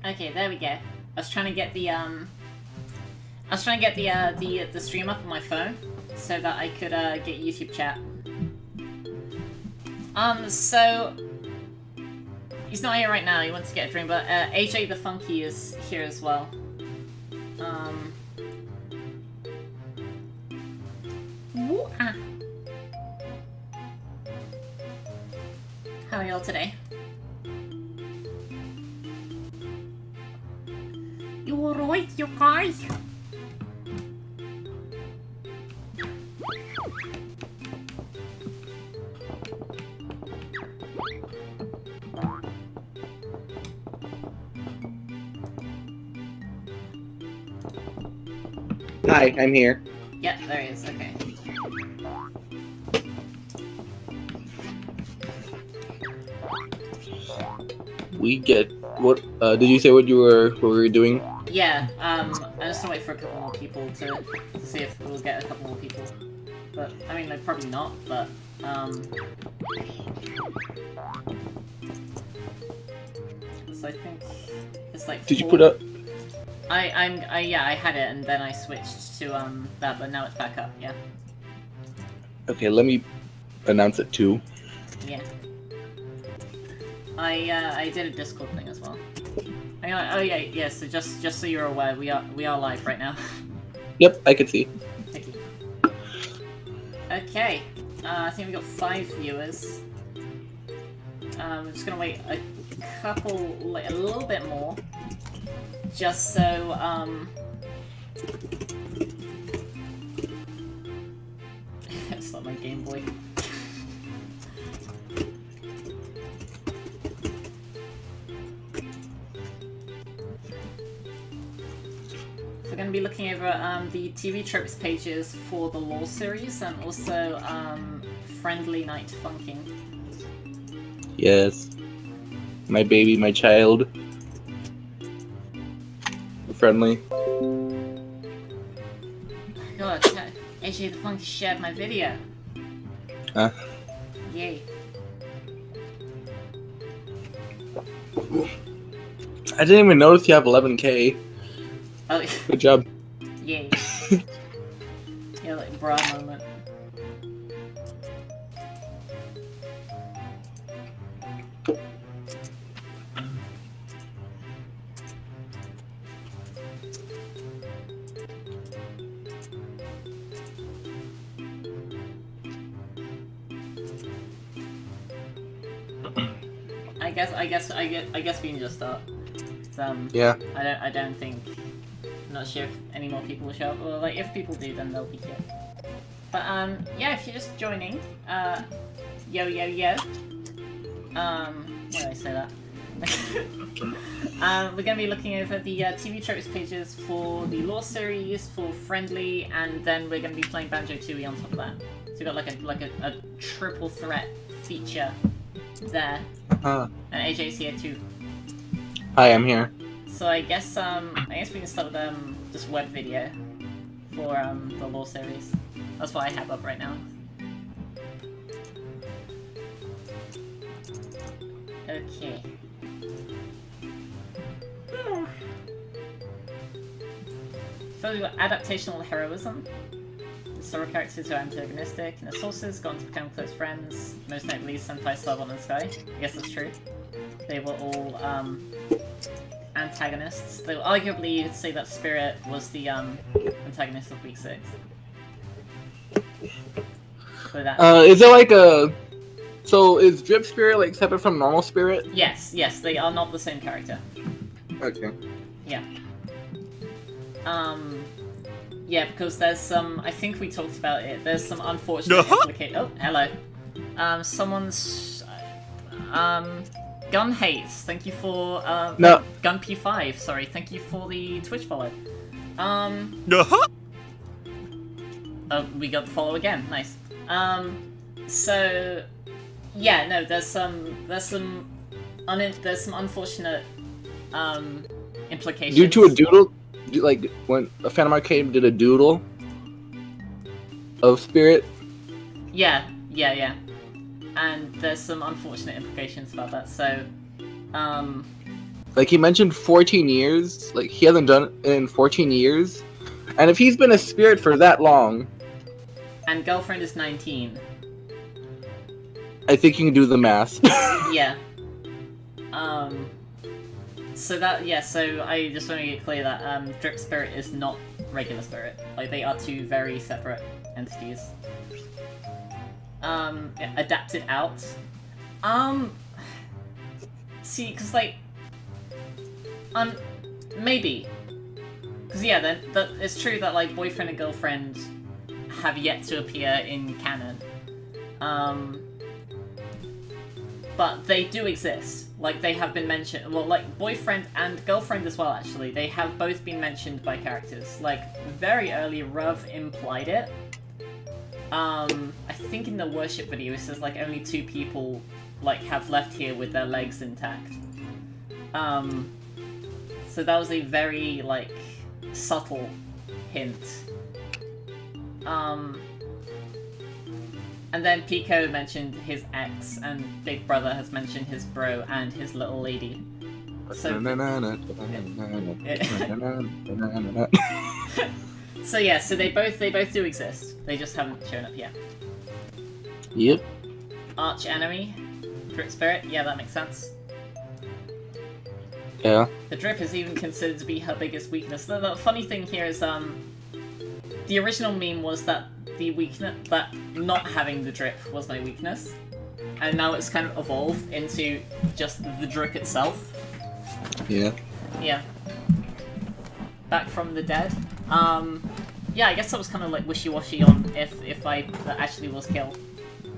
Okay, there we go. I was trying to get the the stream up on my phone so that I could get YouTube chat. So he's not here right now. He wants to get a drink, but AJ the Funky is here as well. Woo-ah. How are y'all today? You alright, you guys? Hi, I'm here. Yeah, there he is, okay. We get what? Did you say what we were doing? Yeah, I'm just gonna wait for a couple more people to see if we'll get a couple more people. But, I mean, like, probably not, but, so I think it's like Did you put up? yeah, I had it and then I switched to, that, but now it's back up, yeah. Okay, let me announce it too. Yeah. I did a Discord thing as well. Oh yeah, so just so you're aware, we are live right now. Yep, I can see. Thank you. Okay, I think we got 5 viewers. I'm just gonna wait a little bit more, just so it's not my Game Boy. We're going to be looking over the TV Tropes pages for the Lore series and also Friendly Night Funkin. Yes. My baby, my child. Friendly. God, AJ the Funky shared my video. Huh? Yay. I didn't even notice you have 11K. Oh, Good job. yay. Yeah, like, broad moment. I guess we can just start. Yeah. I don't think. I'm not sure if any more people will show up. Well, like, if people do, then they'll be here. But, yeah, if you're just joining, yo. Why did I say that? We're going to be looking over the TV Tropes pages for the Lore series, for Friendly, and then we're going to be playing Banjo Tooie on top of that. So we've got like a triple threat feature there. And AJ's here too. Hi, I'm here. So I guess we can start with just web video for the Lore series. That's what I have up right now. Okay. So we've got adaptational heroism. The story characters who are antagonistic in the sources gone to become close friends. Most notably Sentai Savant and Sky. I guess that's true. They were all antagonists. Though arguably you'd say that Spirit was the antagonist of week 6. So is there like a... So is Drip Spirit like separate from normal Spirit? Yes, they are not the same character. Okay. Yeah. Yeah, because there's some... I think we talked about it. There's some unfortunate implications... Oh, hello. Someone's... Gun Hates, thank you for... No. Gun P5, sorry. Thank you for the Twitch follow. Oh, we got the follow again. Nice. So... Yeah, no, there's some unfortunate, implications. Due to a doodle? Like, when a Phantom Arcade did a doodle of Spirit? Yeah. And there's some unfortunate implications about that, so, Like, he mentioned 14 years. Like, he hasn't done it in 14 years. And if he's been a spirit for that long... And girlfriend is 19. I think you can do the math. Yeah. So I just want to get clear that Drip Spirit is not regular spirit. Like, they are two very separate entities. Adapted out. See, because, like... maybe. Because, yeah, then it's true that, like, boyfriend and girlfriend have yet to appear in canon. But they do exist. Like, they have been mentioned... Well, like, boyfriend and girlfriend as well, actually. They have both been mentioned by characters. Like, very early, Ruv implied it. I think in the worship video it says, like, only 2 people, like, have left here with their legs intact. So that was a very, like, subtle hint. And then Pico mentioned his ex, and Big Brother has mentioned his bro and his little lady. So, so yeah, so they both do exist. They just haven't shown up yet. Yep. Arch enemy, Drip Spirit. Yeah, that makes sense. Yeah. The drip is even considered to be her biggest weakness. The funny thing here is, the original meme was that that not having the drip was my weakness, and now it's kind of evolved into just the drip itself. Yeah. Yeah. Back from the dead. Yeah, I guess I was kind of like wishy-washy on if I actually was killed.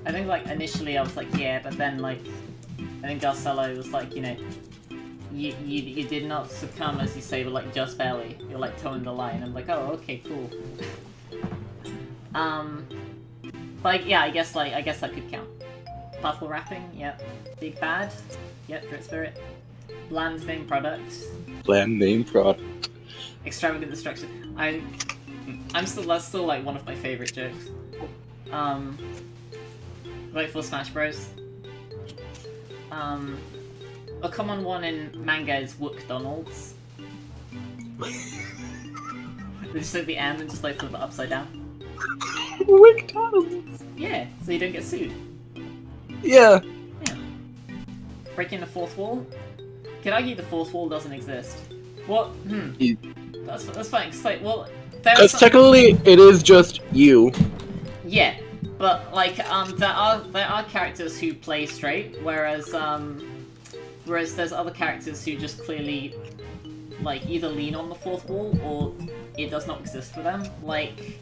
I think like initially I was like yeah, but then like I think Garcello was like, you know, you did not succumb, as you say, but like just barely. You're like towing the line. I'm like, oh, okay, cool. But yeah, I guess that could count. Buffalo wrapping, yep. Big bad, yep. Drip Spirit. Bland name product. Bland name product. Extravagant destruction. That's still like one of my favorite jokes. Right for Smash Bros. A common one in manga is Wook-Donalds. They just take the M and just like flip it upside down. Wook-Donalds! Yeah, so you don't get sued. Yeah. Yeah. Breaking the fourth wall? Could argue the fourth wall doesn't exist. What? That's fine, cause like, well... Because technically, it is just you. Yeah, but like, there are characters who play straight, whereas there's other characters who just clearly, like, either lean on the fourth wall, or it does not exist for them. Like,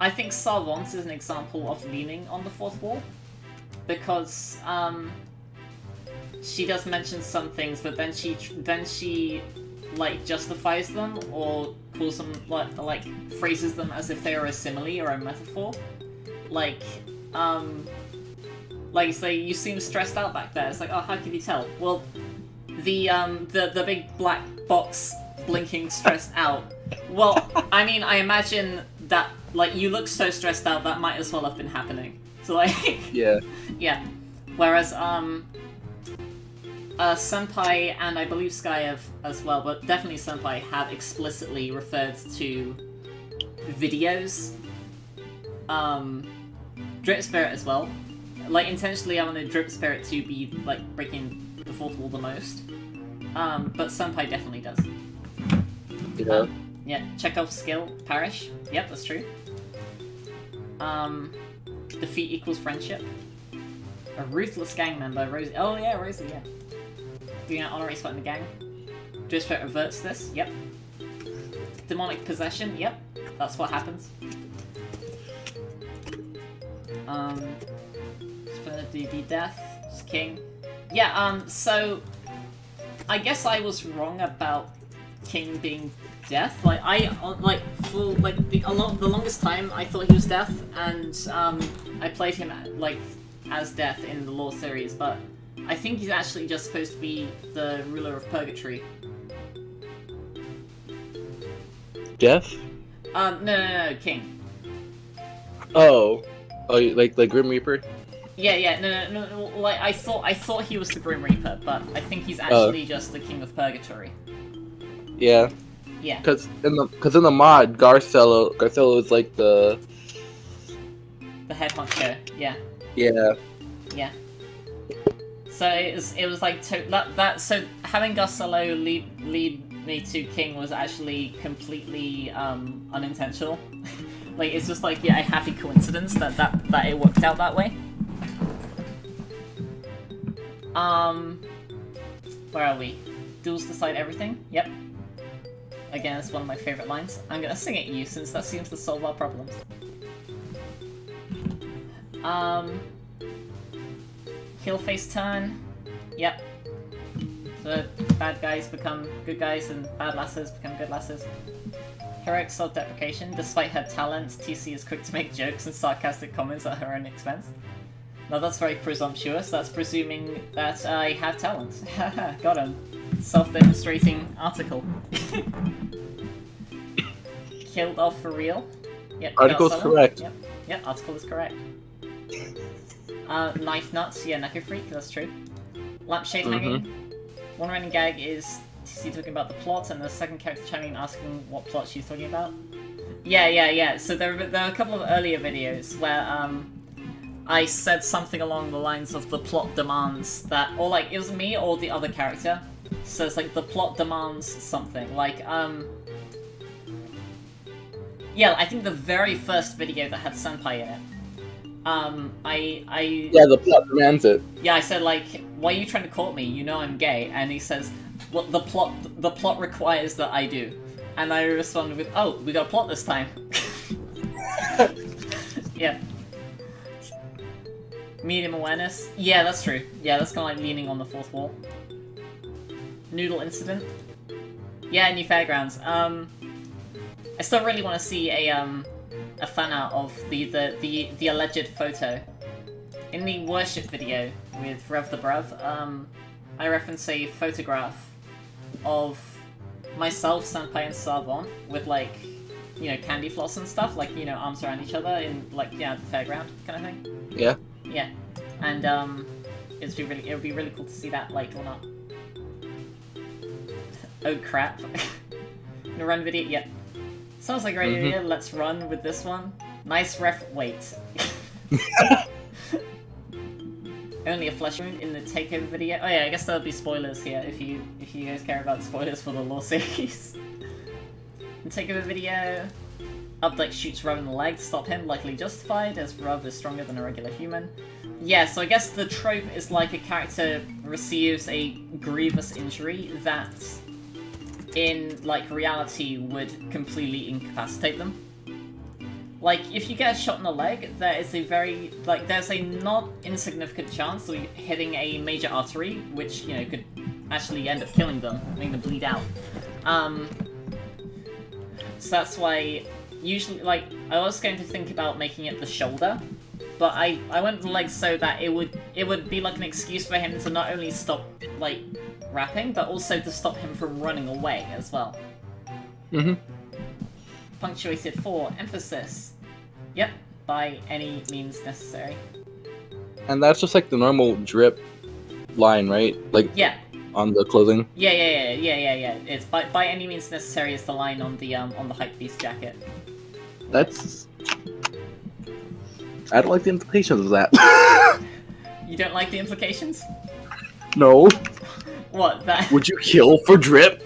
I think Savant is an example of leaning on the fourth wall, because, she does mention some things, but then she like, justifies them, or calls them, like, phrases them as if they are a simile or a metaphor. Like, say, you seem stressed out back there. It's like, oh, how can you tell? Well, the big black box blinking stressed out. Well, I mean, I imagine that, like, you look so stressed out, that might as well have been happening. So, like... Yeah. Yeah. Whereas, Senpai and I believe Sky have as well, but definitely Senpai have explicitly referred to videos. Drip Spirit as well. Like, intentionally I wanted Drip Spirit to be, like, breaking the fourth wall the most. But Senpai definitely does. Yeah. Yeah, Chekhov's skill, Parish. Yep, that's true. Defeat equals friendship. A ruthless gang member, Rosie. Oh yeah, Rosie, yeah. Doing an honorary spot in the gang. Drip Spirit reverts this, yep. Demonic possession, yep. That's what happens. DB death, just king. Yeah, so I guess I was wrong about King being death. Like for the longest time I thought he was death, and I played him like as death in the lore series, but I think he's actually just supposed to be the ruler of Purgatory. Death? No, King. Oh, like Grim Reaper? Yeah, no, like, I thought he was the Grim Reaper, but I think he's actually just the King of Purgatory. Yeah. Yeah. Because in the mod, Garcello is like the head honcho. Yeah. Yeah. Yeah. So it was like so having Garcello lead me to King was actually completely unintentional. Like, it's just like, yeah, a happy coincidence that it worked out that way. Where are we? Duels decide everything? Yep. Again, it's one of my favorite lines. I'm gonna sing it you, since that seems to solve our problems. Heel face turn. Yep. So bad guys become good guys, and bad lasses become good lasses. Heroic self-deprecation. Despite her talents, TC is quick to make jokes and sarcastic comments at her own expense. Now that's very presumptuous. That's presuming that I have talents. Haha, got him. Self-demonstrating article. Killed off for real. Yep. Article's correct. Yep, article is correct. Knife nuts. Yeah, Neko Freak. That's true. Lampshade hanging. One running gag is TC talking about the plot, and the second character chiming in asking what plot she's talking about. Yeah. So there are a couple of earlier videos where I said something along the lines of the plot demands that, or like it was me or the other character. So it's like the plot demands something. Like yeah, I think the very first video that had Senpai in it. Yeah, the plot demands it. Yeah, I said like, why are you trying to court me? You know I'm gay. And he says, well, the plot requires that I do. And I responded with, oh, we got a plot this time. Yeah. Medium awareness. Yeah, that's true. Yeah, that's kind of like leaning on the fourth wall. Noodle incident. Yeah, new fairgrounds. I still really want to see a fan art of the alleged photo. In the worship video with Rev the Bruv, I reference a photograph of myself, Senpai, and Savant with, like, you know, candy floss and stuff, like, you know, arms around each other in, like, yeah, the fairground kind of thing. Yeah. Yeah, and it would be really cool to see that, like, drawn up. Oh crap! Gonna run video. Yep. Sounds like a great idea. Let's run with this one. Nice ref. Wait. Only a flesh wound in the takeover video. Oh yeah, I guess there'll be spoilers here if you guys care about spoilers for the Law series. In takeover video, Updike shoots Rub in the leg to stop him, likely justified, as Rub is stronger than a regular human. Yeah, so I guess the trope is like a character receives a grievous injury that, in like reality, would completely incapacitate them. Like, if you get a shot in the leg, there is there's a not insignificant chance of hitting a major artery, which, you know, could actually end up killing them, making them bleed out. So that's why, usually, like, I was going to think about making it the shoulder, but I went with the leg so that it would be like an excuse for him to not only stop, like, rapping, but also to stop him from running away as well. Punctuated for emphasis. Yep, by any means necessary. And that's just like the normal drip line, right? Like, yeah, on the clothing. Yeah. It's by any means necessary is the line on the hypebeast jacket. That's. I don't like the implications of that. You don't like the implications? No. What, that? Would you kill for drip?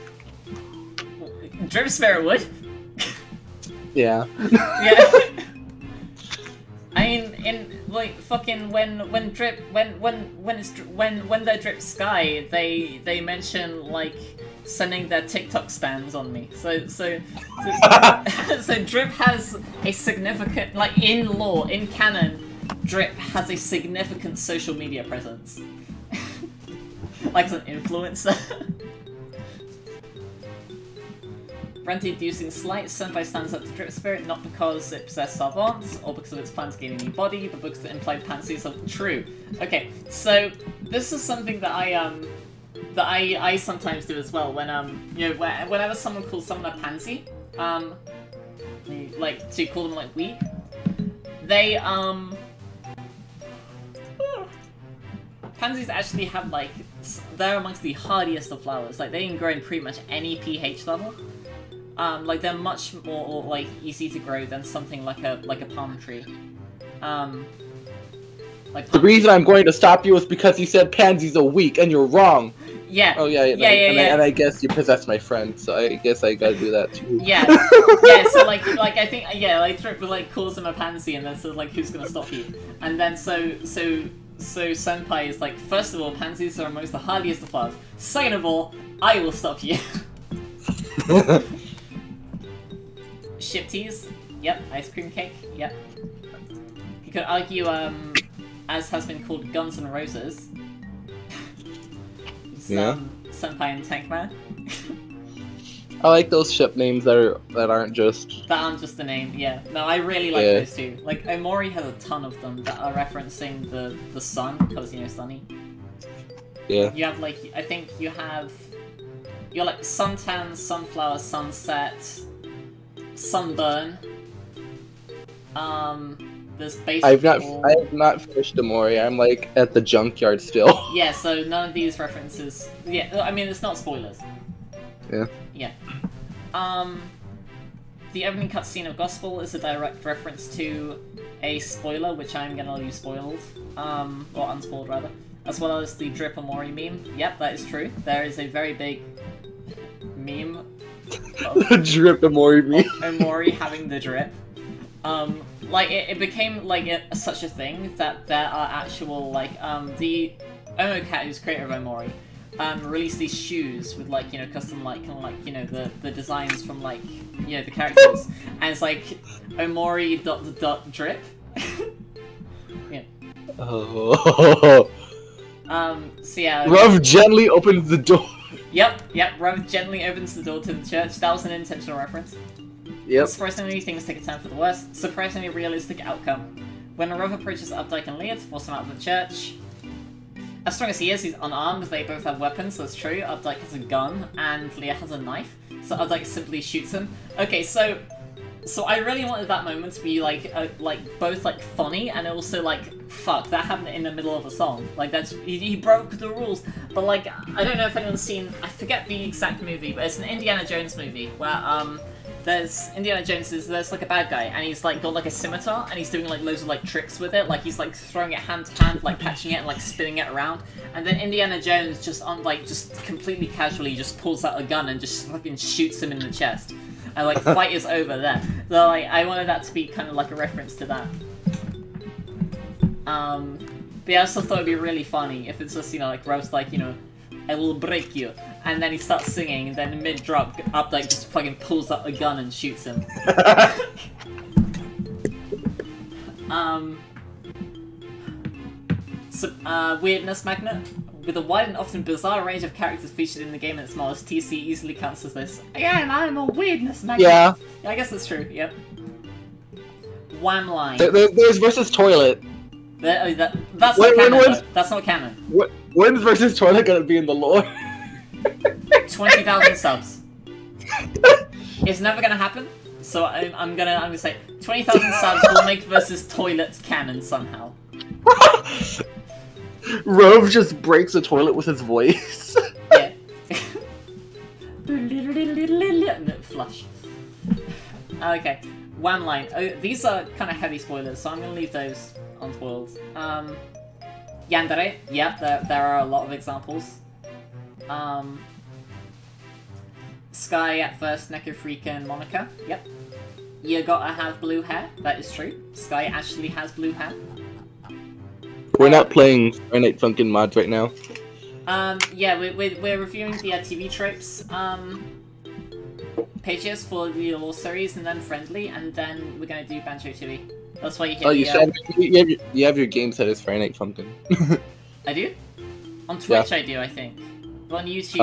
Drip Spirit would. Yeah. I mean, in like fucking when they're Drip Sky, they mention like sending their TikTok stands on me. So Drip has a significant, like, in lore, in canon, Drip has a significant social media presence. Like as an influencer. Rent-inducing slight, Senpai stands up to Drip Spirit not because it possessed Savant, or because of its plan to gain a new body, but because the implied pansies are true. Okay, so this is something that I sometimes do as well when you know, whenever someone calls someone a pansy, like to call them like weak, they pansies actually have like they're amongst the hardiest of flowers. Like they can grow in pretty much any pH level. Like they're much more like easy to grow than something like a palm tree. The reason I'm going to stop you is because you said pansies are weak, and you're wrong. Yeah. Oh yeah. And I guess you possessed my friend, so I guess I gotta do that too. Yeah. So like I think Trip like calls him a pansy, and then says like, who's gonna stop you? And then so Senpai is like, first of all, pansies are amongst the hardiest of flowers. Second of all, I will stop you. Ship teas. Yep. Ice cream cake. Yep. You could argue as has been called Guns N' Roses. Yeah. Senpai and Tankman. I like those ship names that aren't just the name. Yeah. No, I really like those two. Like Omori has a ton of them that are referencing the sun because sunny. Yeah. You have like I think you're like suntan, sunflower, sunset, sunburn. There's baseball. I have not finished Omori. I'm like at the junkyard still. Yeah, so none of these references. Yeah, I mean it's not spoilers. Yeah. Yeah. The opening cutscene of Gospel is a direct reference to a spoiler, which I'm gonna leave spoiled, or unspoiled rather, as well as the Drip Omori meme. Yep, that is true. There is a very big meme of The Drip Omori meme. Omori having the drip. Like it became like such a thing that there are actual like the Omocat, who's creator of Omori, released these shoes with like custom like kind of like the designs from like the characters, and it's like Omori ... drip. Yeah. Oh. So yeah. Ruv gently opens the door. Yep. Ruv gently opens the door to the church. That was an intentional reference. Yep. Surprisingly, things take a turn for the worse. Surprisingly realistic outcome. When Ruv approaches Updike and Leah to force him out of the church, as strong as he is, he's unarmed. They both have weapons, that's true. Updike has a gun, and Leah has a knife. So Updike simply shoots him. Okay, so I really wanted that moment to be like both like funny and also like fuck, that happened in the middle of a song. Like that's he broke the rules. But like I don't know if anyone's seen, I forget the exact movie, but it's an Indiana Jones movie where there's Indiana Jones there's like a bad guy and he's like got like a scimitar and he's doing like loads of like tricks with it, like he's like throwing it hand to hand, like patching it and like spinning it around, and then Indiana Jones just completely casually just pulls out a gun and just fucking shoots him in the chest, and like fight is over there. So like I wanted that to be kind of like a reference to that. But I also thought it'd be really funny if it's just like Rose like I will break you. And then he starts singing, and then mid-drop, Updike just fucking pulls out a gun and shoots him. Weirdness Magnet. With a wide and often bizarre range of characters featured in the game and its models, TC easily counts as this. Again, I'm a weirdness magnet. Yeah. I guess that's true, yep. Wham line. There's versus Toilet. That's not canon, that's not canon. When's versus Toilet gonna be in the lore? 20,000 subs. It's never gonna happen, so I'm gonna say 20,000 subs will make versus Toilet canon somehow. Rove just breaks a toilet with his voice. Yeah. Flush. Okay, Wham line. Oh, these are kind of heavy spoilers, so I'm gonna leave those unspoiled. Yandere. Yep, there are a lot of examples. Sky at first, Neko Freakin' Monica. Yep. You gotta have blue hair. That is true. Sky actually has blue hair. We're not playing Friday Night Funkin' mods right now. Yeah, we're reviewing the TV Tropes pages for the Law series, and then Friendly, and then we're gonna do Banjo Tooie. That's why you hear you have your game set as Friday Night Funkin'. I do? On Twitch, yeah. I do, I think. But on YouTube,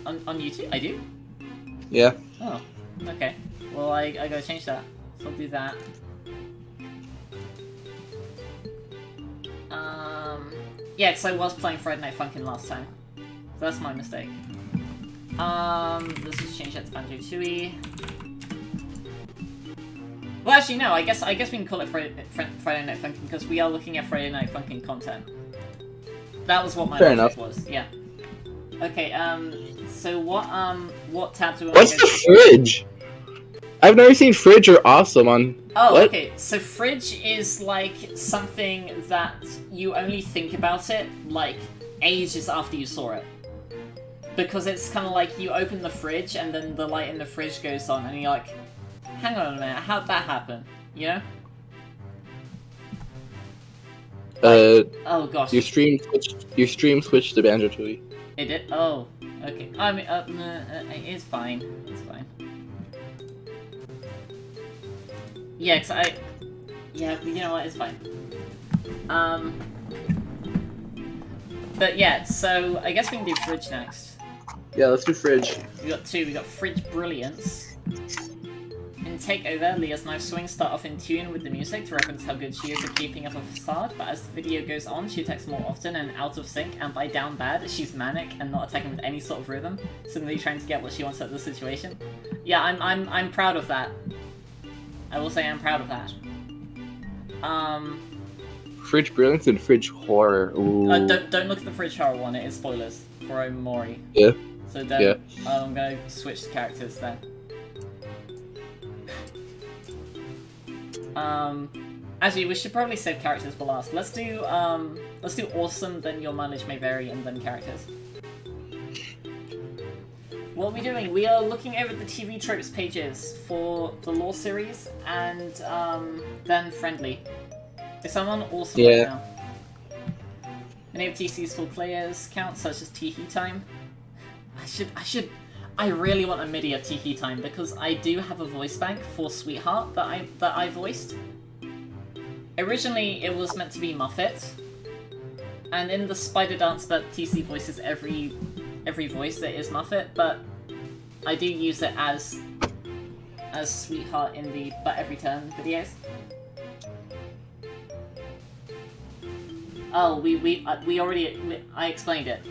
on YouTube, I do? Yeah. Oh, okay. Well, I gotta change that. So I'll do that. Yeah, because I was playing Friday Night Funkin' last time. So that's my mistake. Let's just change that to Banjo Tooie. Well, actually, no. I guess we can call it Friday Night Funkin' because we are looking at Friday Night Funkin' content. That was what my Fair logic enough. was. Yeah. Okay. So what tab do we want What's to the go to? fridge? I've never seen fridge or awesome on. Oh, what? okay. So fridge is like something that you only think about it like ages after you saw it. Because it's kind of like you open the fridge and then the light in the fridge goes on and you're like, hang on a minute, how'd that happen? You know? Oh gosh. Your stream switched to Banjo Tooie. It did? Oh, okay. I mean, it's fine. It's fine. Yeah, yeah, you know what, it's fine. But yeah, so I guess we can do fridge next. Yeah, let's do fridge. We got two. We got Fridge Brilliance. In Takeover, Leah's knife swings start off in tune with the music to reference how good she is at keeping up a facade, but as the video goes on, she attacks more often and out of sync, and by down bad, she's manic and not attacking with any sort of rhythm, simply trying to get what she wants out of the situation. Yeah, I'm proud of that. I will say I'm proud of that. Fridge Brilliance and Fridge Horror. Ooh. Don't look at the Fridge Horror one. It is spoilers for OMORI. Yeah. So don't. Yeah. I'm gonna switch the characters then. Actually, we should probably save characters for last. Let's do awesome, then your mileage may vary, and then characters. What are we doing? We are looking over the TV Tropes pages for the lore series, and then friendly. Is someone awesome right now? Many of TC's full players count, such as Tee Time. I really want a MIDI of Tee Time because I do have a voice bank for Sweetheart that I voiced. Originally, it was meant to be Muffet, and in the Spider Dance, but TC voices every voice that is Muffet, but I do use it as Sweetheart in the But Every Turn videos. Oh, I explained it.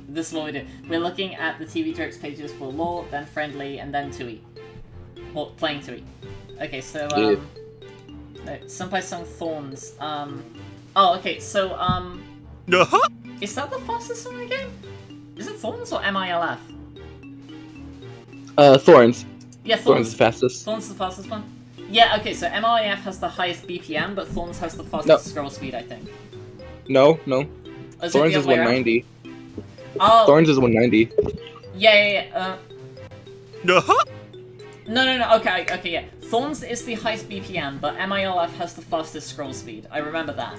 This is what we do. We're looking at the TV Tropes pages for lore, then friendly, and then Tooie. Or playing Tooie. Okay, so, no, Senpai Song Thorns. Oh, okay, so, is that the fastest song in the game? Is it Thorns or MILF? Thorns. Yeah, Thorns is fastest. Thorns is the fastest one? Yeah, okay, so MIF has the highest BPM, but Thorns has the fastest scroll speed, I think. No. Is Thorns is 190. Oh. Thorns is 190. Yeah. No, okay, yeah. Thorns is the highest BPM, but MILF has the fastest scroll speed. I remember that.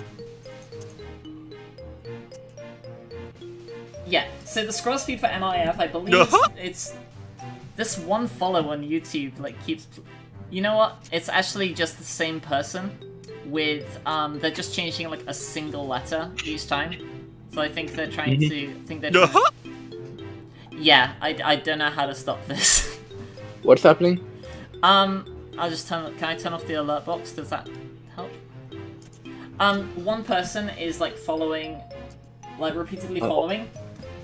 Yeah, so the scroll speed for MIF, I believe it's... This one follow on YouTube, like, keeps... You know what? It's actually just the same person with, they're just changing, like, a single letter each time. So I think they're trying to... Yeah, I don't know how to stop this. What's happening? I'll just can I turn off the alert box? Does that help? One person is, like, following, like, repeatedly following,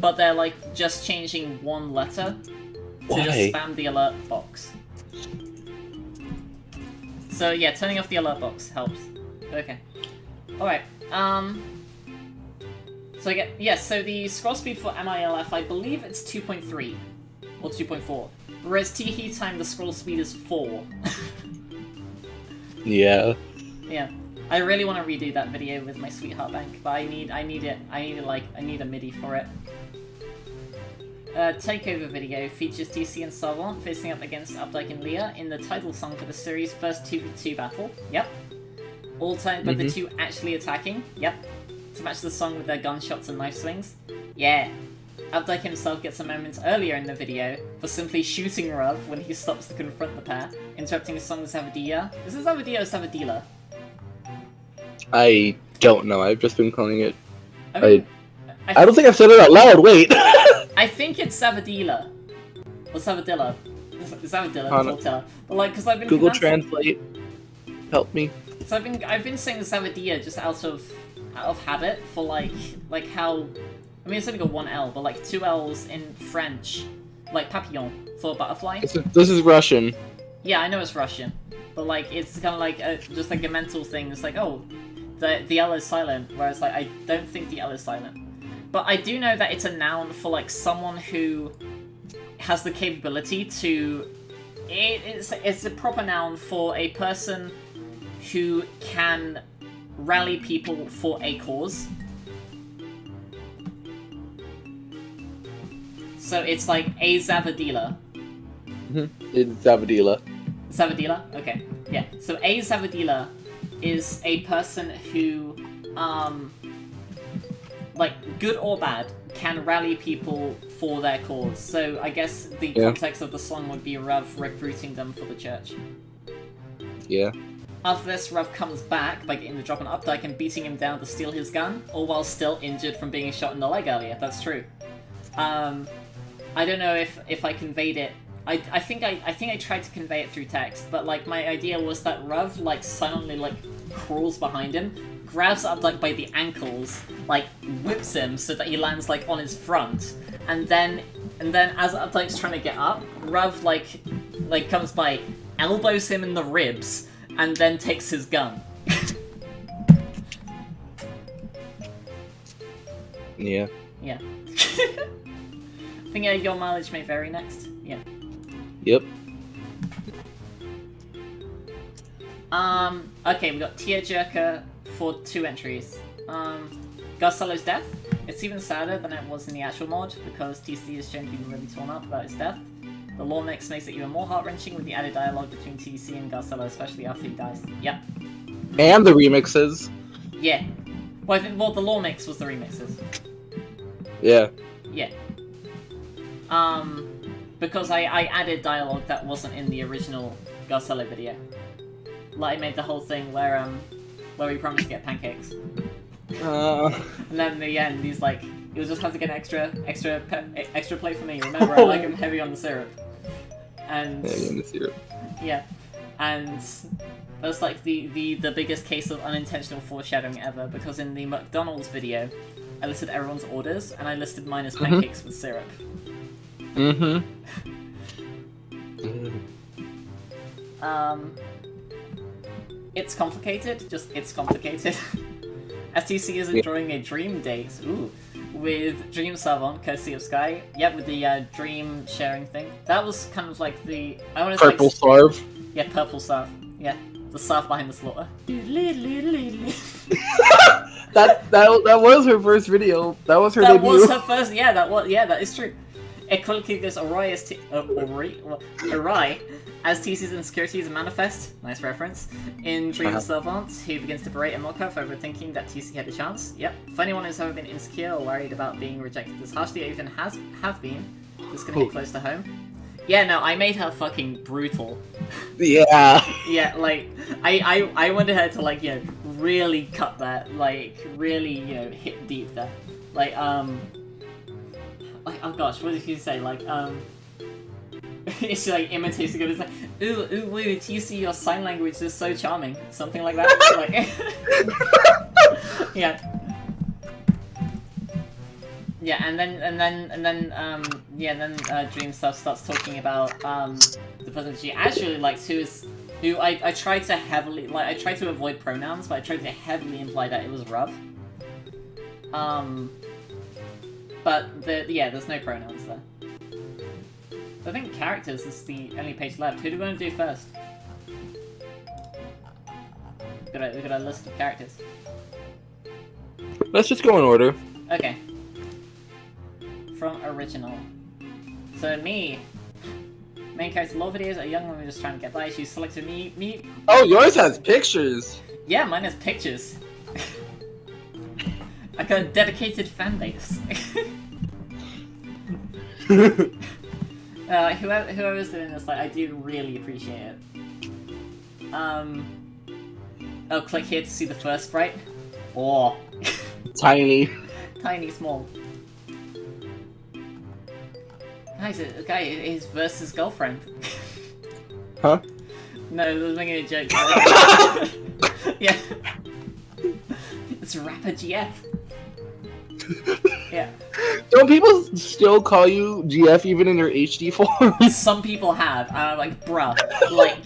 but they're, like, just changing one letter to just spam the alert box. So yeah, turning off the alert box helps. Okay. Alright, so so the scroll speed for MILF, I believe it's 2.3 or 2.4, whereas Tee Time the scroll speed is 4. Yeah. Yeah. I really want to redo that video with my Sweetheart bank, but I need a MIDI for it. Takeover video features TC and Savant facing up against Updike and Leah in the title song for the series' first 2v2 battle. Yep. All time, but the two actually attacking. Yep. To match the song with their gunshots and knife swings. Yeah. Updike himself gets a moment earlier in the video for simply shooting Ruv when he stops to confront the pair, interrupting his song with Zavadilla. Is it Zavadilla or Zavadilla? I don't know. I've just been calling it. I don't think I've said it out loud. Wait. I think it's Zavadilla. Or Zavadilla. Zavadilla, Tortilla. But like, because I've been Google Translate. Help me. So I've been saying Zavadilla just out of habit for like how, I mean it's only got one L, but like 2 L's in French, like papillon for butterfly. This is Russian. Yeah, I know it's Russian, but like it's kind of like just like a mental thing. It's like, oh, the L is silent, whereas like I don't think the L is silent. But I do know that it's a noun for like someone who has the capability to. It's a proper noun for a person who can rally people for a cause. So it's like a Zavadila. It's Zavadila. Zavadila? Okay. Yeah. So a Zavadila is a person who, like, good or bad, can rally people for their cause. So I guess the context of the song would be Rav recruiting them for the church. Yeah. After this, Rav comes back by getting the drop on Updike and beating him down to steal his gun, all while still injured from being shot in the leg earlier. That's true. I don't know if I conveyed it. I think I tried to convey it through text, but like my idea was that Rav like silently like crawls behind him, grabs Updike by the ankles, like whips him so that he lands like on his front, and then as Updike's trying to get up, Rav like comes by, elbows him in the ribs, and then takes his gun. Yeah. Yeah. I think your mileage may vary next. Yeah. Yep. Okay, we got Tearjerker for 2 entries. Garcelo's death. It's even sadder than it was in the actual mod, because TC is shown to be really torn up about his death. The lore mix makes it even more heart-wrenching with the added dialogue between TC and Garcelo, especially after he dies. Yep. And the remixes. Yeah. Well, the lore mix was the remixes. Yeah. Yeah. Because I added dialogue that wasn't in the original Garcelo video. Like, I made the whole thing where we promised to get pancakes. And then in the end, he's like, you'll just have to get an extra plate for me. Remember, I like him heavy on the syrup. And Heavy on the syrup. yeah, and that's like the biggest case of unintentional foreshadowing ever. Because in the McDonald's video, I listed everyone's orders, and I listed mine as pancakes with syrup. It's complicated. Just it's complicated. STC is enjoying a dream date. Ooh. With Dream Savant, courtesy of Sky. Yep, with the dream sharing thing. That was kind of like the... I want to say... Purple Sarv. Yeah, Purple Sarv. Yeah, the Sarv behind the slaughter. that was her first video. That was her debut. That was her first... Yeah, that is true. Equally goes Ori as TC's insecurities manifest, nice reference, in Dream Savant, who begins to berate and mock her for overthinking that TC had a chance. Yep. For anyone who's ever been insecure or worried about being rejected as harshly, or even have been, this gonna hit close to home. Yeah, no, I made her fucking brutal. Yeah. Yeah, like, I wanted her to, like, you know, really cut that, like, really, you know, hit deep there. Like, oh gosh, what did you say? Like, she like imitates the good. It's like, ooh, woo, TC, your sign language is so charming. Something like that. Like, yeah. Yeah, and then Dream stuff starts talking about the person she actually likes, who I tried to heavily I tried to avoid pronouns, but I tried to heavily imply that it was Rav. But there's no pronouns there. I think characters is the only page left. Who do we want to do first? We've got a list of characters. Let's just go in order. Okay. From original. So me. Main character lore videos, a young woman just trying to get by. She's selected me. Oh, yours has pictures. Yeah, mine has pictures. I got a dedicated fan base. Whoever's doing this, like, I do really appreciate it. Oh, click here to see the first sprite. Oh. Tiny. Tiny, small. Guys, a guy is versus girlfriend. Huh? No, I was making a joke. Yeah. It's rapper GF. Yeah. Don't people still call you GF even in your HD form? Some people have, and I'm like, bruh, like...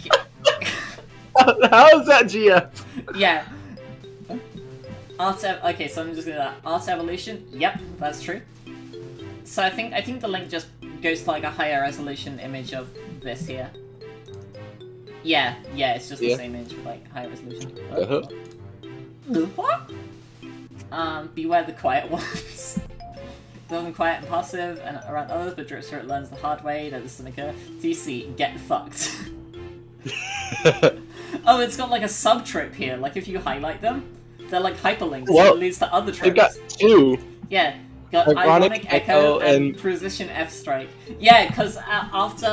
How is that GF? Yeah. Okay, so I'm just gonna art evolution. Yep, that's true. So I think the link just goes to like a higher resolution image of this here. Yeah, it's just the same image with like higher resolution. Beware the quiet ones. Doesn't quiet and passive and around others, but Drip Spirit learns the hard way that this doesn't occur. DC, get fucked. Oh, it's got like a sub-trope here. Like if you highlight them, they're like hyperlinks. So it leads to other tropes. It got two. Yeah, got Ironic Echo and Precision F Strike. Yeah, because after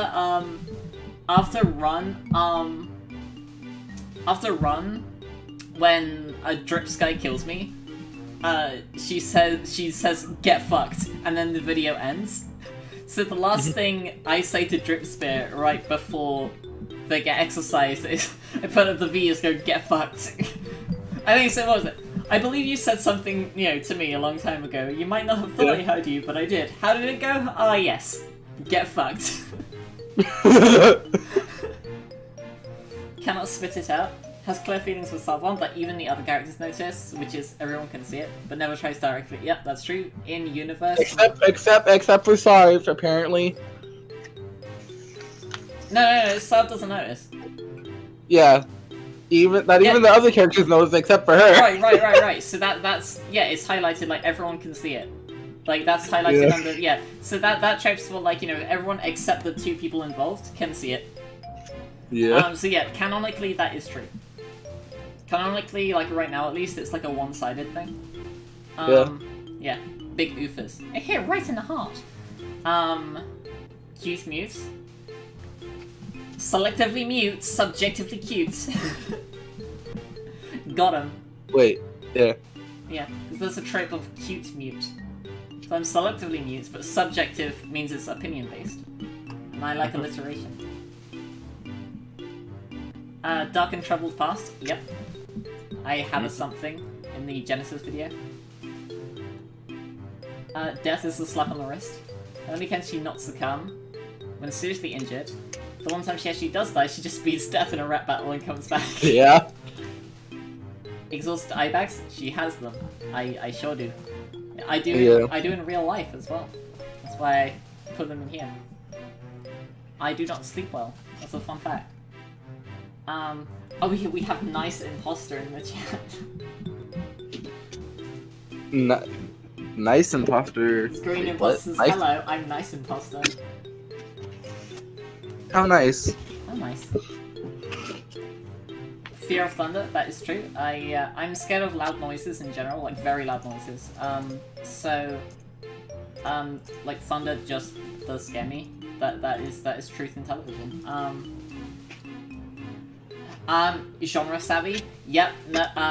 Run, when a Drip Sky kills me, she says get fucked, and then the video ends. So the last thing I say to Drip Spirit right before they get exercised is I put up the V as go get fucked. I think so. What was it? I believe you said something, to me a long time ago. You might not have thought I heard you, but I did. How did it go? Ah, yes. Get fucked. Cannot spit it out. Has clear feelings for Savant that even the other characters notice, which is everyone can see it, but never tries directly. Yep, that's true. In universe. Except for Sarif, apparently. No, Sav doesn't notice. Yeah. Even the other characters notice except for her. Right. So that's it's highlighted, like everyone can see it. Like that's highlighted under So that tropes for like, everyone except the two people involved can see it. Yeah. So canonically that is true. Canonically, like right now at least, it's like a one-sided thing. Yeah. Big oofers. It hit right in the heart. Cute mutes. Selectively mute, subjectively cute. Got him. Wait, yeah. Yeah, because there's a trope of cute mute. So I'm selectively mute, but subjective means it's opinion-based. And I like alliteration. Dark and Troubled Past, yep. I have a something in the Genesis video. Death is a slap on the wrist. Only can she not succumb when seriously injured. The one time she actually does die, she just beats Death in a rap battle and comes back. Yeah. Exhausted eye bags, she has them. I sure do. I do in real life as well. That's why I put them in here. I do not sleep well. That's a fun fact. We have nice imposter in the chat. Nice imposter. Green imposters. Nice? Hello, I'm nice imposter. How nice. How nice. Fear of thunder, that is true. I'm scared of loud noises in general, like very loud noises. Like thunder just does scare me. That is truth in television. Genre savvy. Yep.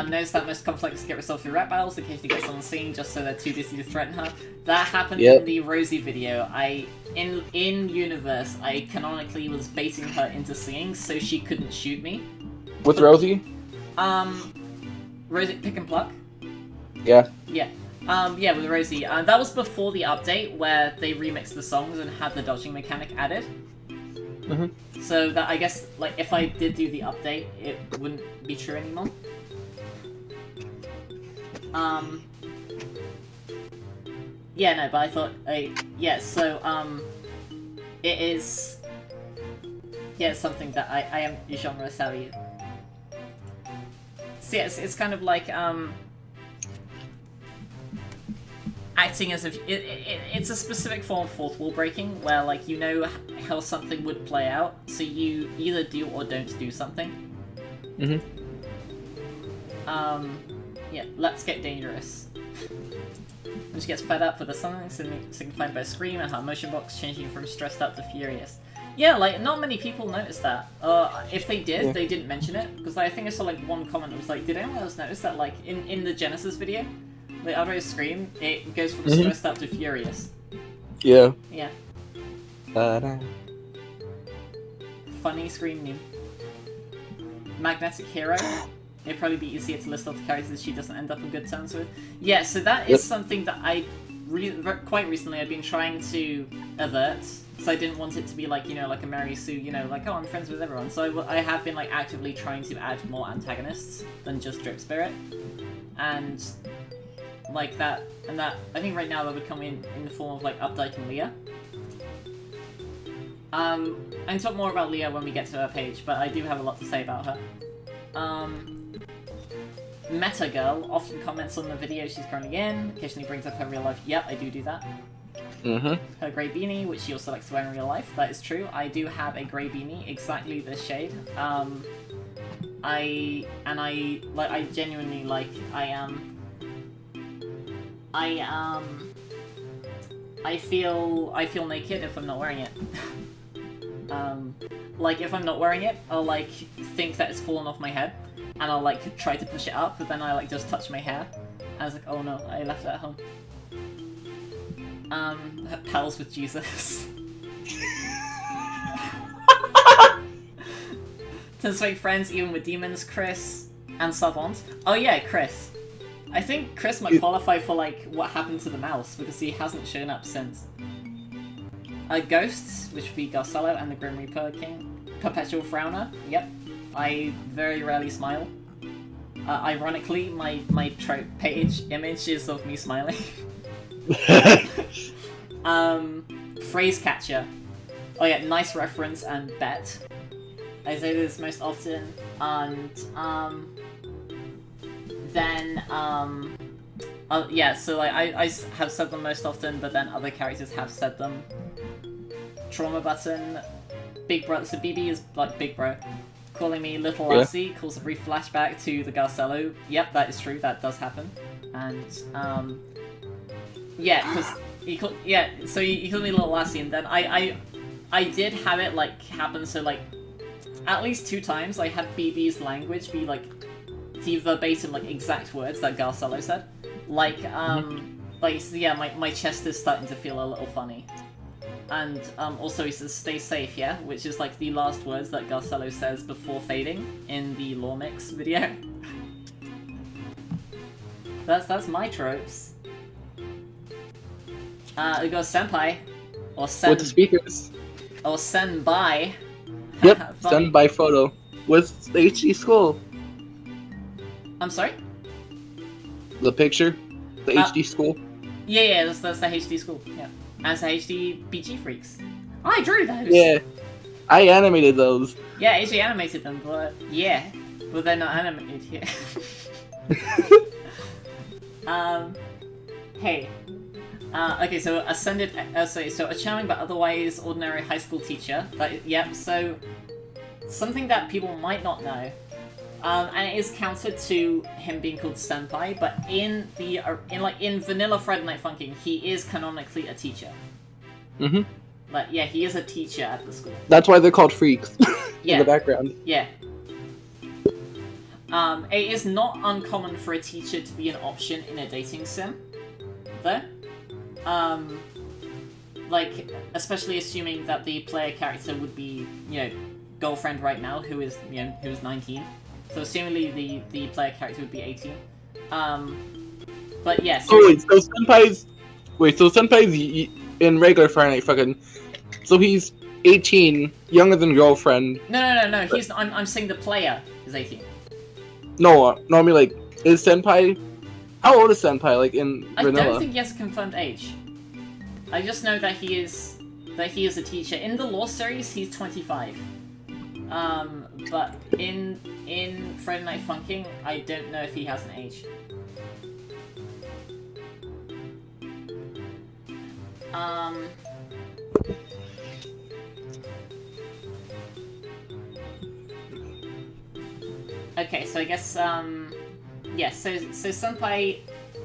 Knows that most complex get resolved through rap battles. Occasionally gets on the scene just so they're too busy to threaten her. That happened in the Rosie video. In universe, I canonically was baiting her into singing so she couldn't shoot me. With Rosie? Rosie Pick and Pluck. Yeah. Yeah. With Rosie. That was before the update where they remixed the songs and had the dodging mechanic added. Mm-hmm. So that, I guess, like, if I did do the update, it wouldn't be true anymore. Yeah, no, but I thought, it is, it's something that I am genre savvy. So yeah, it's kind of like, acting as if it's a specific form of fourth wall breaking where, like, you know how something would play out, so you either do or don't do something. Mm-hmm. Yeah, let's get dangerous. When she gets fed up with the something signified by a scream and her emotion box changing from stressed out to furious. Yeah, like, not many people noticed that. If they did, they didn't mention it, because I think I saw, like, one comment that was like, did anyone else notice that, like, in the Genesis video? Like, after I scream, it goes from stressed out to furious. Yeah. Yeah. Funny scream meme. Magnetic hero. It'd probably be easier to list off the characters she doesn't end up on good terms with. Yeah, so that is something that I quite recently I've been trying to avert. So I didn't want it to be like, like a Mary Sue, like, oh, I'm friends with everyone. So I have been, like, actively trying to add more antagonists than just Drip Spirit. And like that, and that I think right now that would come in the form of like Updike and Leah. I can talk more about Leah when we get to her page, but I do have a lot to say about her. Meta Girl often comments on the video she's currently in, occasionally brings up her real life. Yep, I do that. Her grey beanie, which she also likes to wear in real life. That is true. I do have a grey beanie, exactly this shade. I genuinely like. I feel naked if I'm not wearing it. Like if I'm not wearing it, I'll like think that it's fallen off my head, and I'll like try to push it up, but then I like just touch my hair. I was like, oh no, I left it at home. Pals with Jesus. Tends to make friends even with demons, Chris and Savant. Oh yeah, Chris. I think Chris might qualify for like what happened to the mouse because he hasn't shown up since. Ghosts, which would be Garcello and the Grim Reaper King. Perpetual Frowner. Yep. I very rarely smile. Ironically, my trope page image is of me smiling. Phrase catcher. Oh yeah, nice reference and bet. I say this most often, and then yeah. So like I have said them most often, but then other characters have said them. Trauma button. Big bro. So BB is like big bro. Calling me little lassie calls a brief flashback to the Garcello. Yep, that is true. That does happen. And yeah, because he called so he called me little lassie, and then I did have it like happen. So like at least 2 times I had BB's language be like the verbatim like exact words that Garcello said. Like like so yeah, my chest is starting to feel a little funny. And also he says, stay safe, yeah? Which is like the last words that Garcello says before fading in the Lore Mix video. That's my tropes. We go senpai. Or sen... With the speakers. Or senbai. Yep, senpai photo. With the HD school. I'm sorry? The picture? The HD school? Yeah, that's the HD school, yeah. As HD PG Freaks. I drew those! Yeah. I animated those. Yeah, AJ animated them, but yeah. But they're not animated here. Hey. Okay, so ascended, so a charming but otherwise ordinary high school teacher. Yep, so something that people might not know. And it is counter to him being called senpai, but in vanilla Friday Night Funkin', he is canonically a teacher. Like, yeah, he is a teacher at the school. That's why they're called freaks. Yeah. In the background. Yeah. It is not uncommon for a teacher to be an option in a dating sim, though. Like, especially assuming that the player character would be, you know, girlfriend right now, who is 19. So assumingly the player character would be 18. But yes. Yeah, oh wait, so senpai's in regular Friday Night Fucking. So he's 18, younger than girlfriend. No. He's I'm saying the player is 18. No, I mean like, is senpai? How old is senpai? Like in vanilla? I don't think he has a confirmed age. I just know that he is a teacher. In the Lore series, he's 25. But in Friday Night Funkin', I don't know if he has an age. Okay, so I guess, yeah, so Senpai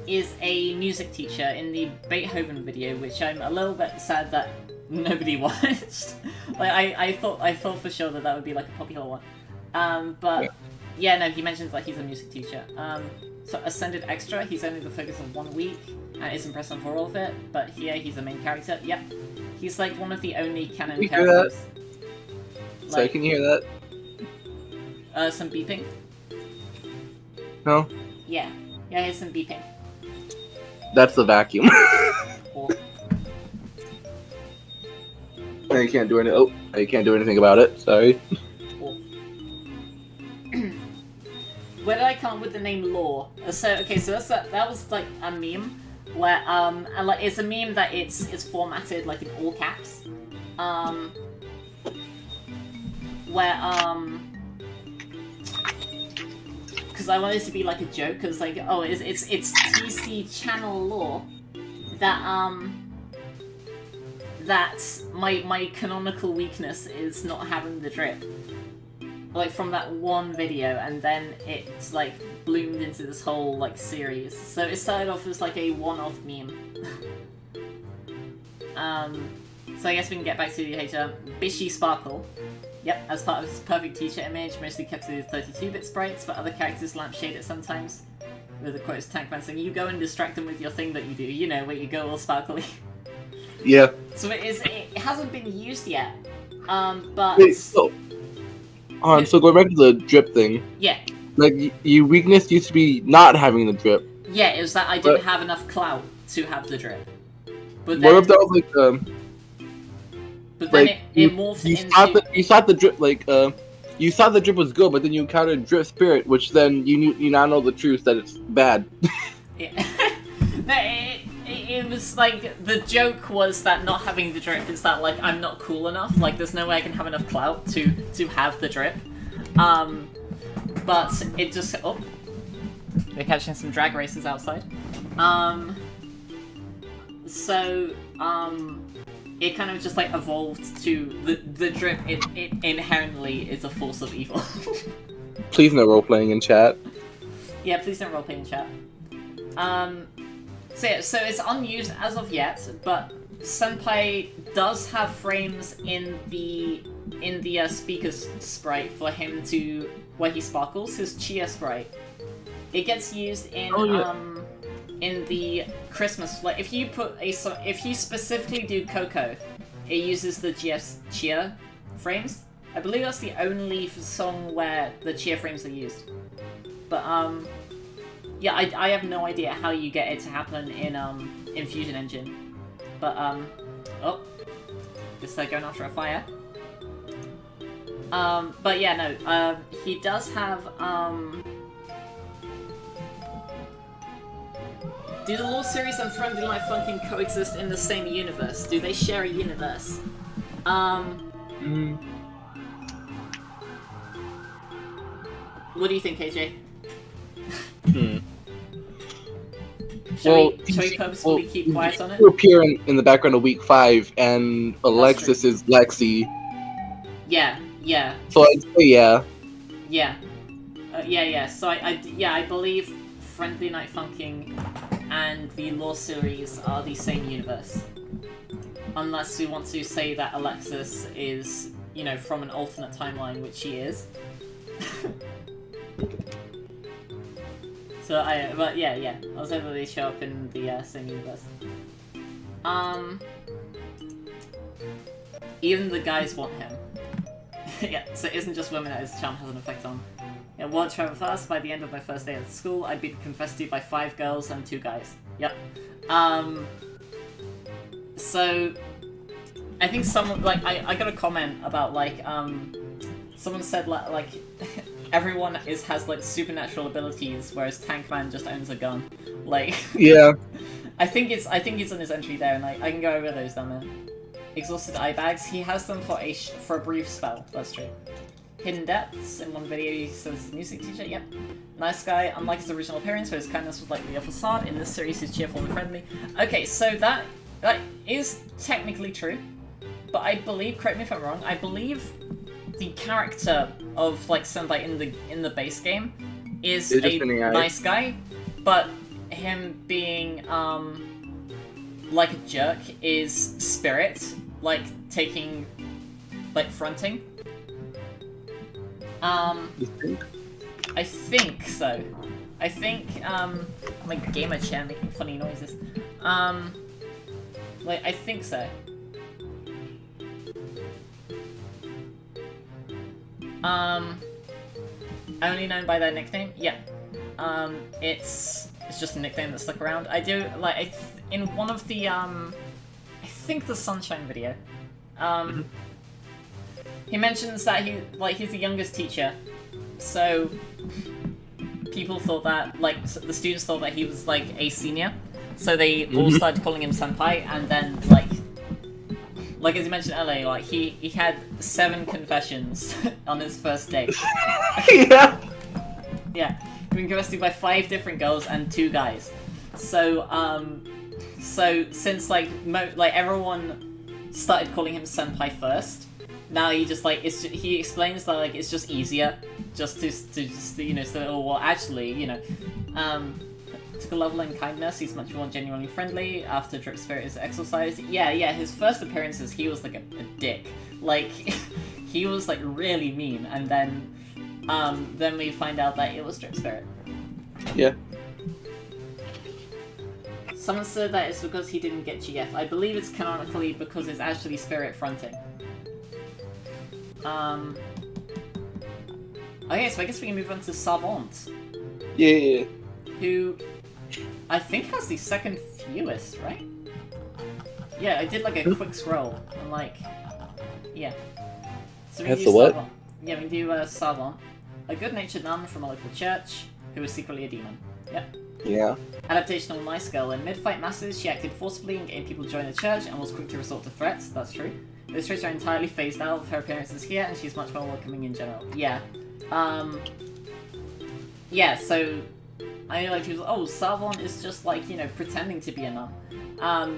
is a music teacher in the Beethoven video, which I'm a little bit sad that nobody watched. Like, I thought for sure that would be like a popular one. But yeah, no, he mentions that he's a music teacher. So Ascended Extra, he's only the focus of 1 week, and is impressive for all of it, but here he's the main character. Yep. He's like one of the only canon characters. Like, sorry, can you hear that? Some beeping. No? Yeah. Yeah, here's some beeping. That's the vacuum. Cool. I can't do anything. Oh, I can't do anything about it. Sorry. Cool. Where did I come up with the name Law. So that was like a meme where and, like it's a meme that it's formatted like in all caps. Where because I wanted it to be like a joke, because like it's TC channel Law that my canonical weakness is not having the drip. Like from that one video, and then it's like bloomed into this whole like series. So it started off as like a one-off meme. So I guess we can get back to the HM. Bishy Sparkle. Yep, as part of his perfect teacher image, mostly kept with 32-bit sprites, but other characters lampshade it sometimes. With the quotes Tankman saying, "You go and distract them with your thing that you do, you know, where you go all sparkly." Yeah. So it hasn't been used yet. But Wait, so going back to the drip thing. Yeah. Like, your weakness used to be not having the drip. Yeah, it was that I didn't have enough clout to have the drip. But What if that was like But then like, it morphed into... You thought the drip, like, you thought the drip was good, but then you encountered Drip Spirit, which then you now know the truth that it's bad. Yeah. No, it was like, the joke was that not having the drip is that, like, I'm not cool enough, like, there's no way I can have enough clout to have the drip. But it just... Oh. We're catching some drag races outside. It kind of just like evolved to the drip. It inherently is a force of evil. Please no role playing in chat. Yeah, please don't roleplay in chat. So it's unused as of yet, but Senpai does have frames in the speaker's sprite for him to where he sparkles, his Chia sprite. It gets used in in the Christmas, like if you specifically do Coco, it uses the GS Chia frames. I believe that's the only song where the Chia frames are used. But yeah, I have no idea how you get it to happen in Fusion Engine. But oh, just like going after a fire. But yeah, no, he does have Do the Law series and Friendly Life Funkin coexist in the same universe? Do they share a universe? What do you think, KJ? Shall we purposefully keep quiet on it? He'll appear in the background of week 5, and Alexis is Lexi. Yeah. So I'd say yeah. Yeah. Yeah. So I believe Friendly Night Funkin' and the Law series are the same universe. Unless we want to say that Alexis is, you know, from an alternate timeline, which she is. But yeah. I'll say that they show up in the same universe. Even the guys want him. Yeah, so it isn't just women that his charm has an effect on. Yeah, won't travel fast. By the end of my first day at school, I'd been confessed to by 5 girls and 2 guys. Yep. So I think someone I got a comment about someone said like everyone has like supernatural abilities, whereas Tankman just owns a gun. Like yeah. I think it's in his entry there, and I can go over those down there. Exhausted eye bags. He has them for a brief spell. That's true. Hidden Depths. In one video he says music teacher. Yep. Nice guy. Unlike his original appearance, where his kindness was like the facade, in this series he's cheerful and friendly. Okay, so that is technically true, but I believe, correct me if I'm wrong, I believe the character of like Senpai in the base game is a nice guy, but him being like a jerk is Spirit, like taking, like fronting. You think? I think so. I think my gamer chair making funny noises. I think so. Only known by their nickname? Yeah. It's just a nickname that stuck around. I do, in one of the, I think the Sunshine video, he mentions that he's the youngest teacher, so people thought that, like, the students thought that he was, like, a senior. So they all started calling him senpai, and then, like as you mentioned earlier, like, he had 7 confessions on his first date. Yeah. Yeah, he been confessed to by 5 different girls and 2 guys. So, so since, like, everyone started calling him senpai first, now he just, like, he explains that, like, it's just easier just to you know, so, oh, well, actually, you know, took a level in kindness, he's much more genuinely friendly after Drip Spirit is exorcised. Yeah, his first appearances, he was, like, a dick. Like, he was, like, really mean, and then we find out that it was Drip Spirit. Yeah. Someone said that it's because he didn't get GF. I believe it's canonically because it's actually Spirit fronting. Okay, so I guess we can move on to Savant. Yeah. Who I think has the second fewest, right? Yeah, I did like a quick scroll and like, yeah. So we That's do the what? Savant. Yeah, we do Savant, a good-natured nun from a local church who was secretly a demon. Yep. Yeah. Adaptation of a nice girl. In mid-fight masses, she acted forcefully and gained people to join the church and was quick to resort to threats. That's true. Those traits are entirely phased out of her appearances here, and she's much more welcoming in general. Yeah. Yeah, so I know, like, people, oh, Savant is just, like, you know, pretending to be a nun.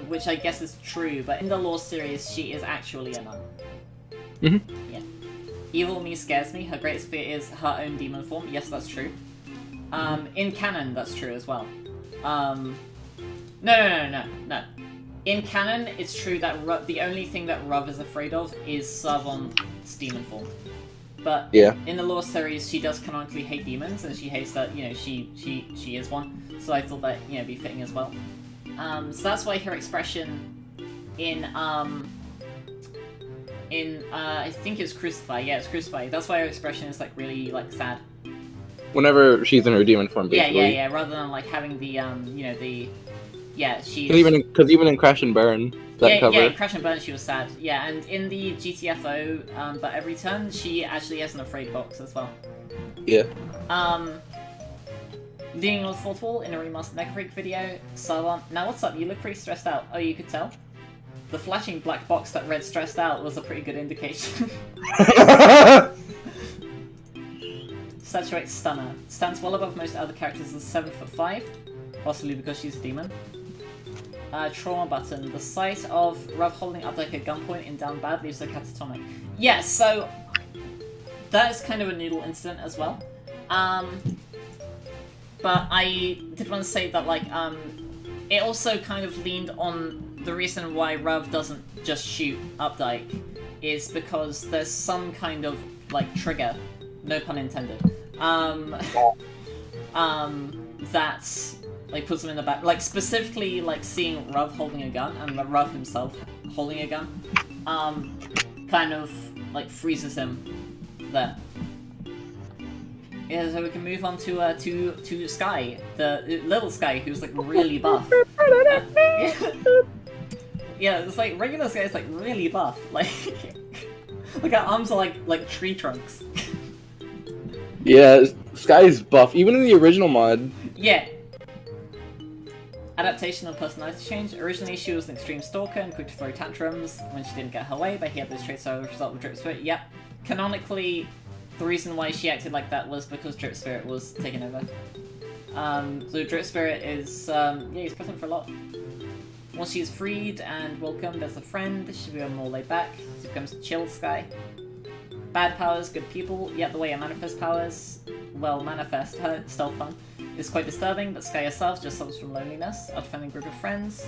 Which I guess is true, but in the lore series, she is actually a nun. Mm-hmm. Yeah. Evil me scares me. Her greatest fear is her own demon form. Yes, that's true. In canon, that's true as well. No. In canon, it's true that the only thing that Ruv is afraid of is Savant's demon form. But Yeah. in the lore series, she does canonically hate demons, and she hates that, you know, she is one. So I thought that, you know, be fitting as well. So that's why her expression in I think it's Crucify. Yeah, it's Crucify. That's why her expression is, like, really, like, sad. Whenever she's in her demon form, basically. Yeah. Rather than, like, having the you know, the she. Because even in Crash and Burn, that cover. Yeah, in Crash and Burn she was sad. Yeah, and in the GTFO, but every turn she actually has an afraid box as well. Yeah. Dealing with fourth wall in a remastered Mega Freak video. So now what's up? You look pretty stressed out. Oh, you could tell. The flashing black box that read stressed out was a pretty good indication. Saturate Stunner. Stands well above most other characters as 7'5", possibly because she's a demon. Trauma button. The sight of Ruv holding Updike at gunpoint in Down Bad leaves her catatonic. Yeah, so that is kind of a noodle incident as well. But I did want to say that, like, it also kind of leaned on the reason why Ruv doesn't just shoot Updike is because there's some kind of, like, trigger, no pun intended, that's, like, puts him in the back, like, specifically, like, seeing Ruv holding a gun, and Ruv himself holding a gun, kind of, like, freezes him there. Yeah, so we can move on to Sky, the little Sky, who's, like, really buff. Yeah, it's like, regular Sky is, like, really buff, like, like, her arms are like tree trunks. Yeah, Sky's buff, even in the original mod. Yeah. Adaptation of personality change. Originally, she was an extreme stalker and quick to throw tantrums when she didn't get her way, but he had those traits as a result of Drip Spirit. Yep. Canonically, the reason why she acted like that was because Drip Spirit was taken over. So Drip Spirit is, yeah, he's present for a lot. Once she's freed and welcomed as a friend, she'll be more laid back. She becomes chill Sky. Bad powers, good people. Yet the way her manifest powers, well, manifest, her stealth pun, is quite disturbing, but Sky herself just suffers from loneliness. After finding a group of friends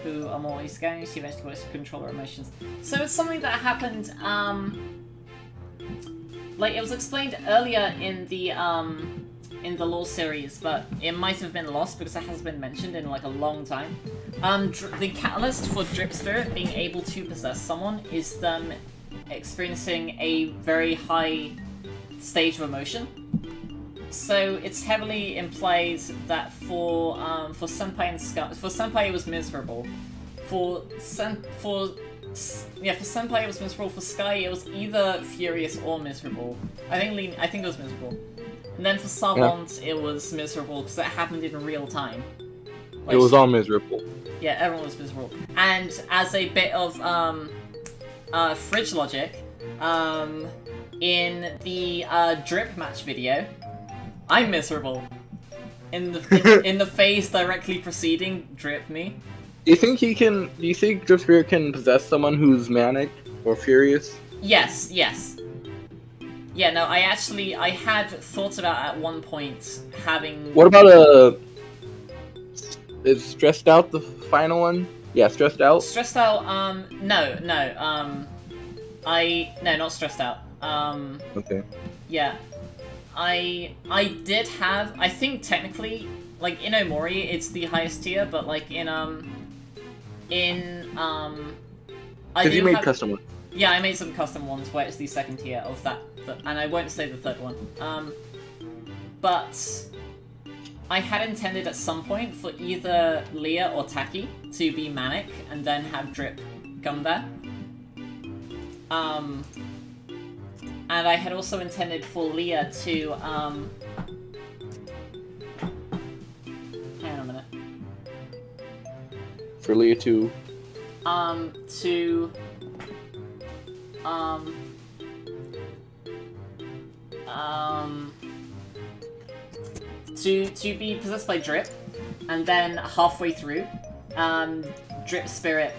who are more easygoing, she eventually works to control her emotions. So it's something that happened, like, it was explained earlier in the lore series, but it might have been lost because it hasn't been mentioned in, like, a long time. The catalyst for Drip Spirit being able to possess someone is them experiencing a very high stage of emotion. So it's heavily implied that for Senpai and Sky, for Senpai it was miserable. For Senpai it was miserable. For Sky it was either furious or miserable. I think it was miserable. And then for Savant, it was miserable because it happened in real time. It was all miserable. Yeah, everyone was miserable. And as a bit of fridge logic, in the drip match video, I'm miserable. In the phase directly preceding drip me. Do you think Drip Spirit can possess someone who's manic or furious? Yes. Yeah, no, I had thoughts about at one point having... What about is Stressed Out the final one? Yeah, Stressed Out? Stressed Out, no, not Stressed Out. Okay. Yeah. I did have, I think technically, like, in Omori, it's the highest tier, but, like, I Because you do made have... custom ones. Yeah, I made some custom ones where it's the second tier of that, and I won't say the third one. But I had intended at some point for either Leah or Taki to be manic and then have Drip come there. And I had also intended for Leah to, hang on a minute. For Leah to be possessed by Drip, and then halfway through, Drip Spirit,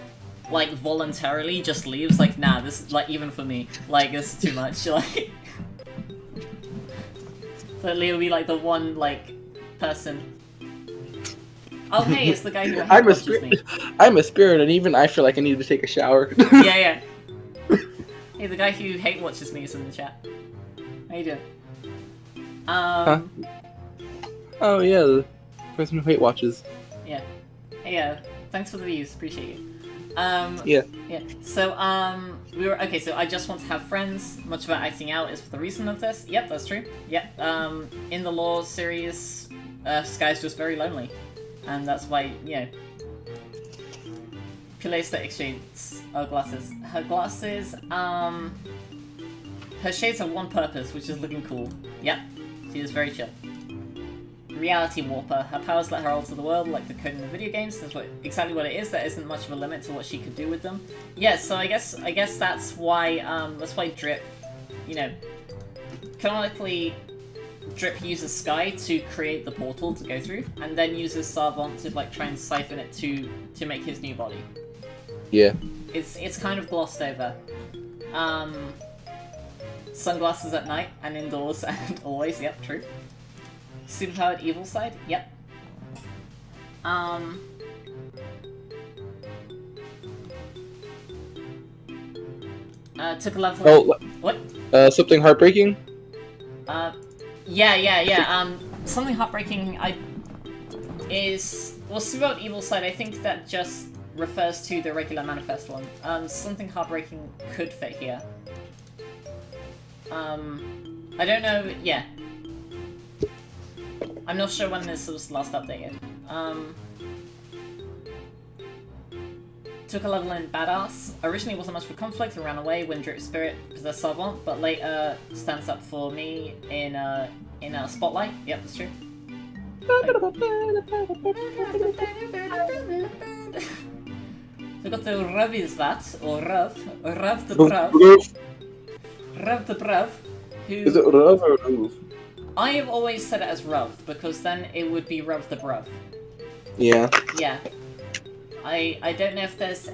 like, voluntarily just leaves, like, nah, this is, like, even for me, like, this is too much, like... So Leo will be, like, the one, like, person... Oh, hey, it's the guy who watches me. I'm a spirit, and even I feel like I need to take a shower. Yeah. Hey, the guy who hate watches me is in the chat. How you doing? Huh? Oh, yeah, the person who hate watches. Yeah. Hey, thanks for the views, appreciate you. Yeah. So, okay, so I just want to have friends. Much of our acting out is for the reason of this. Yep, that's true. Yep, in the Law series, Sky's just very lonely. And that's why, you know... Pilesta exchanges her glasses. Her glasses, her shades have one purpose, which is looking cool. Yep, she is very chill. Reality Warper. Her powers let her alter the world like the code in the video games. That's exactly what it is. There isn't much of a limit to what she could do with them. Yeah, so I guess that's why Drip, you know, canonically, Drip uses Sky to create the portal to go through, and then uses Savant to like try and siphon it to make his new body. Yeah. It's kind of glossed over. Sunglasses at night and indoors and always. Yep, true. Superpowered evil side? Yep. Took a level. Oh, what? Something heartbreaking? Yeah. Something heartbreaking is superpowered evil side, I think that just refers to the regular manifest one. Something heartbreaking could fit here. I don't know, yeah. I'm not sure when this was last updated. Took a level in Badass. Originally wasn't much for conflict and ran away when Drip Spirit possessed Savant, but later stands up for me in Spotlight. Yep, that's true. We got the Ravisvat, or Rav the Brav. Rav the Brav, who... Is it Rav or Rav? I have always said it as Rav, because then it would be Rav the Brav. Yeah. Yeah. I don't know if there's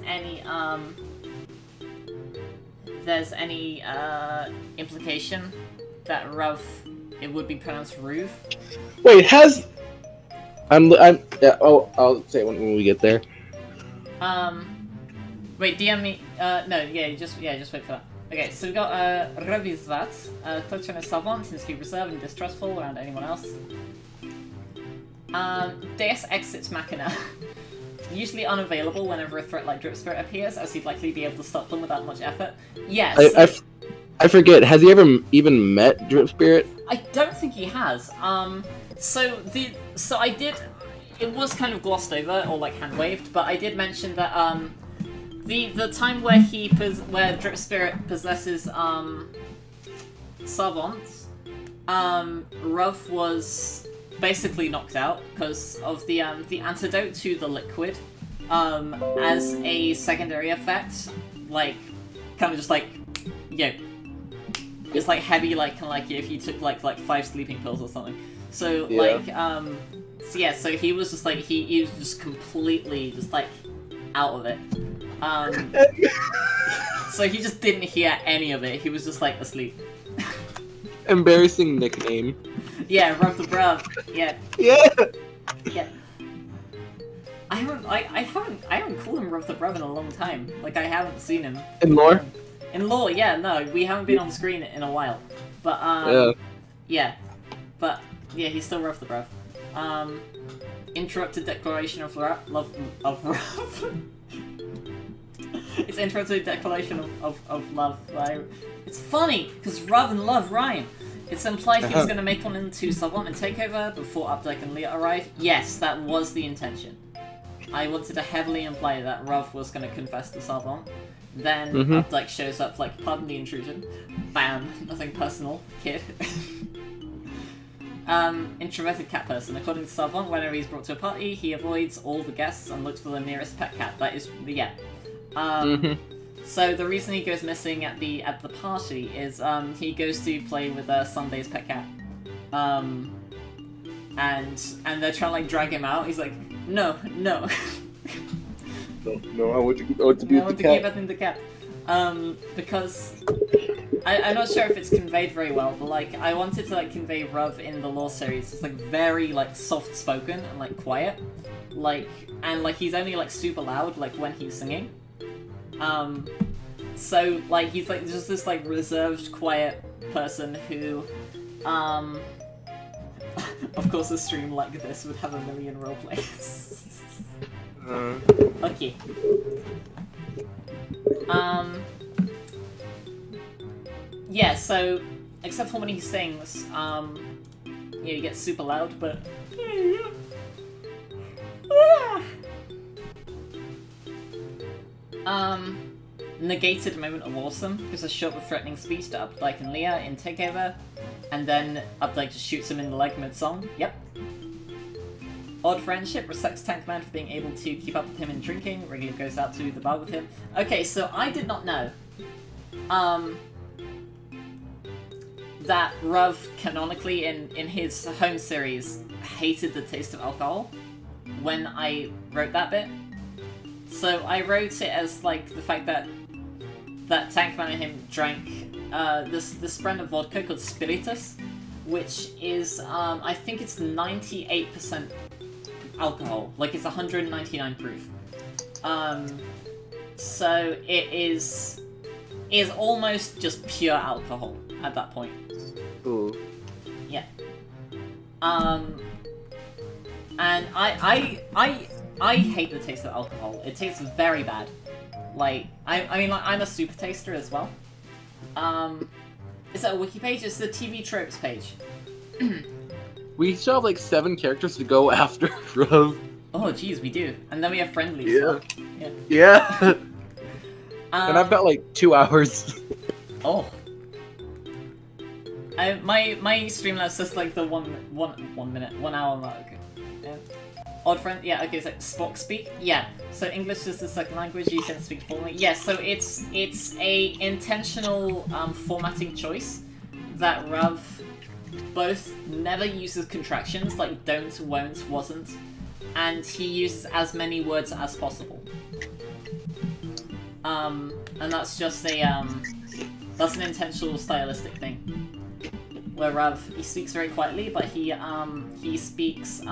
any implication that Rav, it would be pronounced Ruv. Wait, yeah, I'll say it when we get there. Wait, DM me, no, just wait for that. Okay, so we got, Ravisvat, Clutch and Savant, seems to be reserved and distrustful around anyone else. Deus Exits Machina. Usually unavailable whenever a threat like Drip Spirit appears, as he'd likely be able to stop them without much effort. Yes. I forget, has he ever even met Drip Spirit? I don't think he has. It was kind of glossed over, or like hand-waved, but I did mention that, the time where where Drip Spirit possesses, Savant, Ruv was basically knocked out because of the antidote to the liquid. As a secondary effect, like, kind of just like, it's like heavy, like, kind of like if you took like 5 sleeping pills or something. So like, so he was just like he was just completely just like out of it. So he just didn't hear any of it. He was just like asleep. Embarrassing nickname. Yeah, Ruv the Bruv. Yeah. Yeah. Yeah. I haven't called him Ruv the Bruv in a long time. Like, I haven't seen him. In lore? In lore, yeah, no, we haven't been on screen in a while. But, yeah. But, yeah, he's still Ruv the Bruv. Interrupted declaration of love. It's interrupted declaration of love. Like, it's funny, because Ruv and love rhyme. It's implied he was going to make one into Savant and Takeover before Updike and Leah arrive. Yes, that was the intention. I wanted to heavily imply that Ruv was going to confess to Savant. Then Updike shows up like, pardon the intrusion. Bam, nothing personal, kid. Introverted cat person. According to Savant, whenever he's brought to a party, he avoids all the guests and looks for the nearest pet cat. That is, yeah. So the reason he goes missing at the party is he goes to play with Sunday's pet cat. And they're trying to like drag him out. He's like, no. No, I want to be with the cat. I want to give it in the cat. Because I'm not sure if it's conveyed very well, but like I wanted to like convey Ruv in the lore series. It's like very like soft spoken and like quiet, like and like he's only like super loud like when he's singing. So like he's like just this like reserved, quiet person who, of course, a stream like this would have 1 million roleplays. Okay. Yeah, so, except for when he sings, yeah, he gets super loud, but... Negated moment of awesome, gives a short but threatening speech to Updike and Leah in Takeover, and then Updike just shoots him in the leg mid-song. Yep. Odd friendship, respects Tankman for being able to keep up with him in drinking, regularly goes out to the bar with him. Okay, so I did not know, that Ruv, canonically, in his home series, hated the taste of alcohol when I wrote that bit. So I wrote it as, like, the fact that Tankman and him drank this brand of vodka called Spiritus, which is, I think it's 98% alcohol. Like, it's 199 proof. So it is almost just pure alcohol at that point. Ooh. Yeah. And I hate the taste of alcohol. It tastes very bad. Like, I mean, like, I'm a super taster as well. Is that a wiki page? It's the TV Tropes page. We still have like 7 characters to go after Ruv. Oh, geez, we do. And then we have friendlies. Yeah. Yeah. Yeah. And I've got like 2 hours. Oh. My Streamlabs says like the 1 hour mark. Yeah. Odd friend, yeah, okay, so Spock speak, yeah. So English is the second language, you can speak formally. Yeah, so it's a intentional formatting choice that Ruv both never uses contractions, like don't, won't, wasn't, and he uses as many words as possible. And that's just that's an intentional stylistic thing. Where Ruv, he speaks very quietly, but he speaks,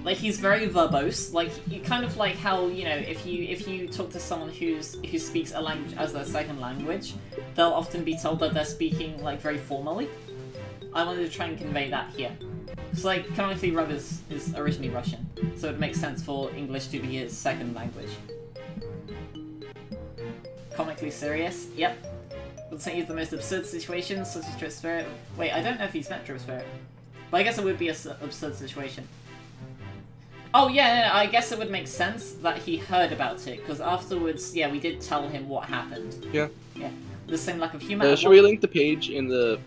like, he's very verbose, like, kind of like how, you know, if you talk to someone who speaks a language as their second language, they'll often be told that they're speaking, like, very formally. I wanted to try and convey that here. Because, like, canonically, Ruv is originally Russian, so it makes sense for English to be his second language. Comically serious? Yep. Would say he's the most absurd situation, such as Drip Spirit. Wait, I don't know if he's met Drip Spirit. But I guess it would be an absurd situation. Oh yeah, no, I guess it would make sense that he heard about it, because afterwards, yeah, we did tell him what happened. Yeah. Yeah. the same lack of humor. Should we link the page in the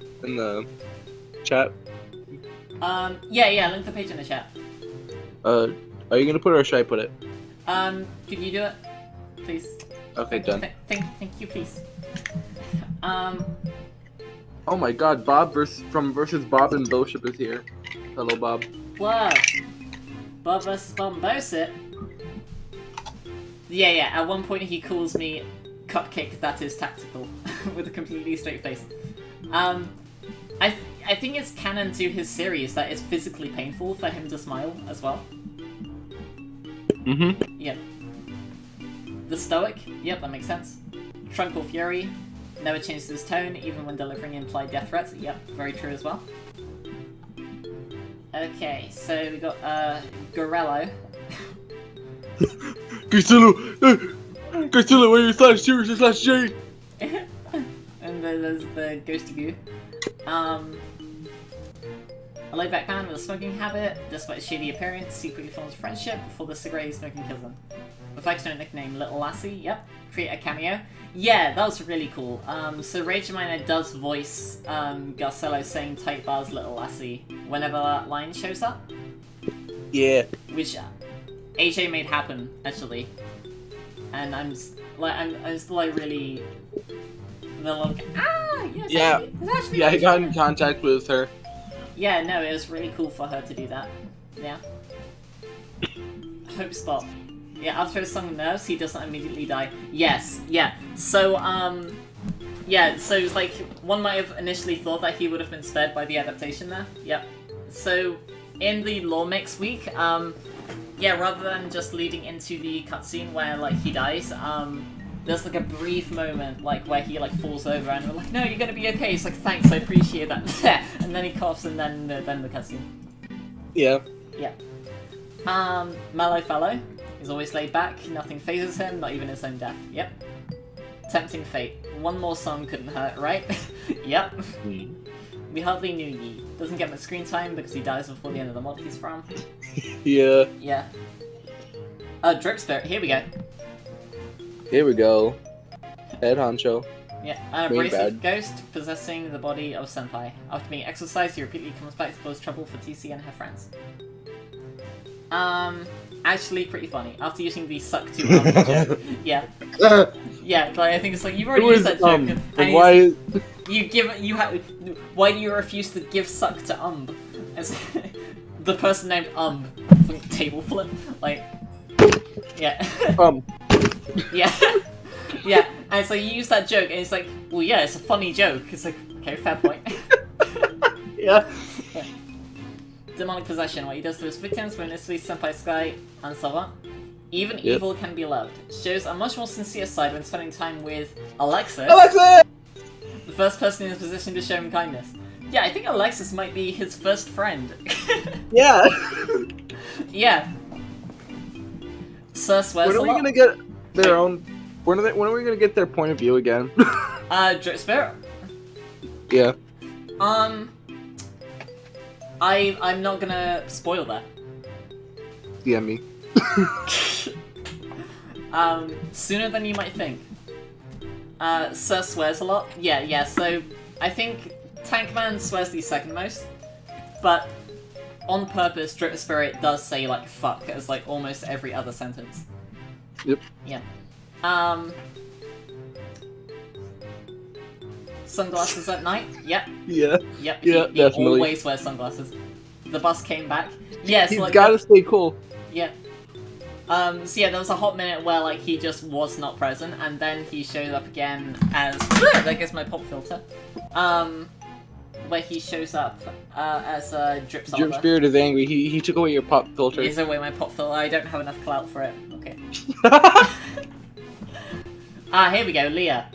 chat? Yeah, link the page in the chat. Are you gonna put it or should I put it? Could you do it, please? Okay, done. Thank you, please. Oh my God, Bob versus Bob and Boship is here. Hello, Bob. Whoa. Bob vs. Bombosip. Yeah. At one point he calls me Cupcake that is tactical with a completely straight face. I think it's canon to his series that it's physically painful for him to smile as well. Mm-hmm. Yep. The Stoic. Yep, that makes sense. Trunkle Fury. Never changes his tone, even when delivering implied death threats. Yep, very true as well. Okay, so we got Gorello. Godzilla, where you slash serious slash J. And then there's the Ghosty Goo. A laid-back man with a smoking habit, despite his shady appearance, secretly forms friendship before the cigarette smoking kills him. Affectionate nickname Little Lassie, yep. Create a cameo. Yeah, that was really cool. So Rage Miner does voice Garcello saying tight bars Little Lassie whenever that line shows up. Yeah. Which AJ made happen, actually. And I'm still like really... Like, yes, yeah. Yeah, I got in contact with her. Yeah, no, it was really cool for her to do that. Yeah. Hope Spot. Yeah, after his song Nerves, he doesn't immediately die. Yes, yeah. So, yeah, so it's like, one might have initially thought that he would have been spared by the adaptation there. Yep. So, in the lore mix week, yeah, rather than just leading into the cutscene where, like, he dies, there's like a brief moment, like, where he, like, falls over and we're like, no, you're gonna be okay. He's like, thanks, I appreciate that. And then he coughs and then the cutscene. Yeah. Yeah. Mellow Fellow. He's always laid back, nothing phases him, not even his own death. Yep. Tempting fate. One more song couldn't hurt, right? Yep. We hardly knew Yi. Doesn't get much screen time because he dies before the end of the mod he's from. Yeah. Yeah. Drip Spirit, here we go. Here we go. Head honcho. Yeah, abrasive ghost possessing the body of Senpai. After being exorcised, he repeatedly comes back to cause trouble for TC and her friends. Actually pretty funny. After using the suck to joke. Yeah. Yeah, but I think it's like, you've already used that joke. And why? Why do you refuse to give suck to As the person named table flip. Like, yeah. Yeah. Yeah, and so you use that joke, and it's like, well, yeah, it's a funny joke. It's like, okay, fair point. Yeah. Yeah. Demonic possession, what he does to his victims, mostly Senpai Sky and Savant. Even evil can be loved. Shows a much more sincere side when spending time with Alexis. The first person in his position to show him kindness. Yeah, I think Alexis might be his first friend. Yeah. Yeah. Sir swears when are we gonna get their own? When are we gonna get their point of view again? Drip Spirit. Yeah. I'm not gonna spoil that. Yeah, me. Sooner than you might think. Sir swears a lot. Yeah, so I think Tankman swears the second most, but on purpose, Drip Spirit does say, like, fuck as, like, almost every other sentence. Yep. Yeah. Sunglasses at night? Yep. Yeah. Yep. Yeah, he definitely. always wears sunglasses. The bus came back. Yes, He's like, gotta stay cool. Yeah. So yeah, there was a hot minute where, like, he just was not present, and then he showed up again as... There goes my pop filter. Where he shows up as Drip Solver. Drip Spirit is angry. He took away your pop filter. He's away my pop filter. I don't have enough clout for it. Okay. Here we go, Leah.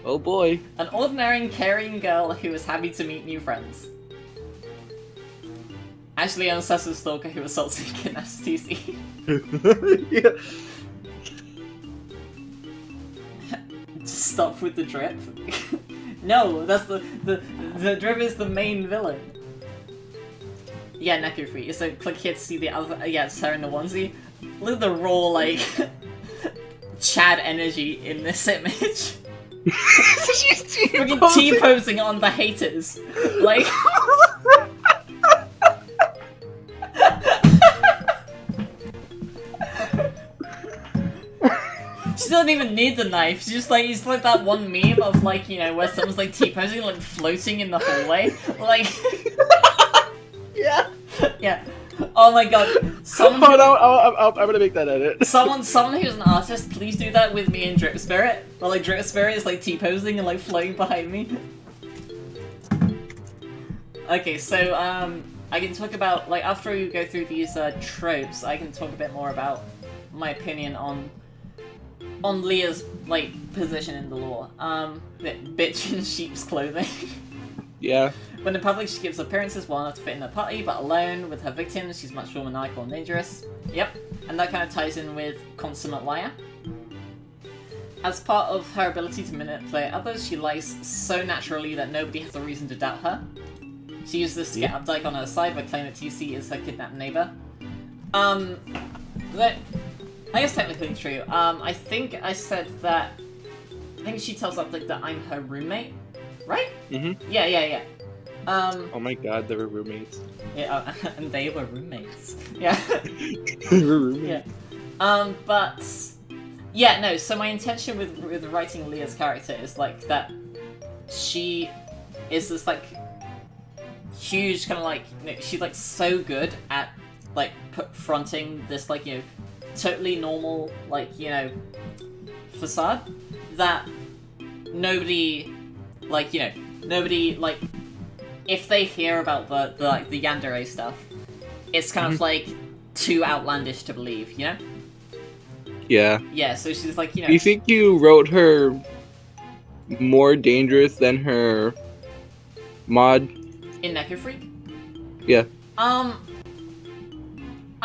Oh boy. An ordinary and caring girl who is happy to meet new friends. Actually, an obsessive stalker who assaults and kidnaps TC. Yeah. Stop with the drip. No, that's the drip is the main villain. Yeah, Neko Free. So click here to see the other. Yeah, it's her in the onesie. Look at the raw, like, Chad energy in this image. She's Freaking T-posing on the haters. Like... She doesn't even need the knife. She's just like, it's like that one meme of like, you know, where someone's like T-posing, like floating in the hallway. Like... Yeah. Yeah. Oh my god. Someone Oh no, I'm gonna make that edit. Someone who's an artist, please do that with me and Drip Spirit. Where like Drip Spirit is like T-posing and like floating behind me. Okay, so I can talk about, like, after we go through these tropes, I can talk a bit more about my opinion on Leah's like position in the lore. Bitch in sheep's clothing. Yeah. When in public, she gives appearances well enough to fit in a party, but alone with her victims, she's much more maniacal and dangerous. Yep, and that kind of ties in with consummate liar. As part of her ability to manipulate others, she lies so naturally that nobody has a reason to doubt her. She uses this to get Updike on her side by claiming that TC is her kidnapped neighbor. That I guess technically true. I think I said that. I think she tells Updike that I'm her roommate, right? Mm-hmm. Yeah. Oh my god, they were roommates. Yeah, and they were roommates. Yeah. They were roommates. Yeah. But yeah, no. So my intention with writing Leah's character is like that. She is this like huge kind of like, you know, she's like so good at like fronting this like, you know, totally normal like, you know, facade that nobody like, you know, nobody like, if they hear about the like the yandere stuff, it's kind of like too outlandish to believe, you know? Yeah. Yeah, so she's like, you know. Do you think you wrote her more dangerous than her mod? In Neko Freak? Yeah. I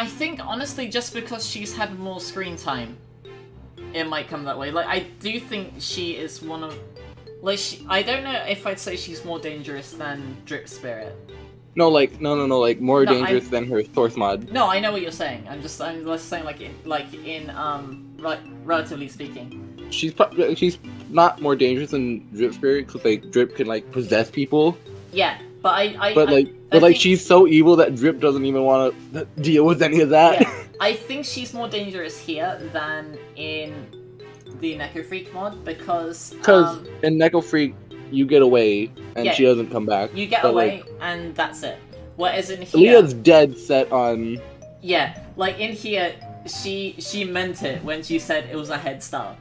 think honestly just because she's had more screen time, it might come that way. Like, I do think she is one of... Like, I don't know if I'd say she's more dangerous than Drip Spirit. No, like, no, like, more dangerous than her source mod. No, I know what you're saying. I'm just saying, relatively speaking. She's not more dangerous than Drip Spirit, because, like, Drip can, like, possess people. Yeah, but I think she's so evil that Drip doesn't even want to deal with any of that. Yeah, I think she's more dangerous here than in the Neko Freak mod, because in Neko Freak you get away and she doesn't come back. You get away and that's it. Whereas in here, Leah's dead set on. Yeah, like in here, she meant it when she said it was a head start.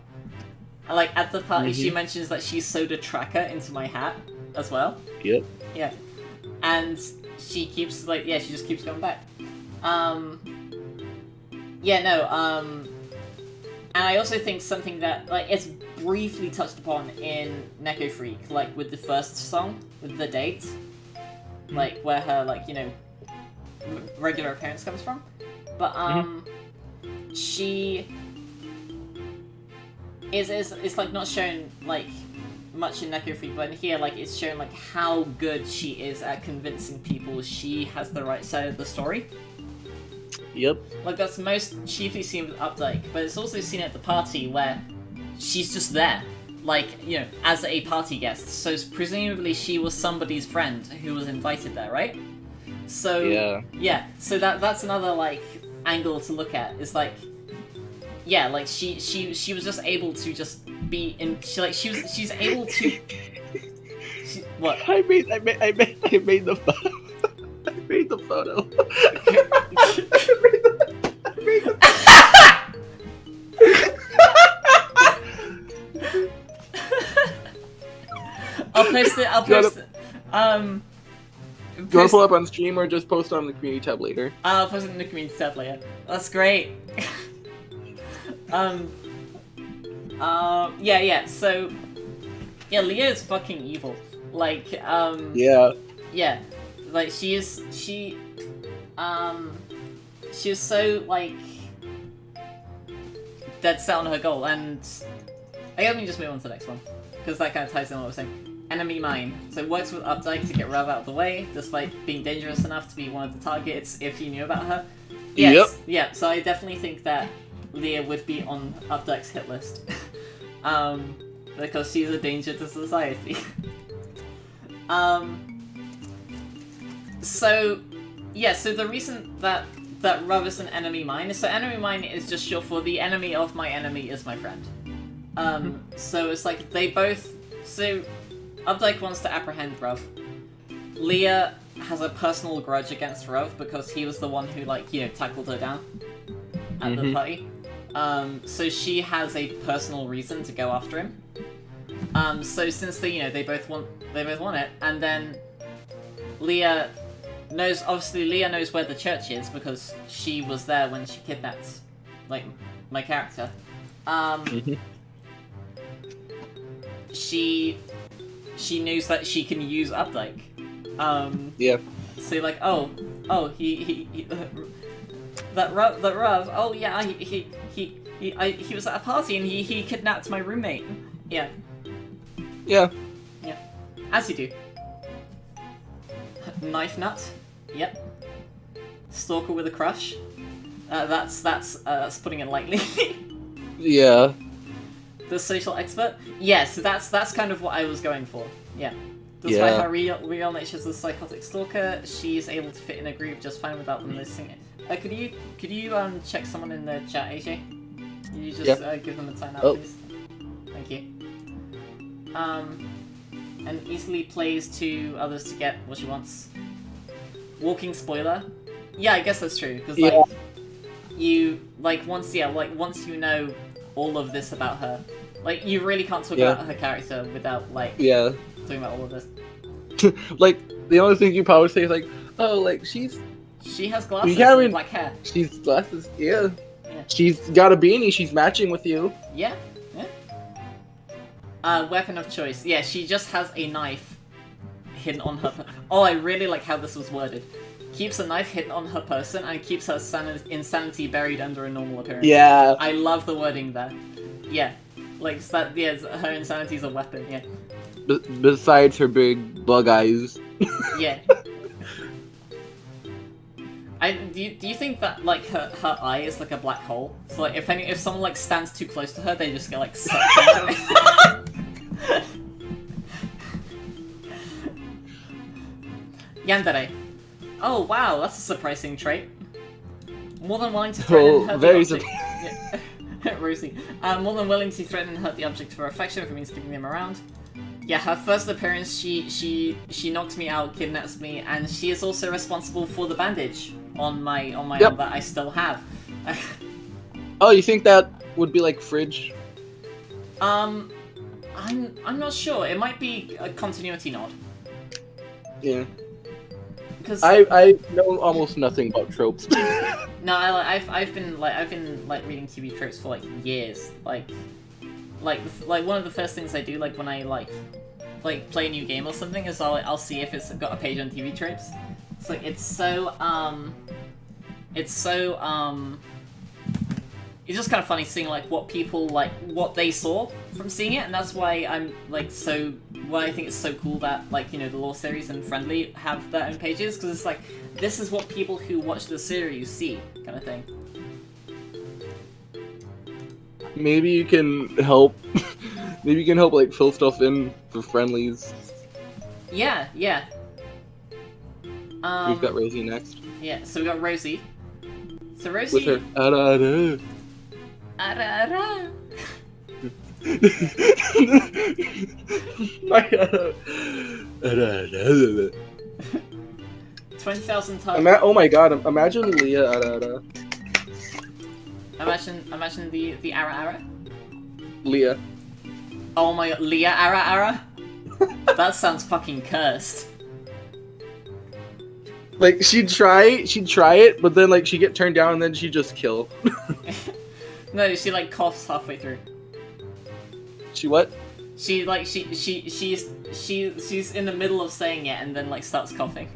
Like at the party, she mentions that she sewed a tracker into my hat as well. Yep. Yeah, and she keeps like she just keeps going back. And I also think something that, like, it's briefly touched upon in Neko Freak, like, with the first song, with the date, like, where her, like, you know, regular appearance comes from. But, she is, like, not shown, like, much in Neko Freak, but in here, like, it's shown, like, how good she is at convincing people she has the right side of the story. Yep. Like, that's most chiefly seen with Updike, but it's also seen at the party where she's just there. Like, you know, as a party guest. So presumably she was somebody's friend who was invited there, right? So, yeah. So that's another, like, angle to look at. Is like, yeah, like, she was just able to just be in... She's able to... What? I made the photo. I made the photo. I'll post it. Do you want to pull up on stream or just post it on the community tab later? I'll post it in the community tab later. That's great. Yeah. So, yeah, Leah is fucking evil. Like, yeah. Like, she was so, like, dead set on her goal, and I guess we can just move on to the next one, because that kind of ties in what I was saying. Enemy mine. So works with Updike to get Rav out of the way, despite being dangerous enough to be one of the targets if you knew about her. Yes, yeah, so I definitely think that Leah would be on Updike's hit list. because she's a danger to society. So the reason that Ruv is an enemy mine, so enemy mine is just short for the enemy of my enemy is my friend. So it's like they both, so Updike wants to apprehend Ruv. Leah has a personal grudge against Ruv because he was the one who, like, you know, tackled her down at the party. So she has a personal reason to go after him. So since they, you know, they both want it, and then Leah knows where the church is because she was there when she kidnapped, like, my character. She knows that she can use Updike. Yeah. So like, he Ruv, oh yeah, he was at a party and he kidnapped my roommate. Yeah. Yeah. Yeah. As you do. Knife nut. Yep. Stalker with a crush. That's putting it lightly. Yeah. The social expert. Yeah, so that's kind of what I was going for. Yeah. Despite her real nature as a psychotic stalker, she's able to fit in a group just fine without them noticing it. Could you check someone in the chat, AJ? You just give them a time out, please. Thank you. And easily plays to others to get what she wants. Walking spoiler. Yeah, I guess that's true because once you know all of this about her, like you really can't talk about her character without talking about all of this. Like the only thing you probably say is like, oh, like she has glasses and black hair. She's glasses, yeah. She's got a beanie. She's matching with you. Yeah. Weapon of choice. Yeah, she just has a knife hidden on her. Oh, I really like how this was worded. Keeps a knife hidden on her person and keeps her insanity buried under a normal appearance. Yeah. I love the wording there. Yeah, like that. Yeah, her insanity is a weapon. Yeah. Besides her big bug eyes. Yeah. Do you think that like her eye is like a black hole? So like if someone like stands too close to her, they just get like sucked into it. Yandere. Oh wow, that's a surprising trait. More than willing to threaten and hurt the object. Rosie. More than willing to threaten and hurt the object for affection if it means keeping them around. Yeah, her first appearance, she knocks me out, kidnaps me, and she is also responsible for the bandage on my arm that I still have. Oh, you think that would be like Fridge? I'm not sure. It might be a continuity nod. Yeah. Because I know almost nothing about tropes. No, I've been reading TV tropes for like years. Like one of the first things I do like when I like play a new game or something is I'll see if it's got a page on TV tropes. It's like it's just kind of funny seeing like what people like what they saw from seeing it, and that's why I'm like why I think it's so cool that like, you know, the Law series and Friendly have their own pages, because it's like this is what people who watch the series see, kind of thing. Maybe you can help. Maybe you can help like fill stuff in for Friendlies. Yeah. We've got Rosie next. Yeah, so we got Rosie. So Rosie with her ara. 20,000 times. Oh my god! Imagine Leah ara. Imagine the ara. Leah. Oh my god, Leah ara. That sounds fucking cursed. Like she'd try it, but then like she'd get turned down and then she'd just kill. No, she like coughs halfway through. She what? She's in the middle of saying it and then like starts coughing.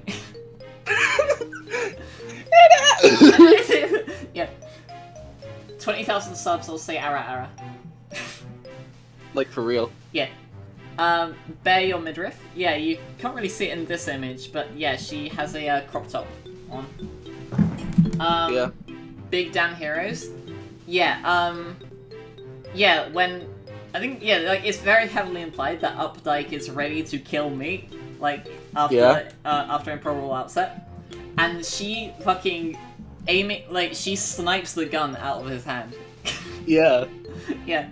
Yeah. 20,000 subs, I'll say ara. Like for real. Yeah. Bare your midriff. Yeah, you can't really see it in this image, but yeah, she has a crop top on. Yeah. Big damn heroes. Yeah, yeah, when I think, yeah, like, it's very heavily implied that Updike is ready to kill me, like, after, after Improbable Outset. And she fucking she snipes the gun out of his hand. Yeah. Yeah.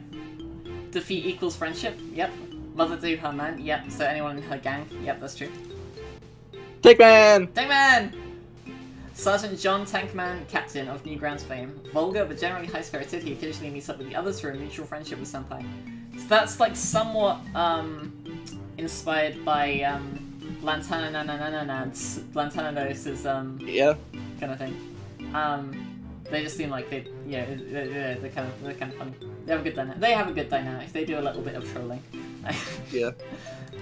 Defeat equals friendship, yep. Mother to her man, yep. So anyone in her gang, yep, that's true. Tankman! Tankman! Sergeant John Tankman, captain of Newgrounds fame. Vulgar but generally high-spirited, he occasionally meets up with the others for a mutual friendship with Senpai. So that's like somewhat inspired by Lantanados's kind of thing. They just seem like they're kind of funny. They have a good dynamic. They have a good dynamic. They do a little bit of trolling. Yeah.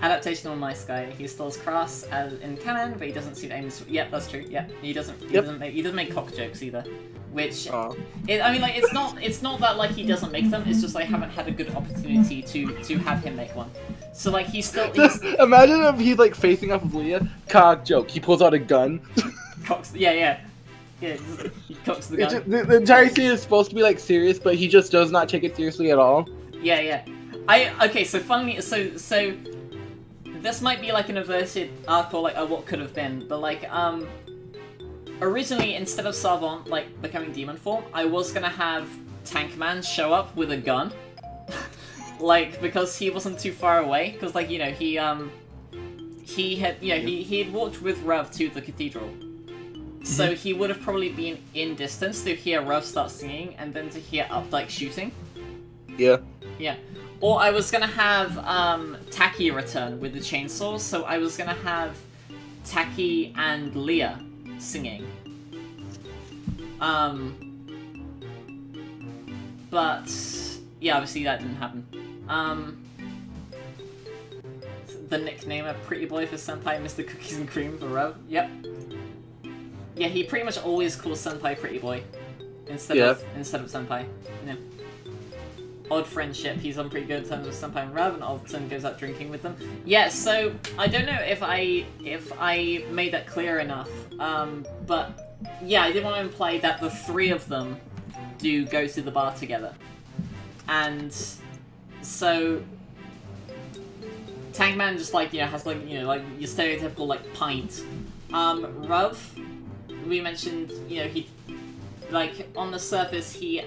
Adaptation on Nice Guy. He stalls Crass as in canon, but he doesn't seem to aim. Yep, that's true. Yep, he doesn't make cock jokes either. Which I mean, like, it's not that like he doesn't make them. It's just I haven't had a good opportunity to have him make one. So like he's imagine if he's like facing off with Leah. Cock joke. He pulls out a gun. Cocks. Yeah. Yeah, he cocks the gun. The entire scene is supposed to be like serious, but he just does not take it seriously at all. Yeah. Okay, so finally, so this might be like an inverted arc or like what could have been, but like originally instead of Savant like becoming demon form, I was gonna have Tankman show up with a gun, like because he wasn't too far away, because like he had walked with Rev to the cathedral. So he would have probably been in distance to hear Rev start singing and then to hear Updike shooting. Yeah. Yeah. Or I was gonna have Taki return with the chainsaw, so I was gonna have Taki and Leah singing. But yeah, obviously that didn't happen. The nickname of Pretty Boy for Senpai, Mr. Cookies and Cream for Rev. Yep. Yeah, he pretty much always calls Senpai Pretty Boy instead of Senpai. Yeah. Odd friendship. He's on pretty good terms with Senpai and Rev, and often goes out drinking with them. Yeah, so I don't know if I made that clear enough. But yeah, I did want to imply that the three of them do go to the bar together, and so Tankman just like has like like your stereotypical like pint. Rev, we mentioned he like on the surface he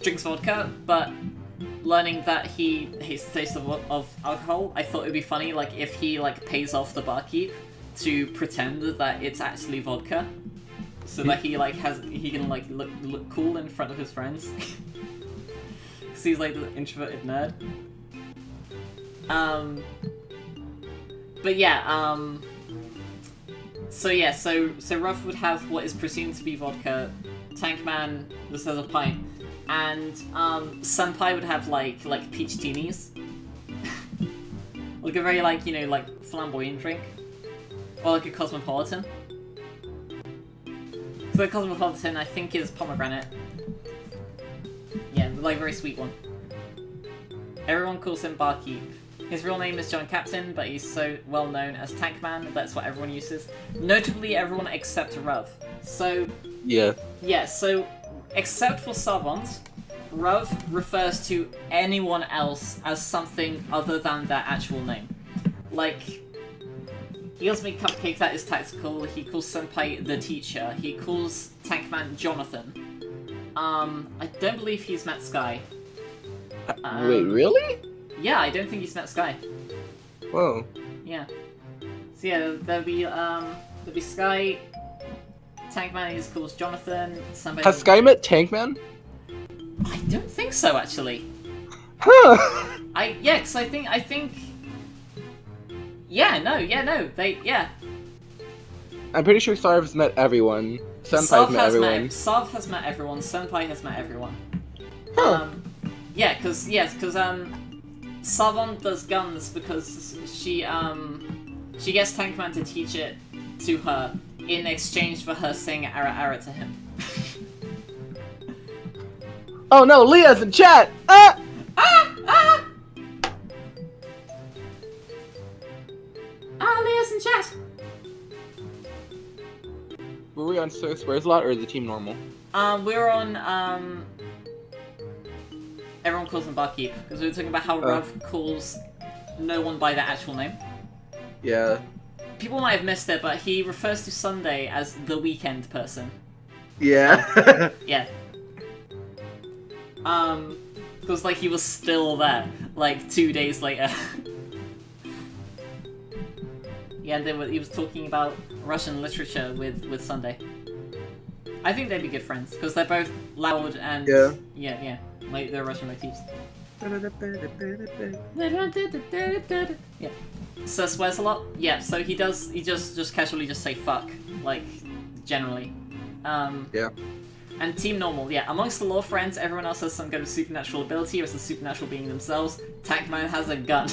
drinks vodka, but learning that he hates the taste of alcohol, I thought it'd be funny like if he like pays off the barkeep to pretend that it's actually vodka, so that he can like look cool in front of his friends. Cause he's like the introverted nerd. But yeah, so Ruff would have what is presumed to be vodka, Tankman just has a pint, and Senpai would have like peach teenies. Like a very like flamboyant drink. Or like a cosmopolitan. So the cosmopolitan I think is pomegranate. Yeah, like a very sweet one. Everyone calls him Barkeep. His real name is John Captain, but he's so well known as Tankman, that's what everyone uses. Notably everyone except Rev. So yeah, so except for Savant, Rev refers to anyone else as something other than their actual name. Like, he calls me Cupcake, that is tactical. He calls Senpai the teacher. He calls Tankman Jonathan. I don't believe he's met Sky. Wait, really? Yeah, I don't think he's met Sky. Whoa. Yeah. So yeah, there'll be Sky. Tankman he calls Jonathan. Somebody. Has Sky met Tankman? I don't think so, actually. Huh. Cause I think. Yeah, no, yeah. I'm pretty sure Sarv's met everyone. Senpai's met everyone. Sarv has met everyone. Senpai has met everyone. Huh. Cause Savant does guns because she gets Tankman to teach it to her in exchange for her saying "ara ara" to him. Oh no, Leah's in chat! Leah's in chat! Were we we on Swears a Lot or the team normal? We're on, everyone calls him Barkeep, because we were talking about how Rav calls no one by their actual name. Yeah. People might have missed it, but he refers to Sunday as the weekend person. Yeah. Yeah. Because, like, he was still there, like, 2 days later. Yeah, and he was talking about Russian literature with Sunday. I think they'd be good friends, because they're both loud and... Yeah, like, they're Russian motifs. Yeah. So swears a lot? Yeah, so he just casually just say fuck, like, generally. Yeah. And Team Normal, yeah. Amongst the lore friends, everyone else has some kind of supernatural ability, or is a supernatural being themselves. Tankman has a gun.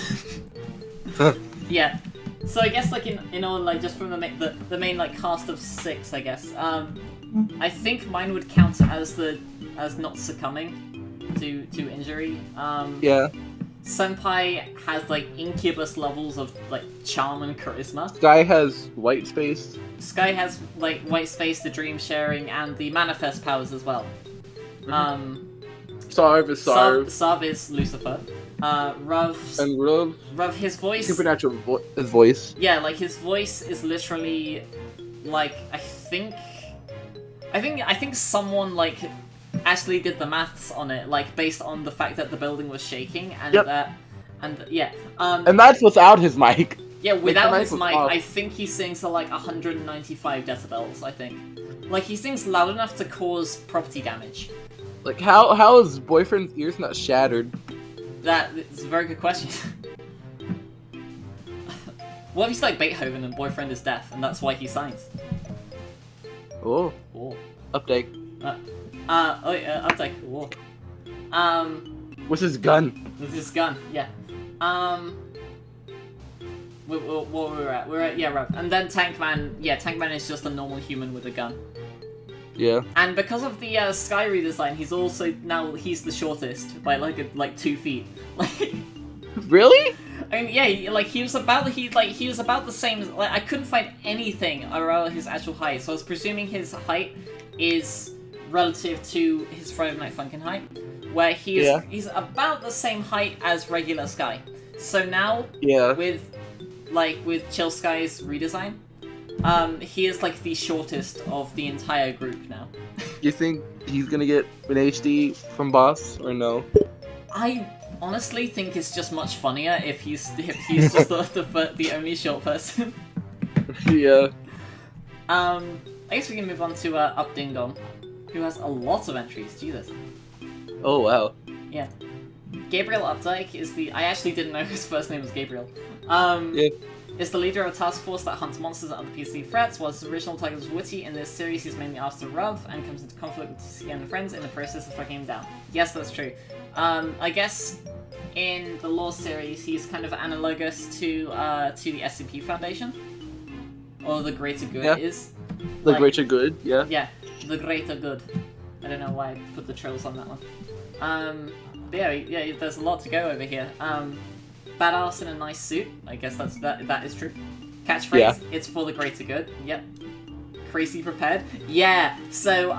Yeah. So I guess, like, in all, like, just from the main, like, cast of 6, I guess, I think mine would count as not succumbing to injury. Yeah. Senpai has, like, incubus levels of, like, charm and charisma. Sky has white space. Sky has, like, white space, the dream sharing, and the manifest powers as well. Sarv is Sarv. Sarv is Lucifer. Rav, his voice... Supernatural his voice. Yeah, like, his voice is literally, like, I think someone, like, actually did the maths on it, like, based on the fact that the building was shaking, and yeah. And that's without his mic. Yeah, without his mic, off. I think he sings at, like, 195 decibels, I think. Like, he sings loud enough to cause property damage. Like, how is boyfriend's ears not shattered? That is a very good question. What if he's like Beethoven and boyfriend is deaf, and that's why he signs? Oh. Updike. Updike. Whoa. What's his gun? With his gun, yeah. What were we at? We're at, yeah, right. And then Tankman, yeah, Tankman is just a normal human with a gun. Yeah. And because of the Sky redesign, he's also, he's the shortest by like 2 feet. Like, really? I mean, yeah, he was about the same. Like, I couldn't find anything around his actual height, so I was presuming his height is relative to his Friday Night Funkin' height, where he's about the same height as regular Sky. So now, with Chill Sky's redesign, he is like the shortest of the entire group now. You think he's gonna get an HD from Boss or no? I honestly think it's just much funnier if he's just the only short person. Yeah. I guess we can move on to Up Ding Dong, who has a lot of entries. Jesus. Oh wow. Yeah. Gabriel Updike is I actually didn't know his first name was Gabriel. Is the leader of a task force that hunts monsters and other PC threats. While his original title was witty, in this series he's mainly after Rav and comes into conflict with TC and friends in the process of tracking him down. Yes, that's true. I guess in the lore series he's kind of analogous to the SCP Foundation. Or the Greater Good is. The Greater Good, yeah. Yeah, the Greater Good. I don't know why I put the trills on that one. But yeah, there's a lot to go over here. Badass in a nice suit. I guess that is true. Catchphrase. It's for the greater good. Yep. Crazy prepared. Yeah. So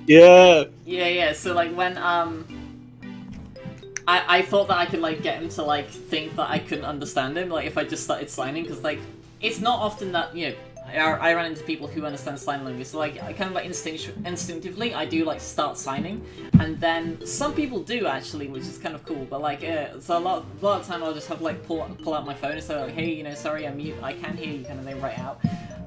Yeah. So like when I thought that I could like get him to like think that I couldn't understand him. Like if I just started signing, because like it's not often that I run into people who understand sign language, so like I kind of like instinctively I do like start signing, and then some people do actually, which is kind of cool. But like so a lot of time I'll just have like pull out my phone and say like, hey, sorry, I'm mute, I can't hear you, kind of thing right out.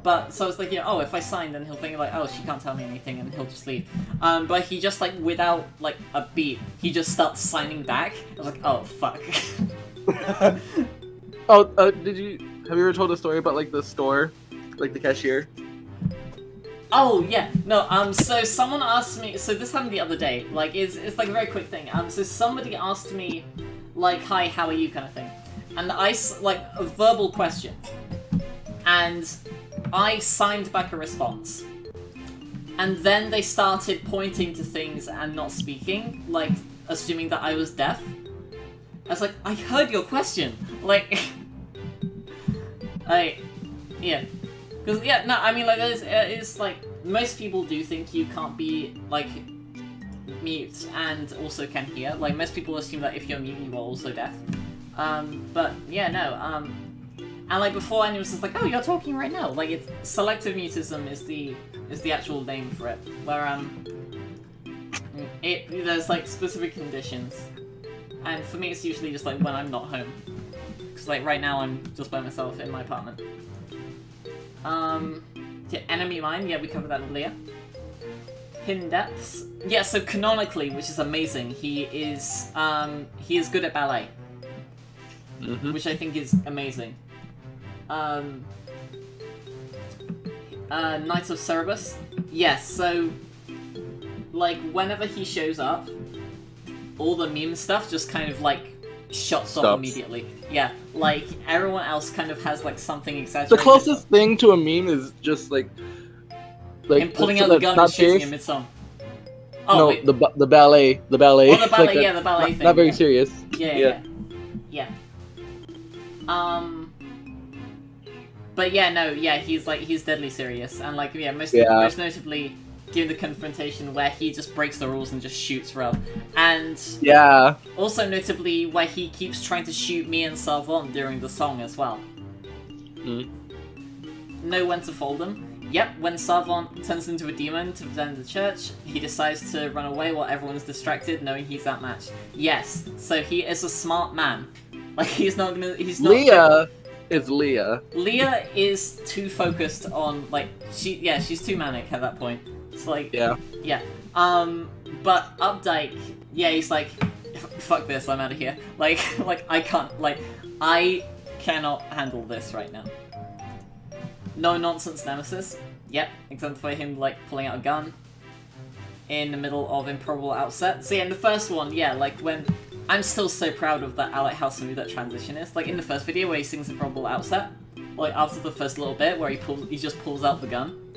But so it's like oh, if I sign, then he'll think like, oh, she can't tell me anything, and he'll just leave. But he just like without like a beat, he just starts signing back. I was like, oh fuck. Have you ever told a story about like the store? Like the cashier? Oh, yeah. No, so someone asked me... So this happened the other day. Like, it's like a very quick thing. So somebody asked me, like, hi, how are you, kind of thing. And like, a verbal question. And I signed back a response. And then they started pointing to things and not speaking, like, assuming that I was deaf. I was like, I heard your question. Like... yeah. Because, I mean, like, it's like, most people do think you can't be, like, mute and also can hear. Like, most people assume that if you're mute, you are also deaf. But, yeah, no, and, like, before anyone was just like, oh, you're talking right now. Like, it's Selective Mutism is the actual name for it. Where, there's, like, specific conditions. And for me, it's usually just, like, when I'm not home. Because, like, right now I'm just by myself in my apartment. Yeah, Enemy Mine, yeah, we covered that with Leah. Hidden Depths. Yeah, so canonically, which is amazing, he is good at ballet. Which I think is amazing. Knights of Cerberus. Yes, so, like, whenever he shows up, all the meme stuff just kind of, like, shuts off immediately. Yeah, like, everyone else kind of has, like, something exaggerated. The closest thing to a meme is just, like him pulling out the gun and shooting him mid-song. Oh, no, wait. the ballet. Oh, the ballet, like yeah, the ballet thing. Not very serious. Yeah. But yeah, no, yeah, he's deadly serious, and like, yeah, most notably during the confrontation where he just breaks the rules and just shoots Rub, and also notably where he keeps trying to shoot me and Savant during the song as well. Know when to fold him. Yep, when Savant turns into a demon to defend the church, he decides to run away while everyone's distracted, knowing he's outmatched. Yes, so he is a smart man. Like, he's not. Leah is Leah. Leah is too focused on, like, she's too manic at that point. It's like, yeah. But Updike, yeah, he's like, fuck this, I'm out of here. Like, I cannot handle this right now. No nonsense nemesis. Yep, exemplify him, like, pulling out a gun in the middle of improbable outset. So yeah, in the first one, yeah, like, when... I'm still so proud of that, like, how smooth that transition is. Like, in the first video where he sings improbable outset, like, after the first little bit where he just pulls out the gun.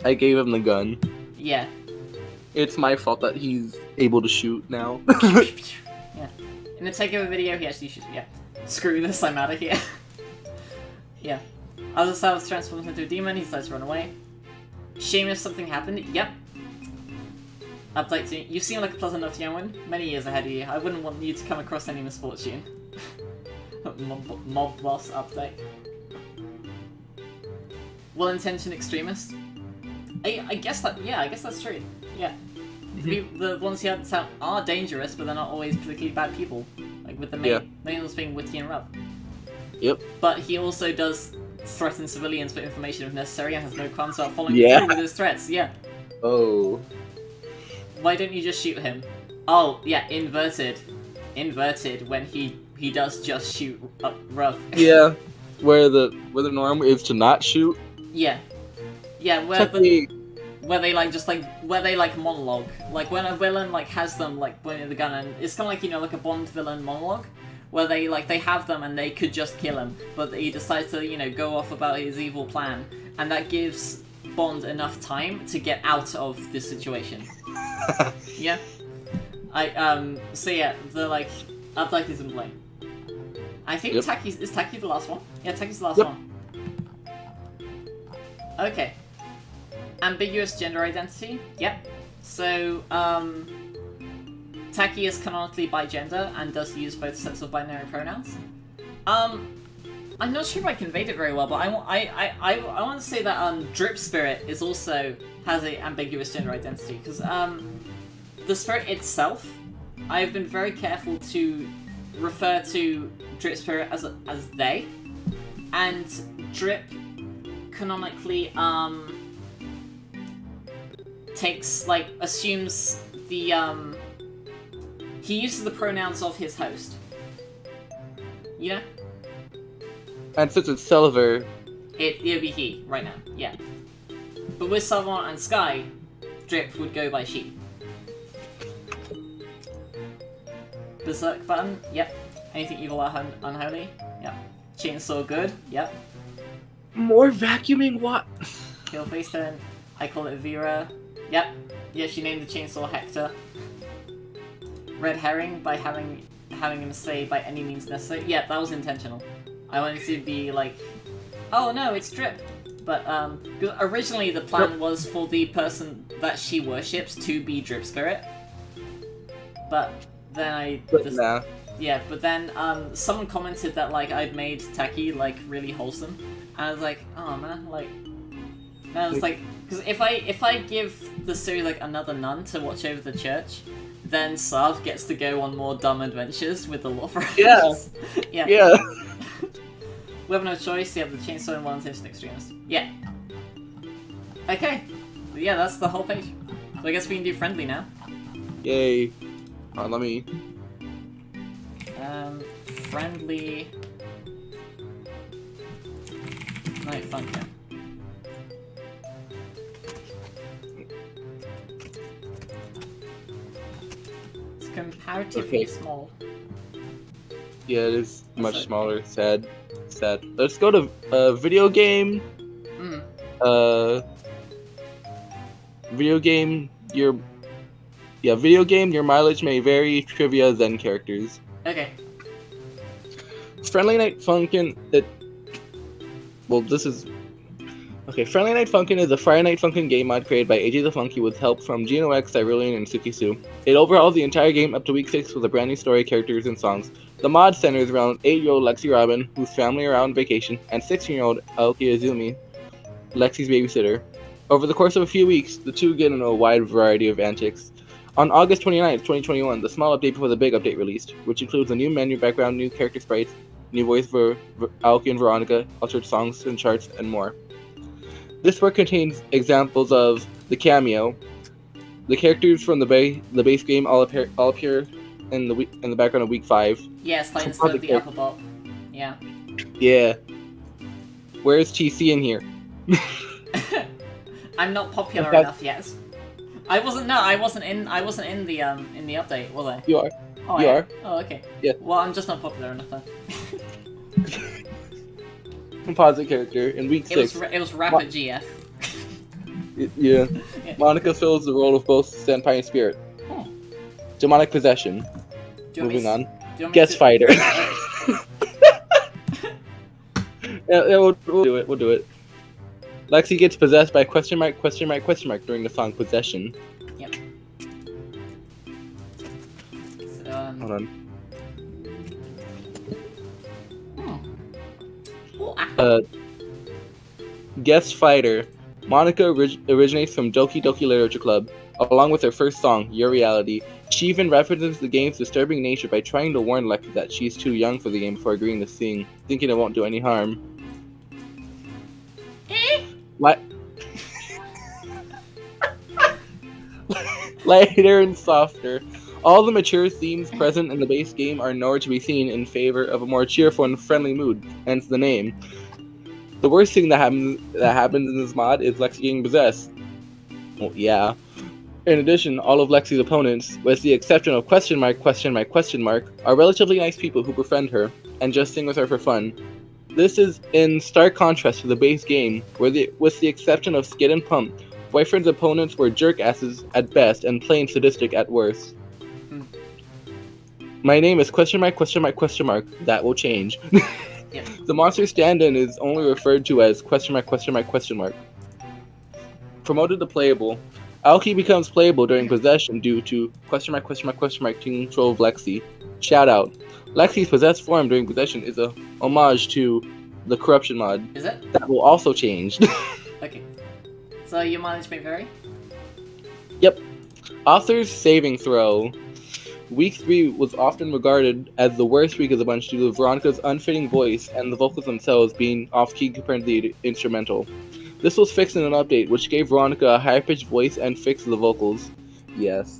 I gave him the gun. Yeah. It's my fault that he's able to shoot now. Yeah. In the takeover video, he actually shoots. Yeah. Screw this, I'm out of here. Yeah. Other Salves transforms into a demon, he decides to run away. Shame if something happened. Yep. Updike to you seem like a pleasant enough young one. Many years ahead of you. I wouldn't want you to come across any misfortune. Mob boss Updike. Well-intentioned extremist. I guess that's true. Yeah. The ones who are dangerous, but they're not always particularly bad people. Like with the main ones being witty and rough. Yep. But he also does threaten civilians for information if necessary and has no qualms about following through with his threats. Yeah. Oh. Why don't you just shoot him? Oh, yeah, inverted when he does just shoot Ruff. Yeah, where the norm is to not shoot. Yeah, where they like monologue, like when a villain like has them like pointing the gun, and it's kind of like, you know, like a Bond villain monologue, where they have them and they could just kill him, but he decides to, you know, go off about his evil plan, and that gives Bond enough time to get out of this situation. Yeah. So yeah, the like Updike is in play. I think is Taki the last one? Yeah, Taki's the last one. Okay. Ambiguous gender identity. Yep. So Taki is canonically bigender and does use both sets of binary pronouns. I'm not sure if I conveyed it very well, but I want to say that Drip Spirit is also has a ambiguous gender identity, because the spirit itself, I've been very careful to refer to Drip Spirit as they, and Drip canonically assumes the he uses the pronouns of his host. You know? And since it's Silver, it'd be he right now, yeah. But with Savant and Sky, Drip would go by she. Berserk button, yep. Anything evil or unholy, yep. Chainsaw good, yep. More vacuuming, what? Kill face turn, I call it Vera, yep. Yeah, she named the chainsaw Hector. Red herring by having him say by any means necessary. Yeah, that was intentional. I wanted to be like, oh no, it's Drip, But 'cause originally the plan was for the person that she worships to be Drip Spirit. But then Nah. yeah, but then someone commented that like I'd made Taki like really wholesome, and I was like, oh man, like, and I was like, because if I give the series like another nun to watch over the church, then Sav gets to go on more dumb adventures with the Lawful. Yeah. Yeah. We have no choice. You have the chainsaw and one attention extremist. Yeah. Okay. Yeah, that's the whole page. So I guess we can do friendly now. Yay. Let me. Friendly. Night Funkin. It's comparatively small. Yeah, it is much smaller. Sad. Let's go to video game. Video game. Video game. Your mileage may vary. Trivia, then characters. Okay. Friendly Night Funkin'. Friendly Night Funkin' is a Friday Night Funkin' game mod created by AJ the Funky with help from Geno X, Cyrillian, and Suki Sue. It overhauls the entire game up to week 6 with a brand new story, characters, and songs. The mod centers around 8-year-old Lexi Robin, whose family are on vacation, and 16-year-old Aoki Azumi, Lexi's babysitter. Over the course of a few weeks, the two get into a wide variety of antics. On August 29th, 2021, the small update before the big update released, which includes a new menu background, new character sprites, new voice for Aoki and Veronica, altered songs and charts, and more. This work contains examples of the cameo. The characters from the base game all appear in the background of week 5. Yeah, it's like instead of the alphabet. Yeah. Yeah. Where's TC in here? I'm not popular enough yet. I wasn't in the update, was I? You are. Oh, you are. Oh, okay. Yeah. Well, I'm just not popular enough then. Composite character in week 6. It was Rapid GF. Yeah. Monica fills the role of both Senpai and Spirit. Oh. Demonic Possession. Moving on. Guest Fighter. We'll do it. We'll do it. Lexi gets possessed by question mark during the song Possession. Yep. Hold on. Guest Fighter. Monica originates from Doki Doki Literature Club. Along with her first song, Your Reality, she even references the game's disturbing nature by trying to warn Lexi that she's too young for the game before agreeing to sing, thinking it won't do any harm. What? Lighter and softer. All the mature themes present in the base game are nowhere to be seen in favor of a more cheerful and friendly mood, hence the name. The worst thing that happens in this mod is Lexi getting possessed. Well, yeah. In addition, all of Lexi's opponents, with the exception of question mark, are relatively nice people who befriend her and just sing with her for fun. This is in stark contrast to the base game, where with the exception of Skid and Pump, Boyfriend's opponents were jerk-asses at best and plain sadistic at worst. My name is question mark. That will change. Yep. The monster stand-in is only referred to as question mark. Promoted to playable. Aoki becomes playable during possession due to question mark control of Lexi. Shout out. Lexi's possessed form during possession is a homage to the corruption mod. Is it? That will also change. Okay. So your mileage may vary? Yep. Author's saving throw. Week 3 was often regarded as the worst week of the bunch due to Veronica's unfitting voice and the vocals themselves being off-key compared to the instrumental. This was fixed in an update, which gave Veronica a higher-pitched voice and fixed the vocals. Yes.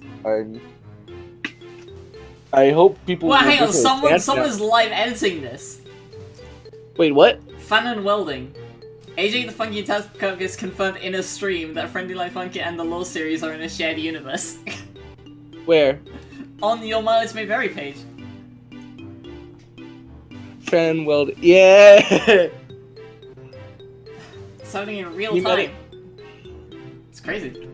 I hope people... Well, hang on, someone's live editing this. Wait, what? Fan and Welding. AJ the Funky Cook is confirmed in a stream that Friendly Like Funky and the Law series are in a shared universe. Where? On your Mileage May Vary page. Fan Weld. Yeah! It's happening in real time. It's crazy.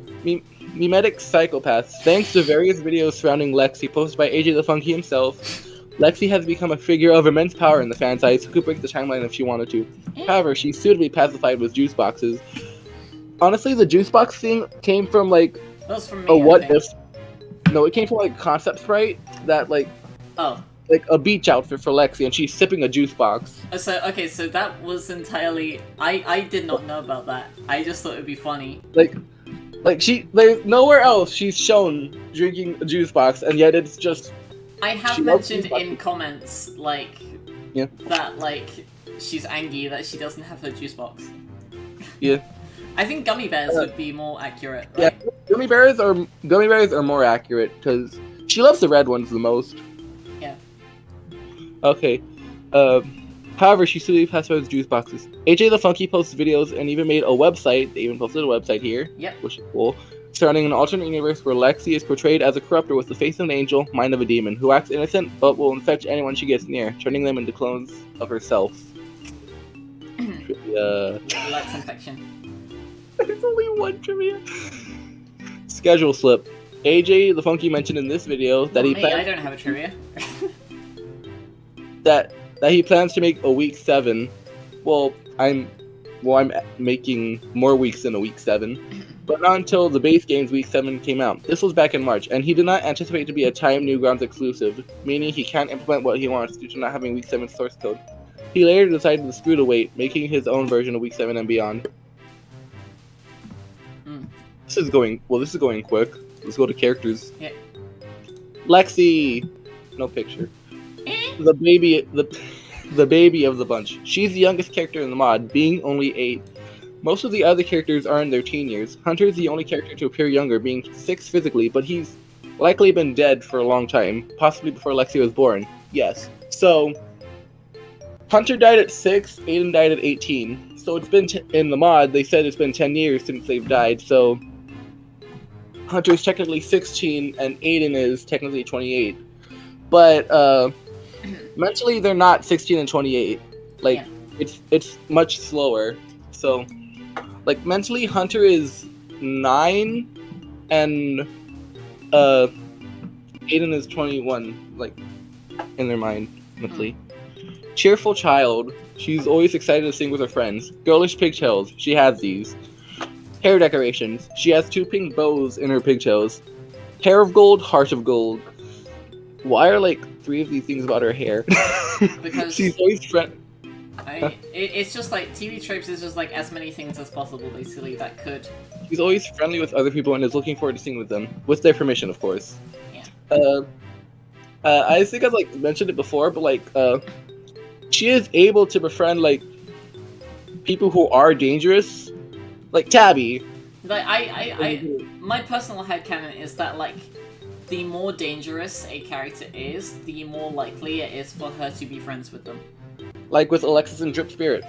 Mimetic Psychopath. Thanks to various videos surrounding Lexi posted by AJ the Funky himself, Lexi has become a figure of immense power in the fans' eyes who could break the timeline if she wanted to. However, she's suitably pacified with juice boxes. Honestly, the juice box thing came from like That was from me, a what I think. if. No, it came from like concept Sprite that like Oh. like a beach outfit for Lexi, and she's sipping a juice box. So okay, so that was entirely. I did not know about that. I just thought it'd be funny. Like there's nowhere else she's shown drinking a juice box, and yet it's just. I have She loves mentioned juice in comments like that like she's angry that she doesn't have her juice box. Yeah. I think gummy bears would be more accurate. Yeah, Right? gummy bears are more accurate because she loves the red ones the most. Yeah. Okay. However, she suitably pacified with juice boxes. AJ the Funky posts videos and even made a website. They even posted a website here. Yep. Which is cool. Surrounding an alternate universe where Lexi is portrayed as a corruptor with the face of an angel, mind of a demon, who acts innocent but will infect anyone she gets near, turning them into clones of herself. Likes infection. There's only one trivia. Schedule slip. AJ the Funky mentioned in this video that I don't have a trivia. that he plans to make a week 7. I'm making more weeks than a week 7, but not until the base game's week 7 came out. This was back in March, and he did not anticipate it to be a Time Newgrounds exclusive, meaning he can't implement what he wants due to not having week 7 source code. He later decided to dispute a wait, making his own version of week 7 and beyond. This is going quick. Let's go to characters. Yeah. Lexi, no picture. The baby of the bunch. She's the youngest character in the mod, being only 8. Most of the other characters are in their teen years. Hunter is the only character to appear younger, being 6 physically, but he's likely been dead for a long time, possibly before Lexi was born. Yes. So, Hunter died at 6, Aiden died at 18. So it's been, in the mod, they said it's been 10 years since they've died, so Hunter's technically 16, and Aiden is technically 28. But, mentally, they're not 16 and 28. Like, it's much slower. So, like, mentally, Hunter is 9, and, Aiden is 21, like, in their mind, mentally. Cheerful child. She's always excited to sing with her friends. Girlish pigtails. She has these. Hair decorations. She has 2 pink bows in her pigtails. Hair of gold, heart of gold. Why are, like, 3 of these things about her hair? Because she's always it's just like TV Tropes is just like as many things as possible, basically, that could. She's always friendly with other people and is looking forward to sing with them, with their permission, of course. Yeah. I think I've like mentioned it before, but like, she is able to befriend like people who are dangerous, like Tabby. Like my personal headcanon is that like the more dangerous a character is, the more likely it is for her to be friends with them. Like with Alexis and Drip Spirit.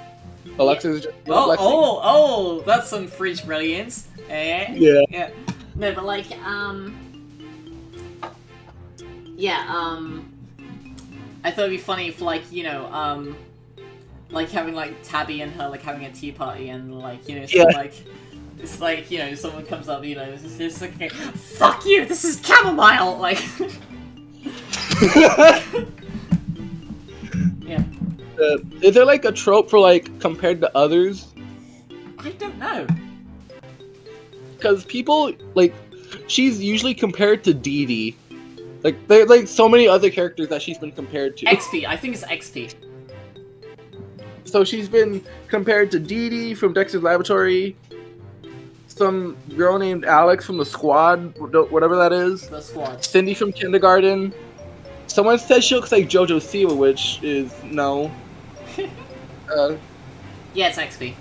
Alexis. Yeah. Just Oh, that's some fridge brilliance. Eh? Yeah. No, but like, I thought it'd be funny if, like, you know, like having like Tabby and her like having a tea party and like, you know, so, like, it's like, you know, someone comes up, you know, it's like, okay, fuck you, this is chamomile, like. Yeah. Is there like a trope for like compared to others? I don't know. Because people like, she's usually compared to Dee Dee. Like there's like so many other characters that she's been compared to. XP, I think it's XP. So she's been compared to Dee Dee from Dexter's Laboratory, some girl named Alex from The Squad, whatever that is. The Squad. Cindy from Kindergarten. Someone said she looks like JoJo Siwa, which is no. Yeah, it's XP.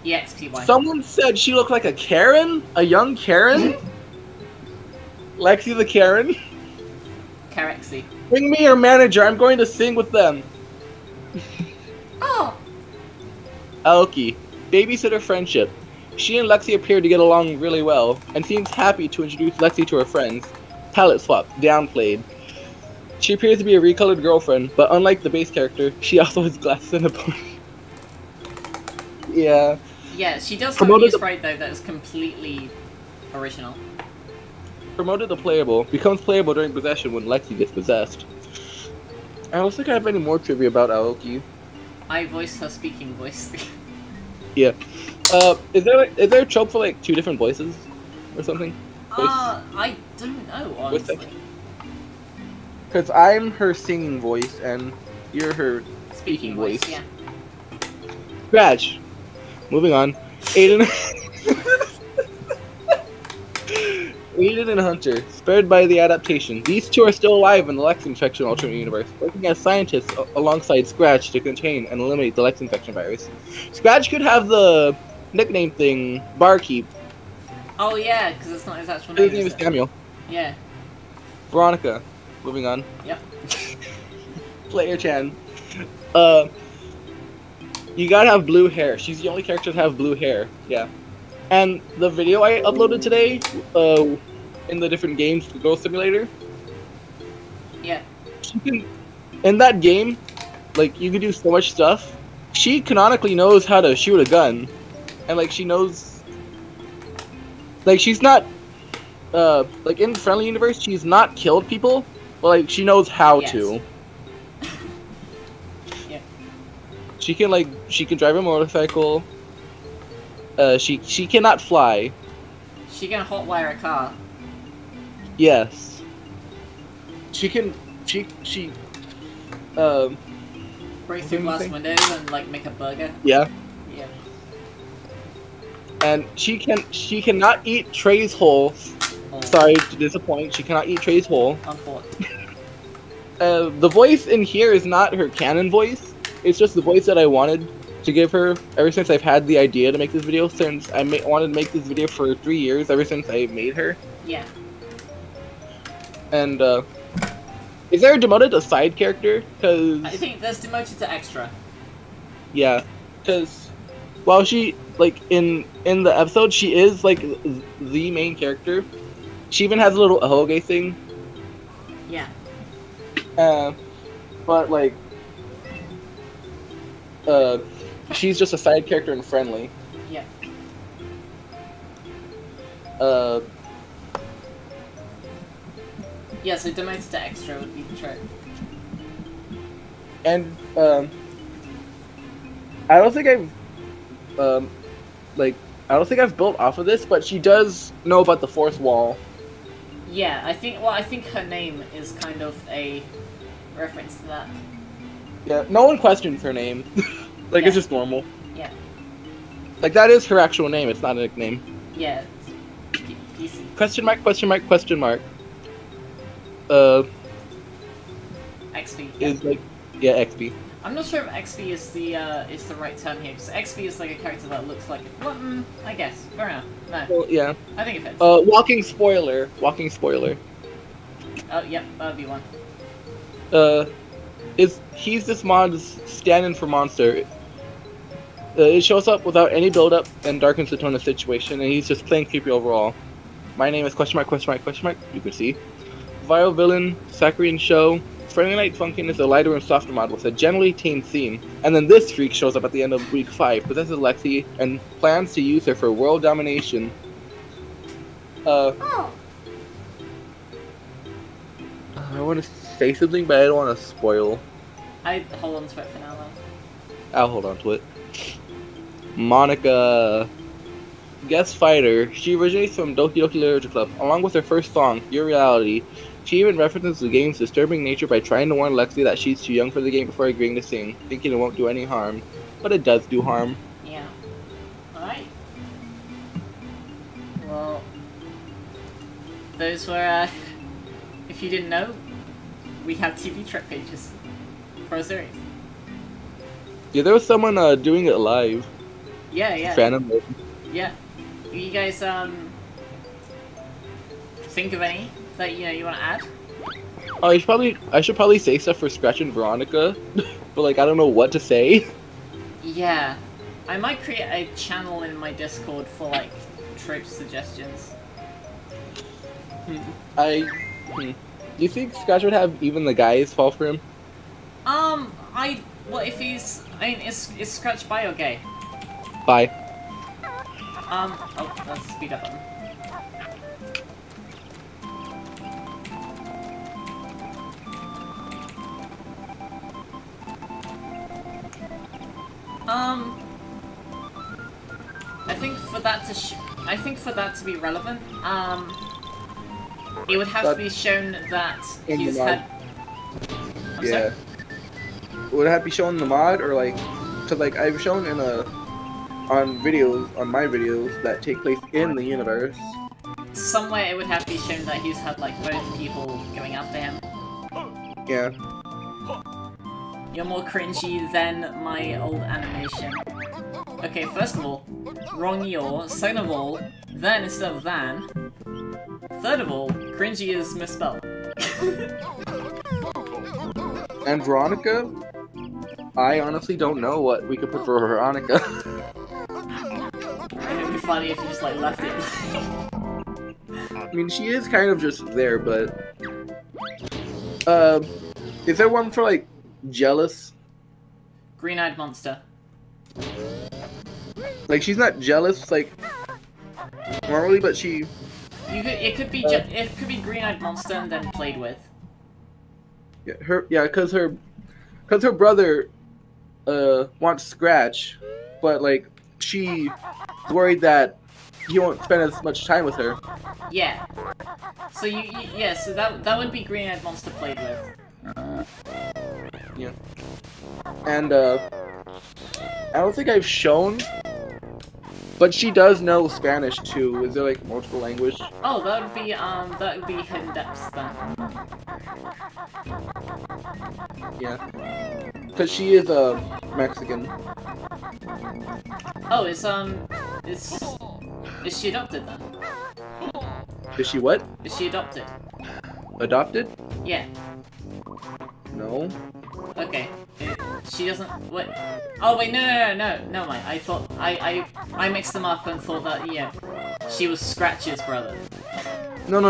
EXPY. Someone said she looked like a Karen? A young Karen? Lexi the Karen? Karexy. Bring me your manager, I'm going to sing with them. Oh! Elkie. Babysitter friendship. She and Lexi appear to get along really well, and seems happy to introduce Lexi to her friends. Palette swap. Downplayed. She appears to be a recolored girlfriend, but unlike the base character, she also has glasses and a pony. Yeah. Yeah, she does have a new sprite though that is completely original. Promoted to playable. Becomes playable during possession when Lexi gets possessed. I don't think I have any more trivia about Aoki. I voiced her speaking voice. Yeah. Is there a trope for like 2 different voices or something? I don't know, honestly. Because I'm her singing voice and you're her speaking voice. Yeah. Scratch. Moving on. Aiden. Aiden and Hunter, spared by the adaptation. These 2 are still alive in the Lex infection alternate universe, working as scientists alongside Scratch to contain and eliminate the Lex infection virus. Scratch could have the nickname thing, Barkeep. Oh yeah, because it's not his actual name. His name is Samuel. Yeah. Veronica. Moving on. Yep. Player Chan. You gotta have blue hair. She's the only character to have blue hair. Yeah. And the video I uploaded today, in the different games for Girl Simulator. Yeah. She can, in that game, like you can do so much stuff. She canonically knows how to shoot a gun, and like she knows, like she's not, like in Friendly Universe, she's not killed people, but like she knows how to. Yeah. She can drive a motorcycle. She cannot fly. She can hotwire a car. Yes. She Break through glass windows and like make a burger. Yeah. Yeah. And she cannot eat Trey's whole. Oh. Sorry to disappoint. She cannot eat Trey's whole. Unfortunately. The voice in here is not her canon voice. It's just the voice that I wanted to give her ever since I've had the idea to make this video. Since I wanted to make this video for 3 years, ever since I made her. Yeah. And is there a demoted to side character? Cause I think there's demoted to extra. yeah, because while she like in the episode she is like the main character. She even has a little ahoge thing. Yeah. But like she's just a side character in Friendly. Yeah. Yeah, so demoted to extra would be the trick. And I don't think I've built off of this, but she does know about the fourth wall. Yeah, I think her name is kind of a reference to that. Yeah, no one questions her name. Like, it's just normal. Yeah. Like, that is her actual name, it's not a nickname. Yeah. PC. Question mark, question mark, question mark. XP. Is like, yeah, XP. I'm not sure if XP is the right term here, because XP is like a character that looks like it. Well, I guess. Fair enough. No. Well, yeah. I think it fits. Walking spoiler. Walking spoiler. Oh, yep, that'd be one. He's this mod's stand-in for Monster. It shows up without any build-up and darkens the tone of the situation, and he's just plain creepy overall. My name is question mark, question mark, question mark. You can see. Viral villain, saccharine show. Friday Night Funkin' is a lighter and softer mod with a generally teen theme. And then this freak shows up at the end of week 5, possesses Lexi, and plans to use her for world domination. I want to say something, but I don't want to spoil. I'd hold on to it for now, though. I'll hold on to it. Monica. Guest fighter. She originates from Doki Doki Literature Club, along with her first song, Your Reality. She even references the game's disturbing nature by trying to warn Lexi that she's too young for the game before agreeing to sing, thinking it won't do any harm. But it does do harm. Yeah. Alright. Well, those were, if you didn't know, we have TV trip pages for a series. Yeah, there was someone doing it live. Yeah, yeah. Phantom. Yeah. You guys, think of any that, you want to add? Oh, I should probably say stuff for Scratch and Veronica, but like I don't know what to say. Yeah, I might create a channel in my Discord for like trope suggestions. Do you think Scratch would have even the guys fall for him? What if he's? I mean, is Scratch bi or gay? Bye. Oh, let's speed up on. I think for that to be relevant, it would have to be shown that he's had. I'm sorry? Would it have to be shown in the mod, or like, cause like I've shown on my videos that take place in the universe. Somewhere it would have to be shown that he's had like both people going after him. Yeah. You're more cringy than my old animation. Okay, first of all, wrong your. Second of all, then instead of than. Third of all, cringy is misspelled. And Veronica? I honestly don't know what we could put for Veronica. It'd be funny if you just like left it. I mean, she is kind of just there, but... is there one for, like, jealous? Green-eyed monster. Like, she's not jealous, like, normally, but she... It could be green-eyed monster and then played with. Yeah, cause her brother, wants Scratch, but, like, she's worried that he won't spend as much time with her. Yeah. So so that would be green-eyed monster played with. Yeah. And, I don't think I've shown, but she does know Spanish too. Is there like multiple language? Oh, that would be Hidden Depths then. Yeah. Cause she is, Mexican. Oh, is she adopted then? Is she what? Is she adopted? Adopted? Yeah. No. Okay. She doesn't. What? Oh wait, no, never mind. I thought I mixed them up and thought that she was Scratch's brother. No.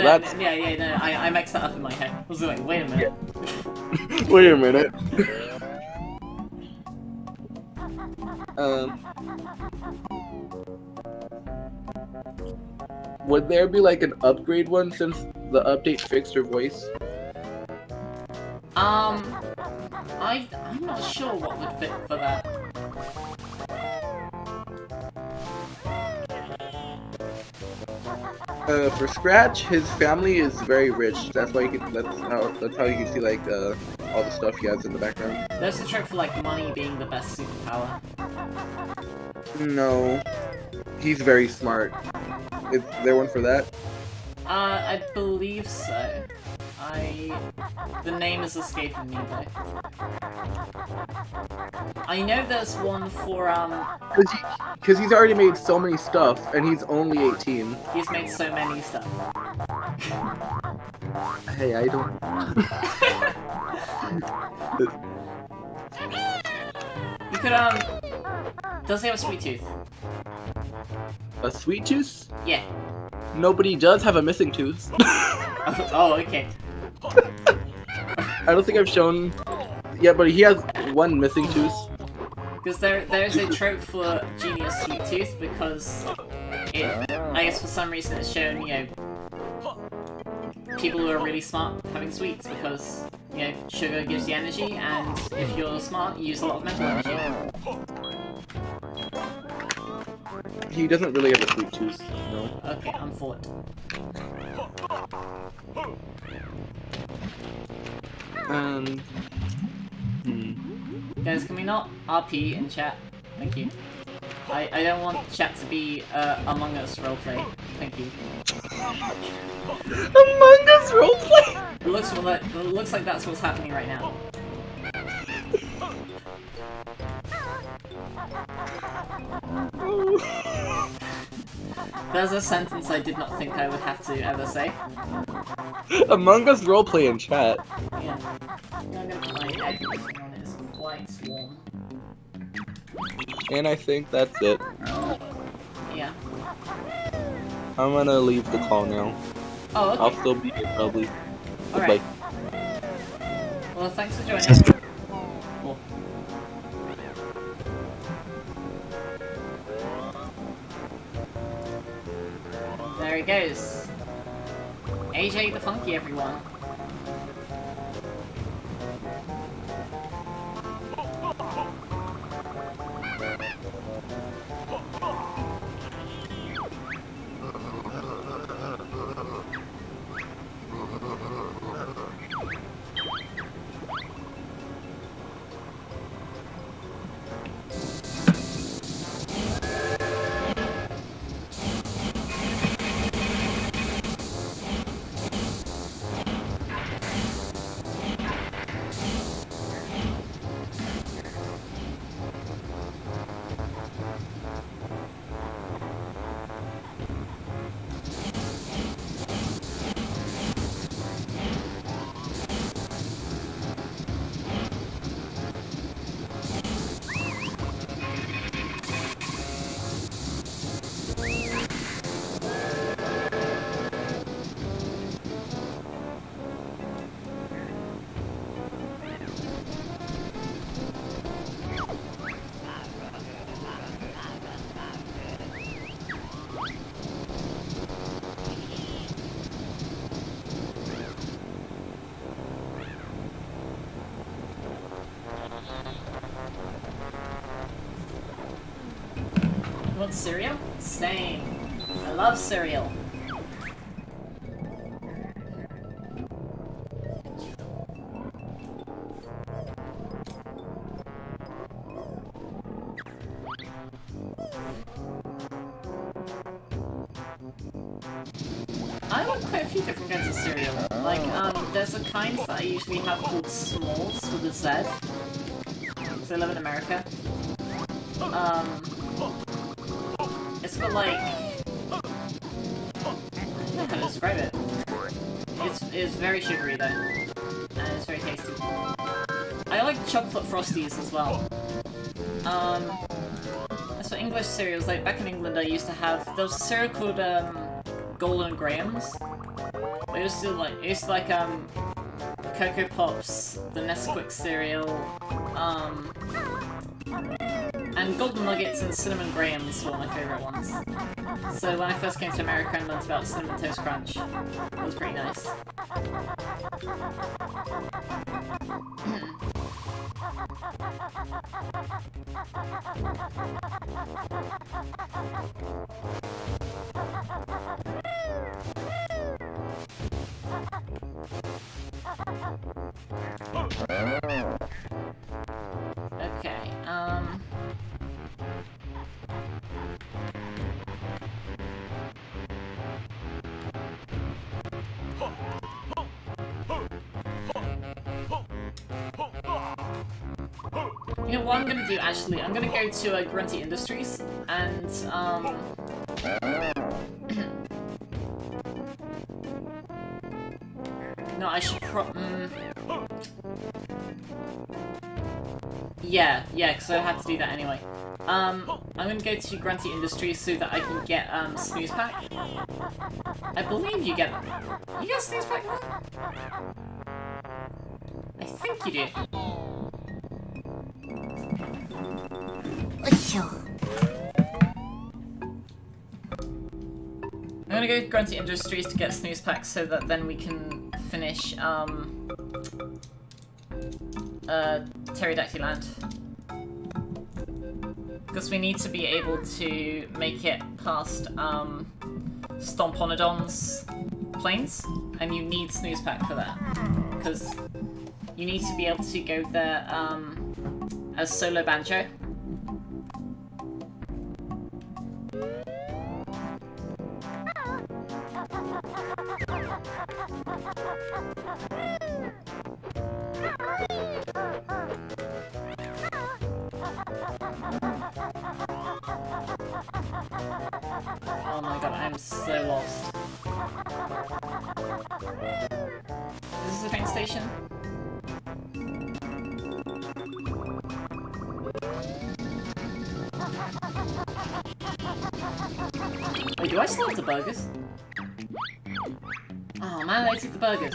That's. Yeah. No, I mixed that up in my head. I was like, wait a minute. Yeah. Wait a minute. Would there be like an upgrade one since the update fixed her voice? I'm not sure what would fit for that. For Scratch, his family is very rich. That's why that's how you can see like all the stuff he has in the background. There's a trick for like money being the best superpower. No, he's very smart. Is there one for that? I believe so. The name is escaping me though. I know there's one for Cause he's already made so many stuff, and he's only 18. He's made so many stuff. Hey, I don't. You could Does he have a sweet tooth? A sweet tooth? Yeah. Nobody does have a missing tooth. Oh, okay. I don't think I've shown. Yeah, but he has one missing tooth. Because there's a trope for Genius Sweet Tooth because I guess for some reason it's shown, people who are really smart having sweets because, sugar gives you energy, and if you're smart, you use a lot of mental energy. He doesn't really have a sweet tooth, no. Okay, I'm for it. Guys, can we not RP in chat? Thank you. I don't want chat to be Among Us roleplay. Thank you. Among Us roleplay? It looks like that's what's happening right now. There's a sentence I did not think I would have to ever say. Among Us roleplay in chat. Yeah. I'm gonna put my air conditioning on, it's quite warm. And I think that's it. Yeah. I'm gonna leave the call now. Oh, okay. I'll still be here probably. Alright. Well, thanks for joining. Cool. There he goes. AJ the Funky, everyone. want cereal? Same. I love cereal. I like quite a few different kinds of cereal. Like, there's a kind that I usually have called S'mores with a Z. Because I live in America. It's got like... I don't know how to describe it. It's very sugary though. And it's very tasty. I like chocolate Frosties as well. As for English cereals, like back in England I used to have... There was a cereal called, Golden Grahams. It used to like Cocoa Pops, the Nesquik cereal, and Golden Nuggets and Cinnamon Grahams were my favourite ones. So when I first came to America and learned about Cinnamon Toast Crunch, it was pretty nice. Okay, you know what I'm gonna do actually? I'm gonna go to Grunty Industries and no, I should yeah, because I had to do that anyway. I'm gonna go to Grunty Industries so that I can get Snooze Pack. I believe you get them. You get Snooze Pack now? I think you do. I'm gonna go to Grunty Industries to get Snooze Pack so that then we can finish Pterodactyl Land. Because we need to be able to make it past Stomponodon's plains, and you need Snooze Pack for that. Because you need to be able to go there as solo Banjo. Oh my god, I'm so lost. Is this a train station? Wait, do I still have the burgers? Oh man, I took the burgers.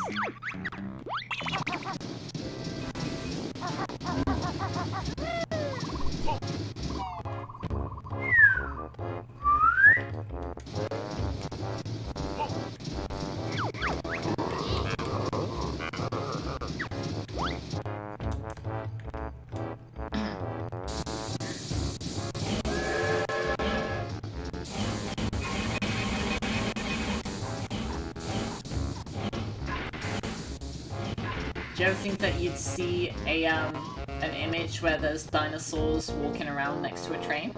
Do you ever think that you'd see an image where there's dinosaurs walking around next to a train?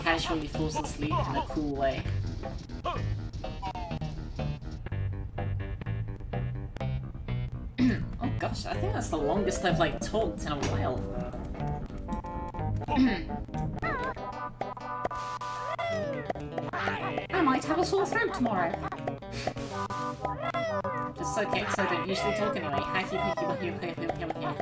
Casually falls asleep in a cool way. That's the longest I've, like, talked in a while. I might have a sore throat tomorrow. It's okay, because I don't usually talk anyway. Hacky picky wacky wacky wacky wacky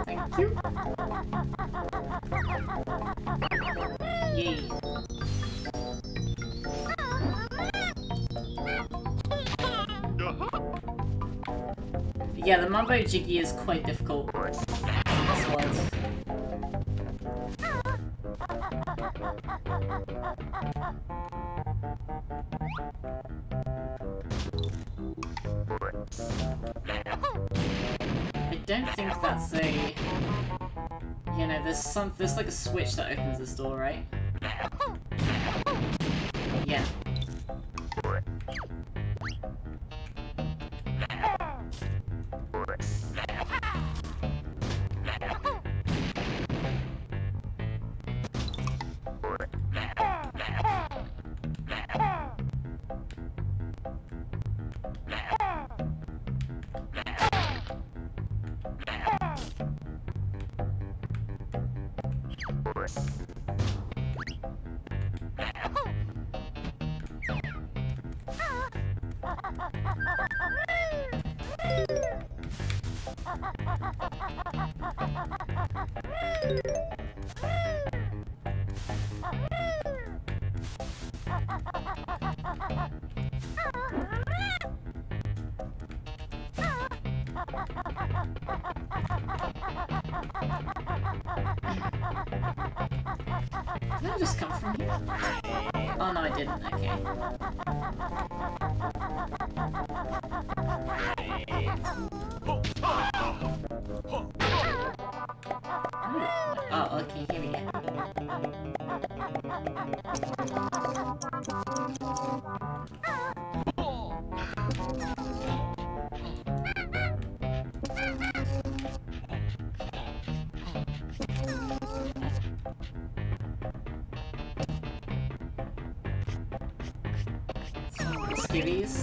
Thank you. Yay. Yeah, the Mambo Jiggy is quite difficult. This was. I don't think that's a... You know, there's like a switch that opens this door, right? Yeah. Did I just come from here? Oh no, I didn't. Okay. Oh, okay, here we go. Skivvies.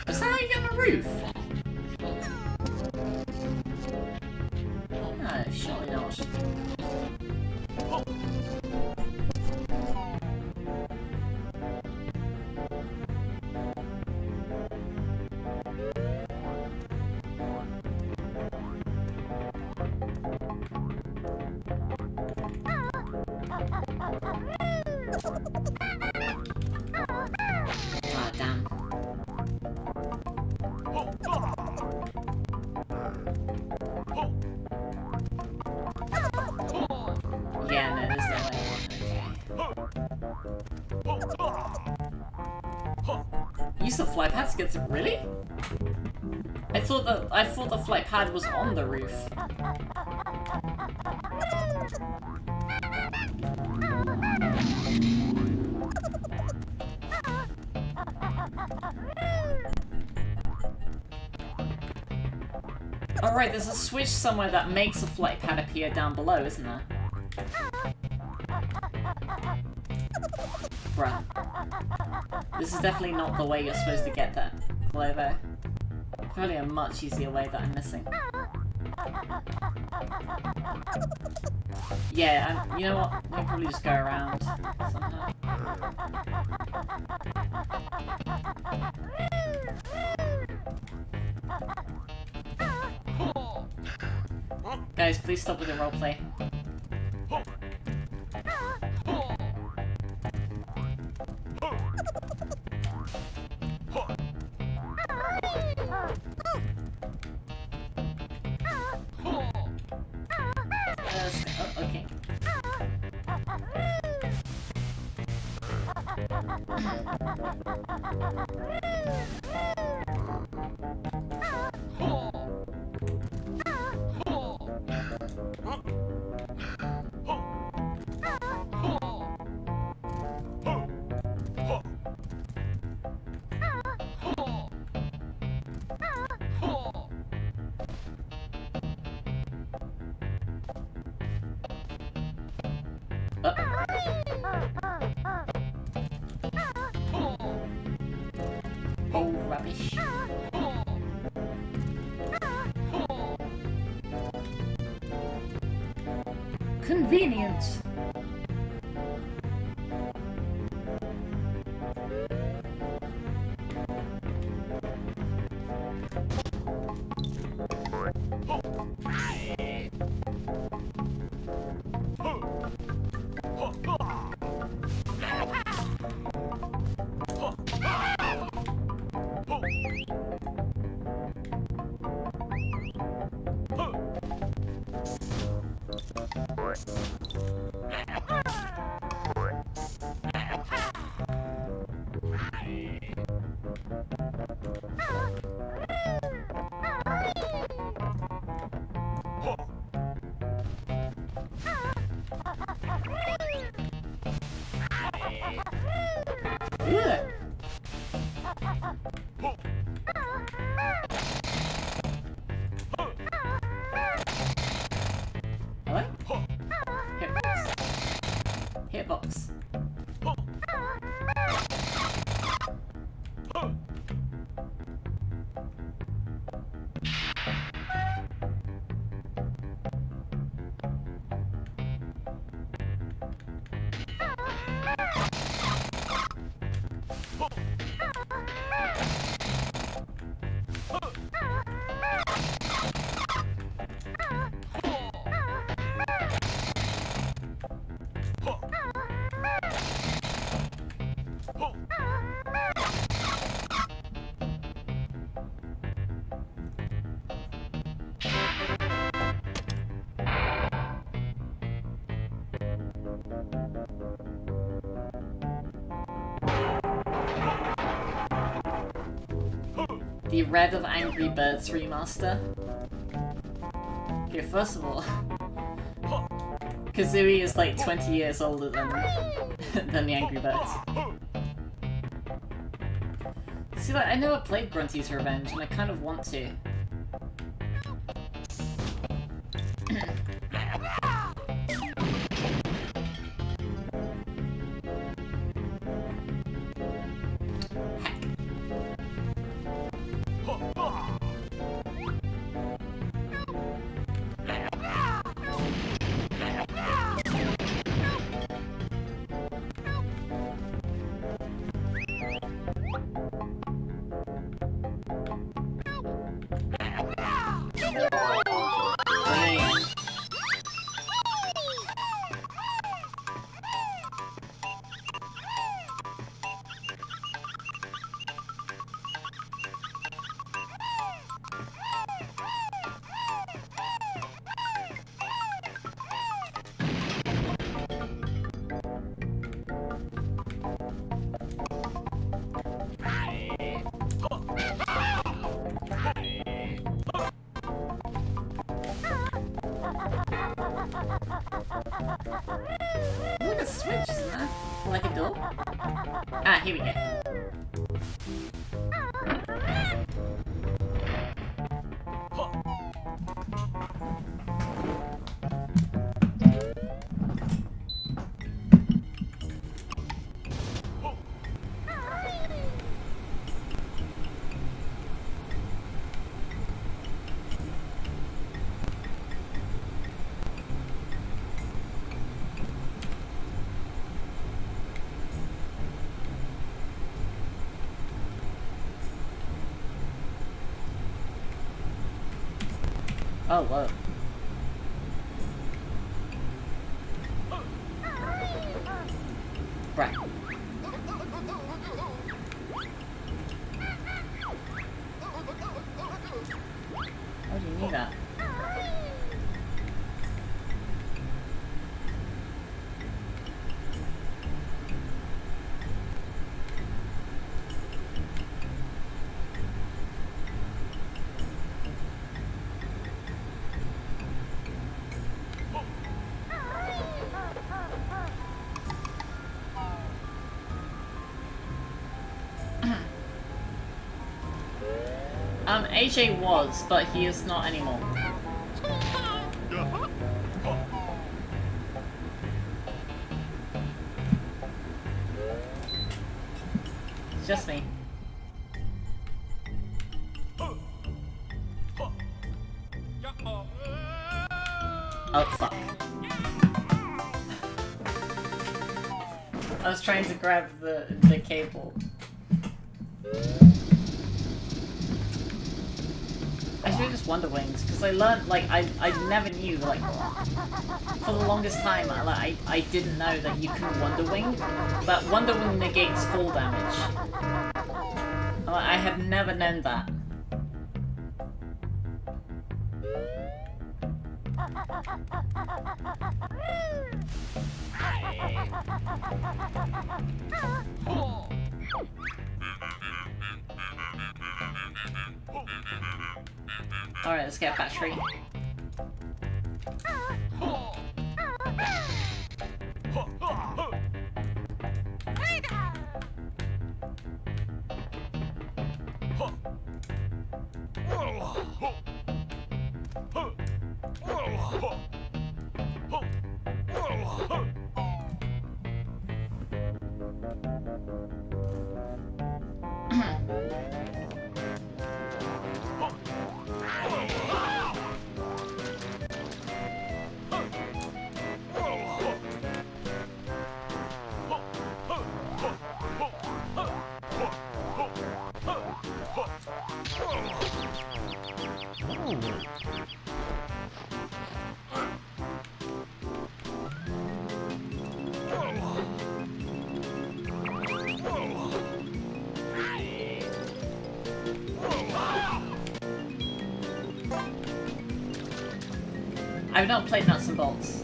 Is that how you get on the roof? No, surely not. Use the flight pad to get to... Really? I thought the flight pad was on the roof. Alright, there's a switch somewhere that makes a flight pad appear down below, isn't there? Bruh. This is definitely not the way you're supposed to get that, Clover. Probably a much easier way that I'm missing. Yeah, you know what? We can probably just go around somehow. Guys, please stop with the roleplay. Oh, okay. Old rubbish. Convenient. Hitbox. The Red of Angry Birds remaster. Okay, first of all, Kazooie is like 20 years older than the Angry Birds. See, like, I never played Grunty's Revenge, and I kind of want to. Look at switch, isn't there? Like a door? Ah, here we go. Oh, whoa. Right. How do you need that? AJ was, but he is not anymore. It's just me. Oh, fuck. I was trying to grab the cable. I should have just Wonder Wings, because I learned, like, I never knew, like, for the longest time, I didn't know that you can Wonder Wing, but Wonder Wing negates fall damage. I have never known that. Alright, let's get battery. I've not played Nuts and Bolts.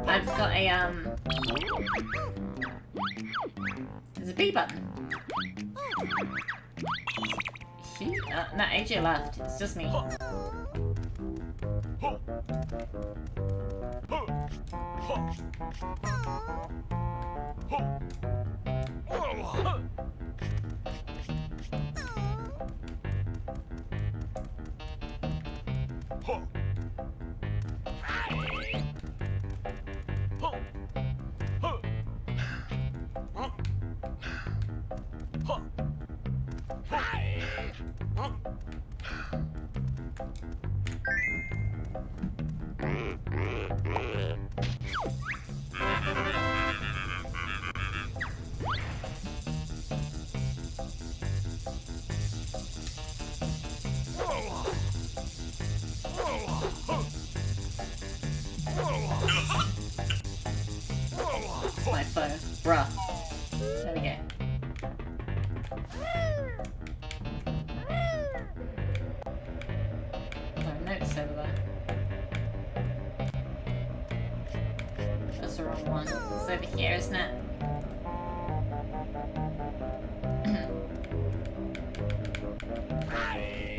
I've got a, there's a B button. No, AJ left. It's just me. My phone. Bruh. There we go. There are notes over there. That's the wrong one. It's over here, isn't it?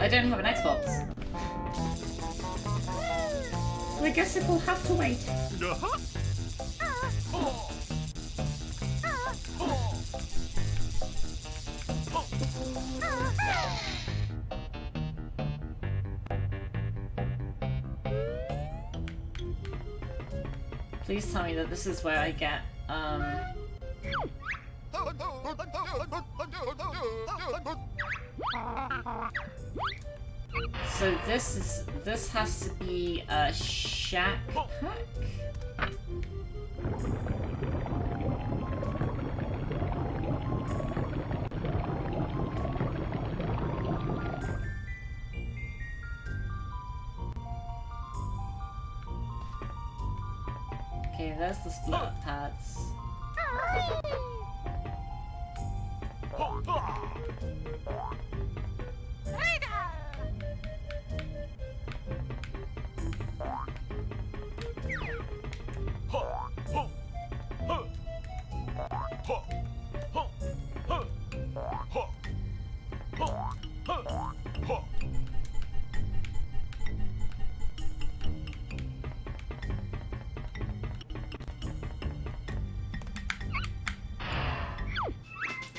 I don't have an Xbox. So I guess it will have to wait. Please tell me that this is where I get, So this has to be a shack pack? Okay, there's the split up pads.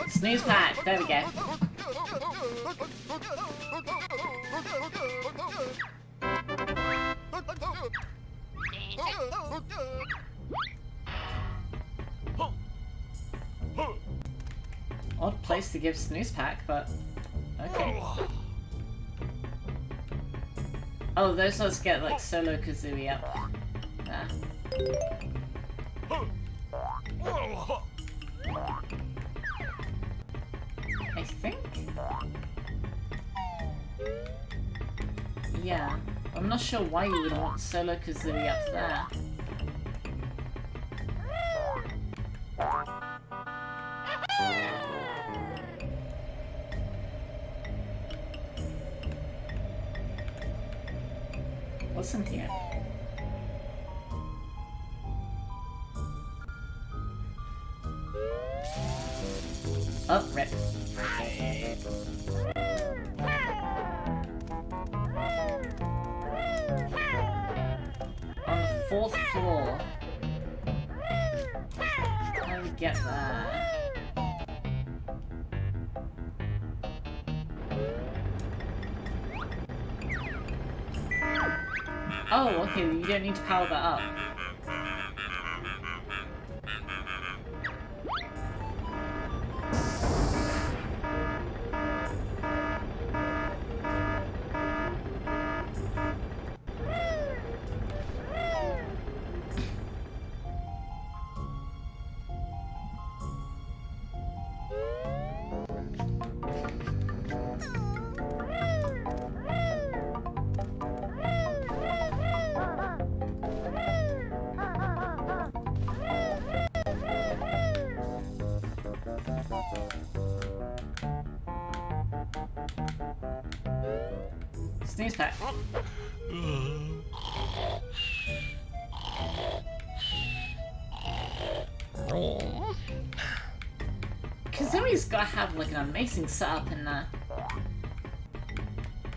Snooze pack, there we go. Odd place to give snooze pack, but okay. Oh, those ones get like solo Kazooie up there. I think? Yeah. I'm not sure why you would want solo Kazooie up there. What's in here? Oh, rip. On the 4th floor. How do we get there? Oh, okay, you don't need to power that up. Snooze pack. Kazooie's gotta have like an amazing setup in there.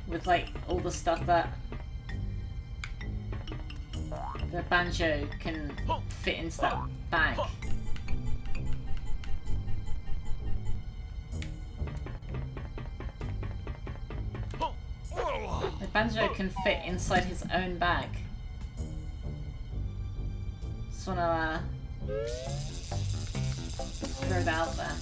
With like all the stuff that the Banjo can fit into that bag. The Banjo can fit inside his own bag. Just wanna throw that out there.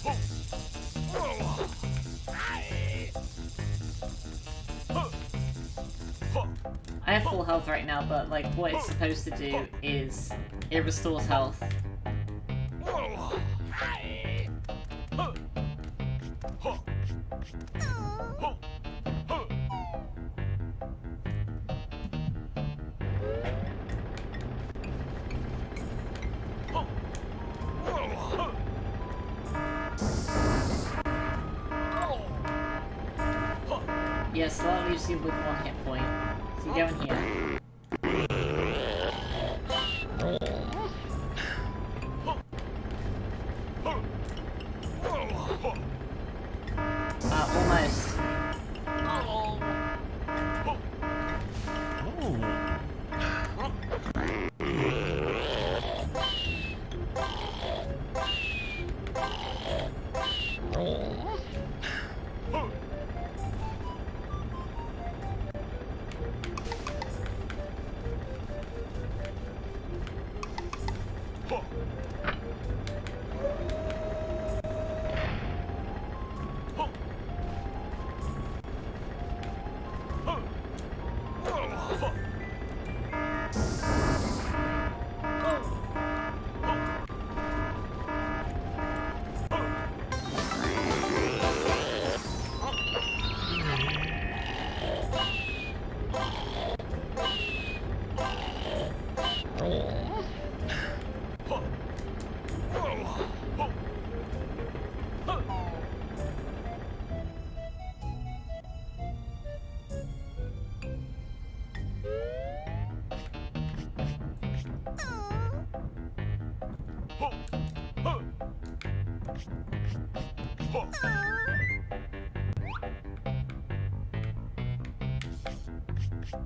I have full health right now, but like what it's supposed to do is it restores health. Yes, that leaves you with 1 hit point. So you go in here. Almost. Okay,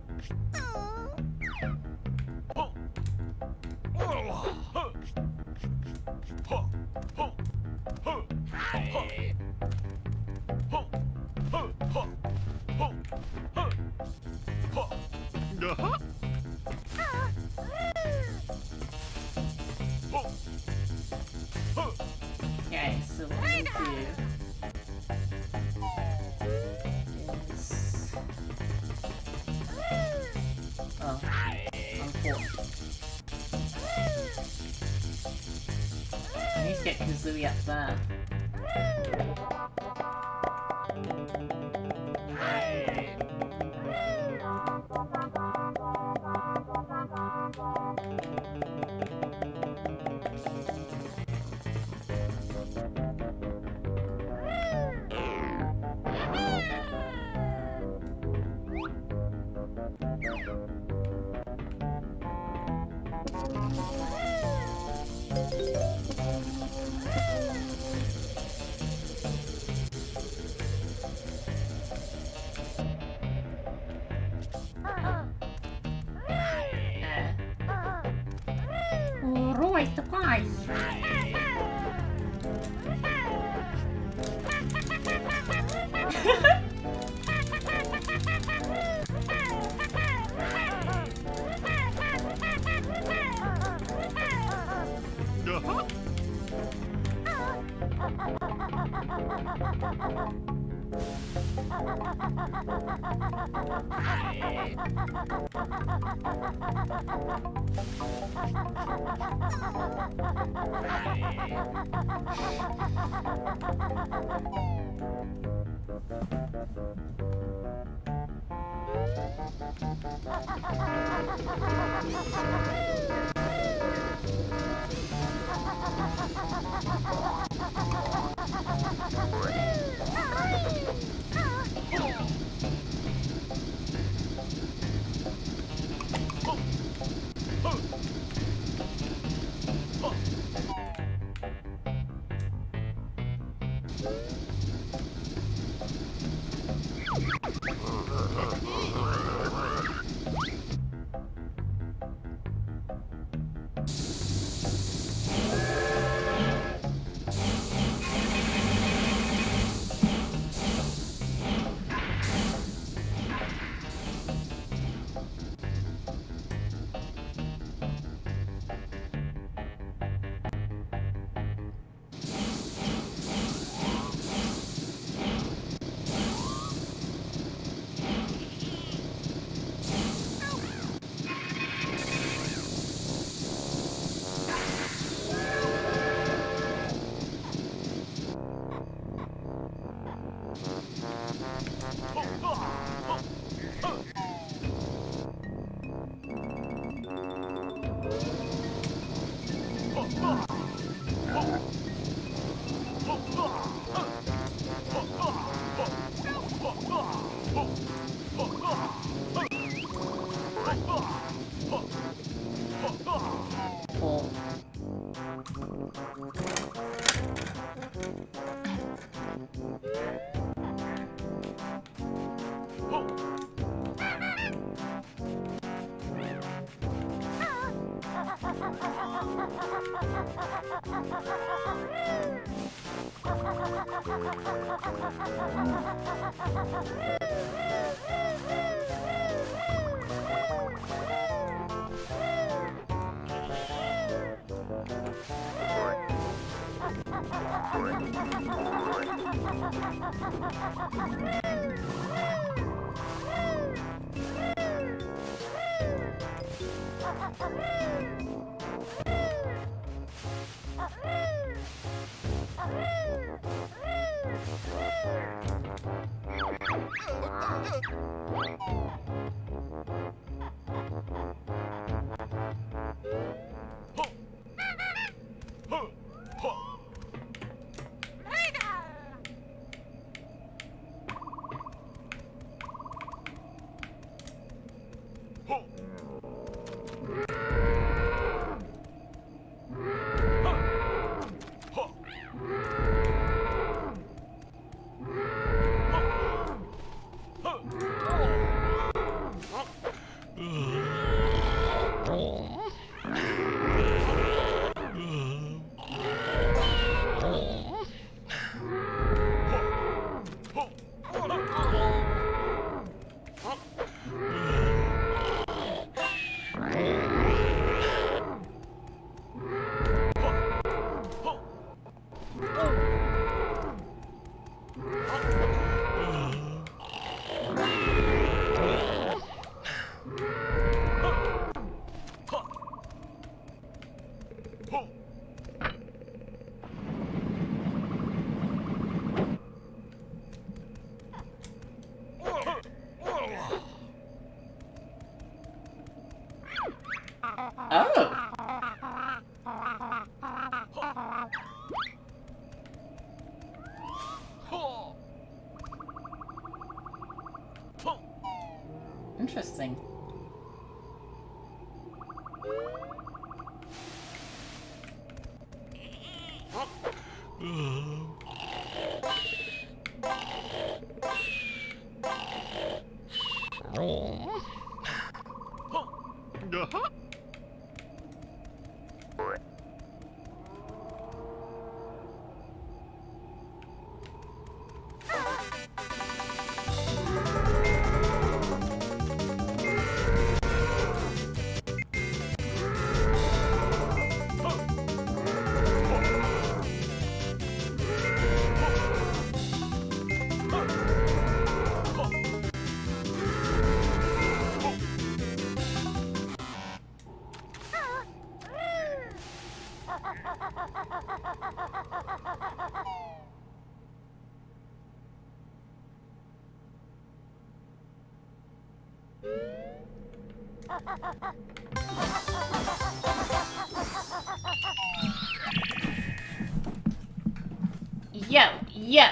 so what we do is... Oh, I'm four. I need to get Kazooie up there. Right, the pie. Interesting. Guh-huh. Yo, yo.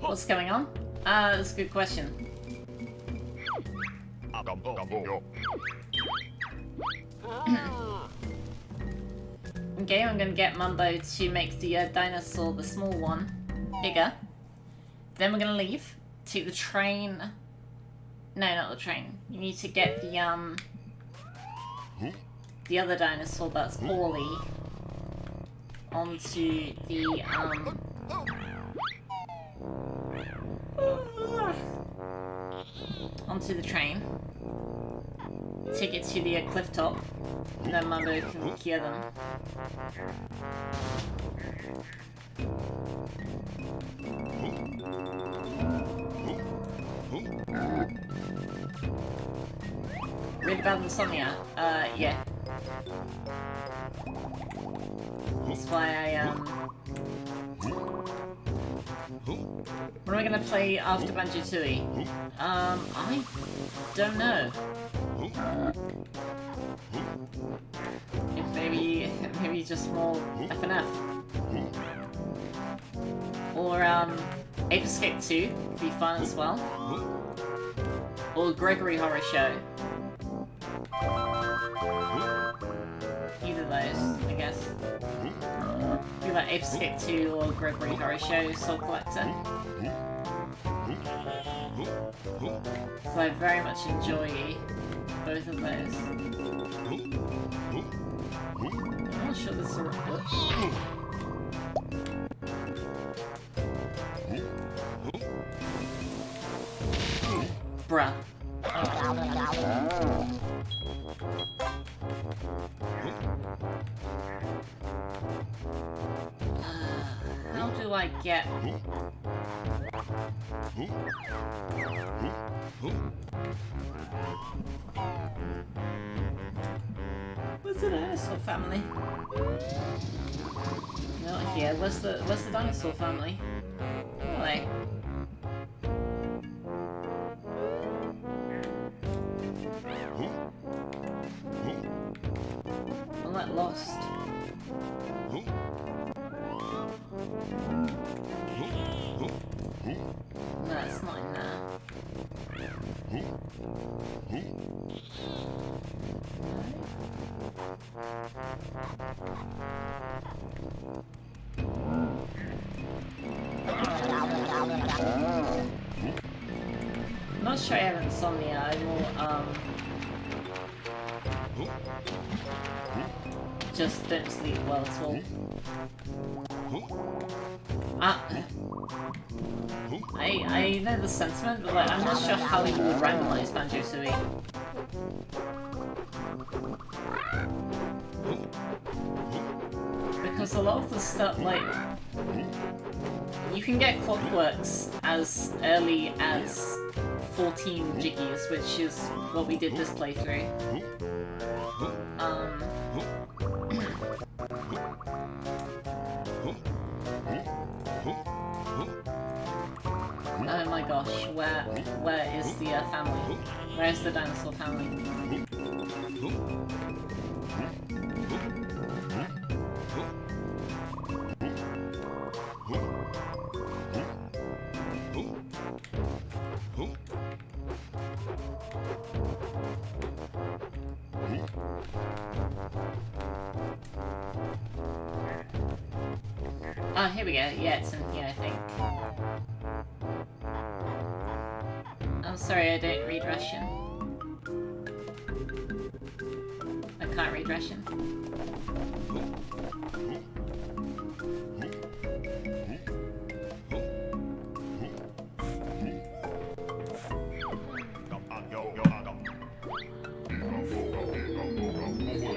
What's going on? That's a good question. Okay, I'm gonna get Mumbo to make the dinosaur, the small one, bigger. Then we're gonna leave, take the train. No, not the train. You need to get the other dinosaur that's poorly onto the onto the train. Take it to the cliff top, and then Mumbo can cure them. Read about insomnia? Yeah. That's why What am I gonna play after Banjo Tooie? I don't know. Maybe just more FNF. Or Ape Escape 2 would be fun as well. Or Gregory Horror Show. Either of those, I guess. Either Ape Escape 2 or Gregory Horror Show Soul Collector. So I very much enjoy both of those. I'm not sure this is a report. Bruh. How do I get... Where's the dinosaur family? Not here. Where's the dinosaur family? Where are they? I'm like lost. No, it's not in there. I'm not sure I have insomnia. I'm more, just don't sleep well at all. I know the sentiment, but like, I'm not sure how we would randomize Banjo-Tooie. Because a lot of the stuff, like, you can get clockworks as early as 14 jiggies, which is what we did this playthrough. Oh my gosh, where is the family? Where is the dinosaur family? Oh, here we go. Yeah, it's in here, I think. I'm sorry, I don't read Russian. I can't read Russian.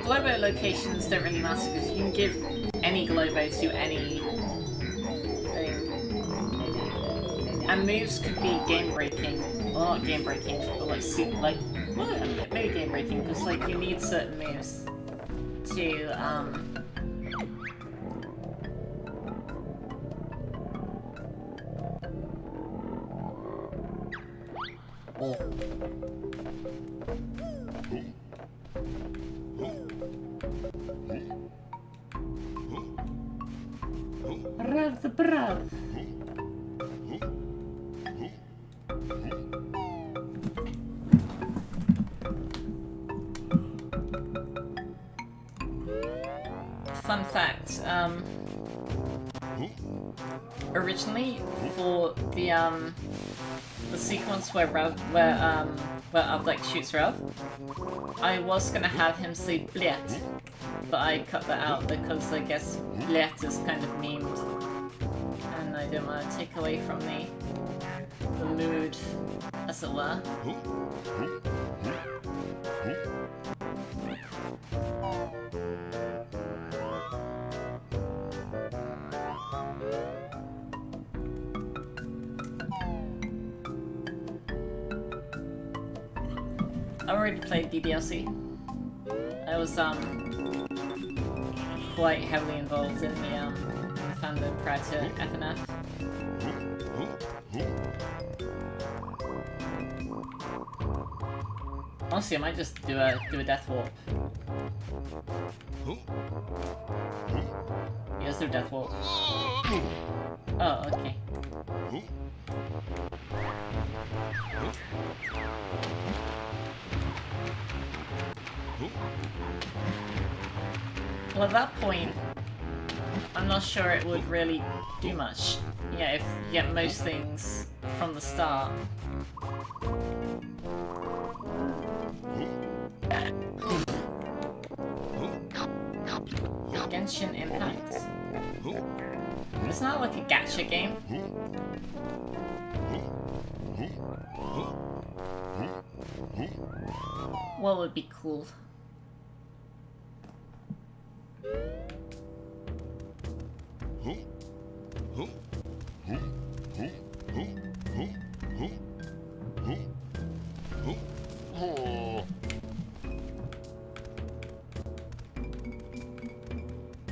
Globo locations don't really matter because you can give any Globo to any thing. And moves could be game-breaking. Well, not game-breaking, but like, well, maybe game-breaking, because like you need certain moves to, oh. Rev the brev. Fun fact, originally for the sequence where Updike shoots Rev, I was gonna have him say blet, but I cut that out because I guess blet is kind of memed, and I didn't want to take away from the mood, as it were. I already played DBLC. I was quite heavily involved in the fandom prior to FNF. Honestly, I might just do a death warp. Yeah, let's do a death warp. Oh, okay. Well, at that point, I'm not sure it would really do much. Yeah, if you get most things from the start. Genshin Impact. It's not like a gacha game. What would be cool?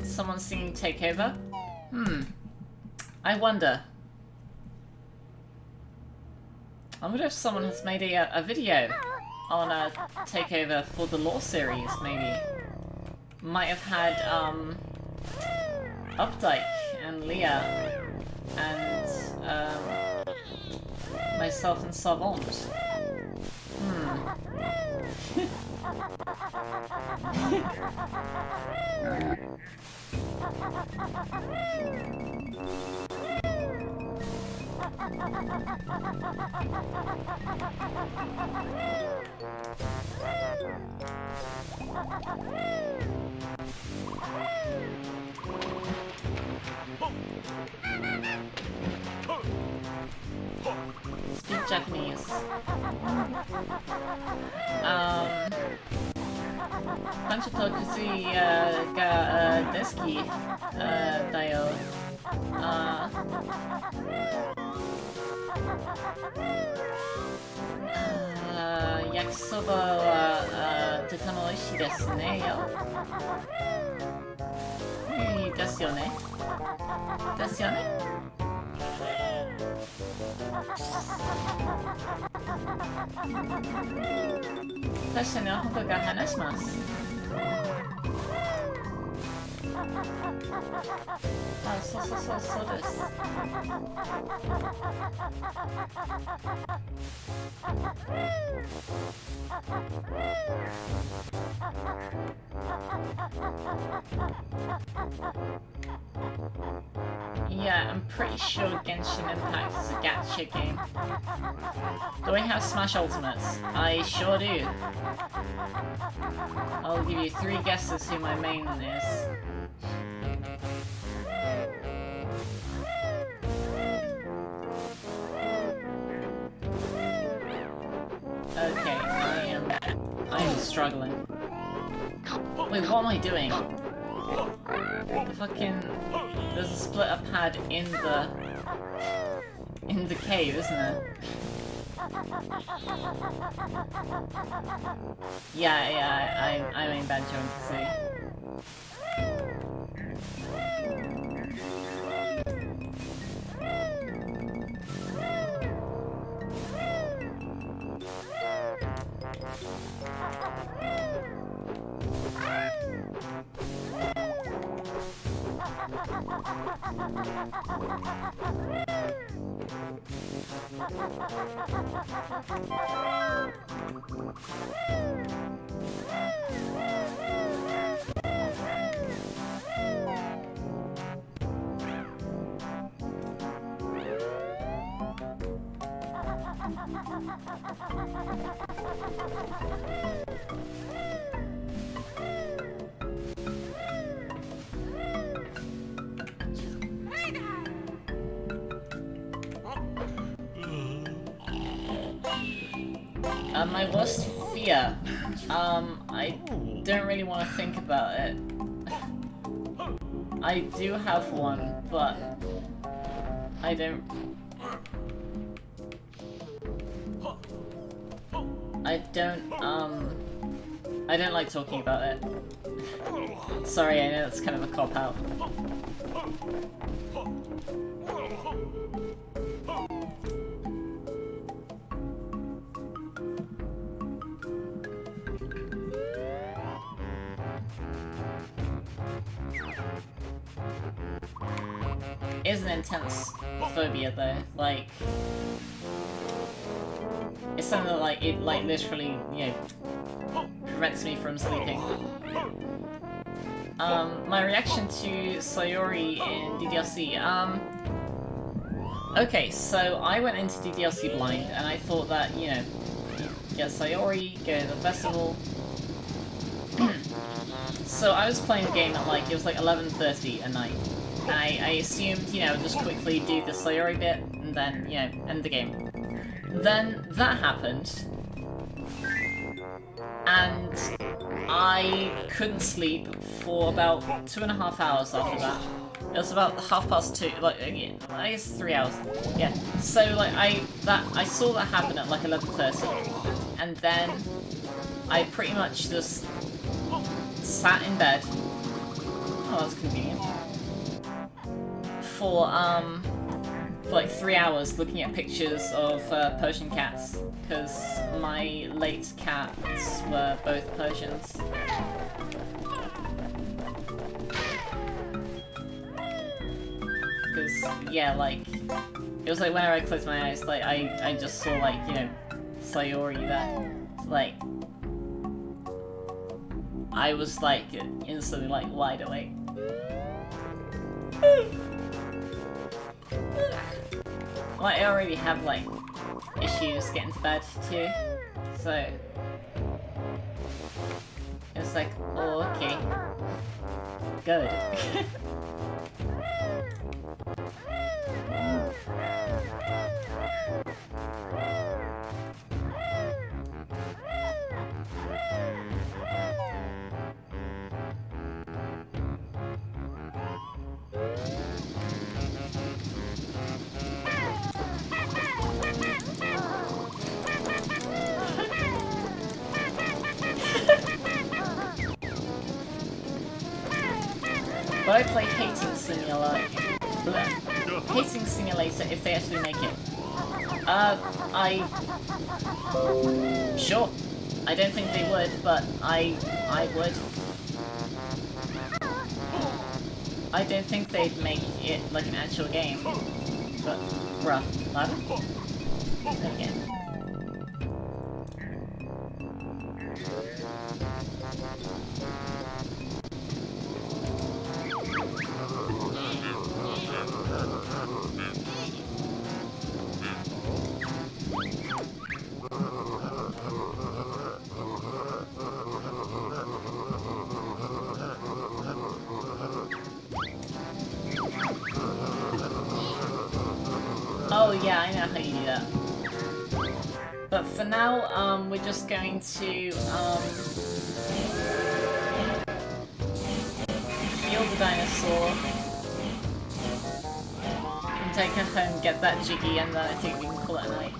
Someone singing Takeover? I wonder. I wonder if someone has made a video on a Takeover for the Lore series, maybe. Might have had, Updike and Leah and, myself and Savant. Japanese. Banjo Tooie ga desuki dayo. Yakisoba wa totemo oishii desu ne yo. Desu yo ne? Desu yo ne? 確かに本当が話します。あ、そうそうそうそうです。Yeah, I'm pretty sure Genshin Impact is a gacha game. Do I have Smash Ultimates? I sure do. I'll give you 3 guesses who my main is. Okay, I am struggling. Wait, what am I doing? The fucking... There's a splitter pad in the cave, isn't there? Yeah, I mean Banjo-Kazooie. My worst fear. I don't really want to think about it. I do have one, but I don't like talking about it. Sorry, I know that's kind of a cop-out. Is an intense phobia though, like it's something that like it like literally, you know, prevents me from sleeping. My reaction to Sayori in DDLC, okay, so I went into DDLC blind and I thought that, you know, get Sayori, go to the festival. So I was playing the game at like, it was like 11:30 at night. And I assumed, you know, just quickly do the Sayori bit, and then, you know, end the game. Then that happened, and I couldn't sleep for about 2.5 hours after that. It was about 2:30, like, again, I guess 3 hours. Yeah, so, like, I saw that happen at, like, 11:30, and then I pretty much just sat in bed. Oh, that's convenient. For like 3 hours looking at pictures of Persian cats, because my late cats were both Persians. Because, yeah, like, it was like whenever I closed my eyes, like, I just saw, like, you know, Sayori there. Like, I was, like, instantly, like, wide awake. Like, I already have, like, issues getting to bed, too, so... It's like, oh, okay. Good. But I play Hating Simulator if they actually make it. Sure. I don't think they would, but I would. I don't think they'd make it like an actual game. But, bruh, ladder? Then again. Oh yeah, I know how you do that. But for now, we're just going to, heal the dinosaur, and take her home, get that jiggy, and then I think we can call it a night.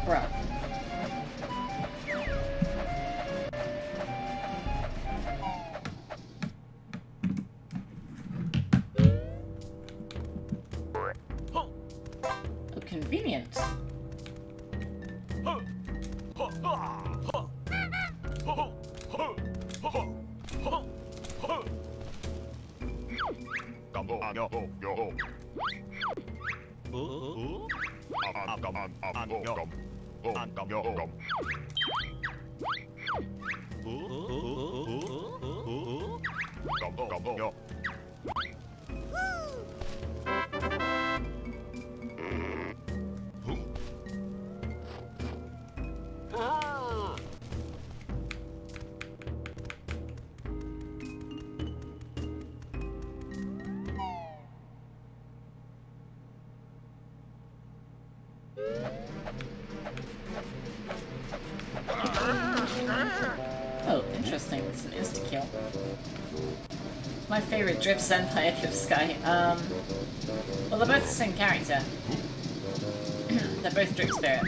Bruh. Oh, convenient. Oh, interesting. It's an insta-kill. It's my favorite Drip Senpai Eclipse Sky. Well, they're both the same character. They're both Drip Spirit.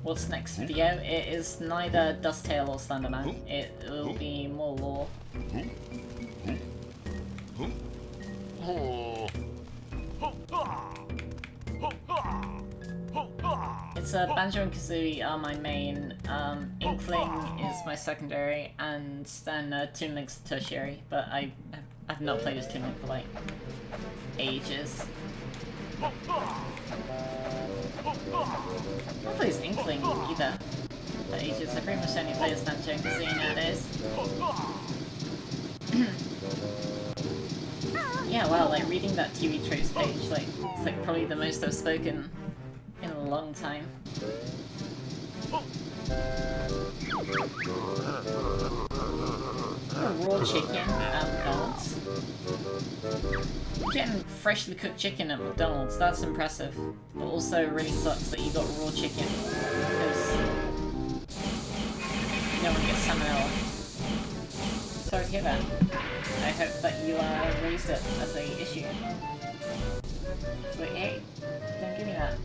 What's next video? It is neither Dusttail or Slenderman. It will be more lore. Banjo and Kazooie are my main, Inkling is my secondary, and then Toon Link's tertiary, but I've not played as Toon Link for like ages. I've not played as Inkling either for ages. I pretty much only play as Banjo and Kazooie nowadays. Yeah, wow, like reading that TV Tropes page, like it's like probably the most I've spoken in a long time. Raw chicken at McDonald's. Getting freshly cooked chicken at McDonald's, that's impressive. But also it really sucks that you got raw chicken, because no one gets salmonella. Sorry to hear that. I hope that you raised it as a issue. Wait, hey, don't give me that.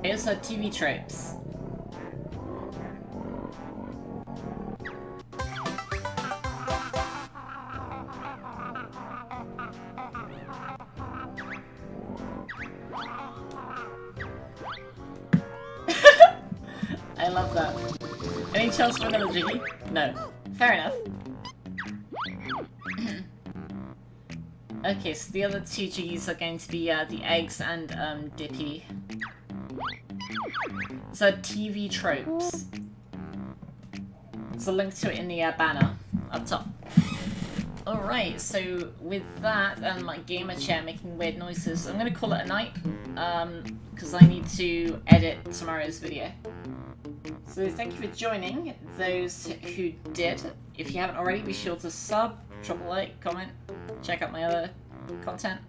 It's a TV Tropes. I love that. Any chance for another Jiggy? No. Fair enough. Okay, so the other two Jiggies are going to be the eggs and Dippy. So TV Tropes. There's a link to it in the banner up top. Alright, so with that and my gamer chair making weird noises, I'm gonna call it a night, because I need to edit tomorrow's video. So thank you for joining, those who did. If you haven't already, be sure to sub, drop a like, comment, check out my other content.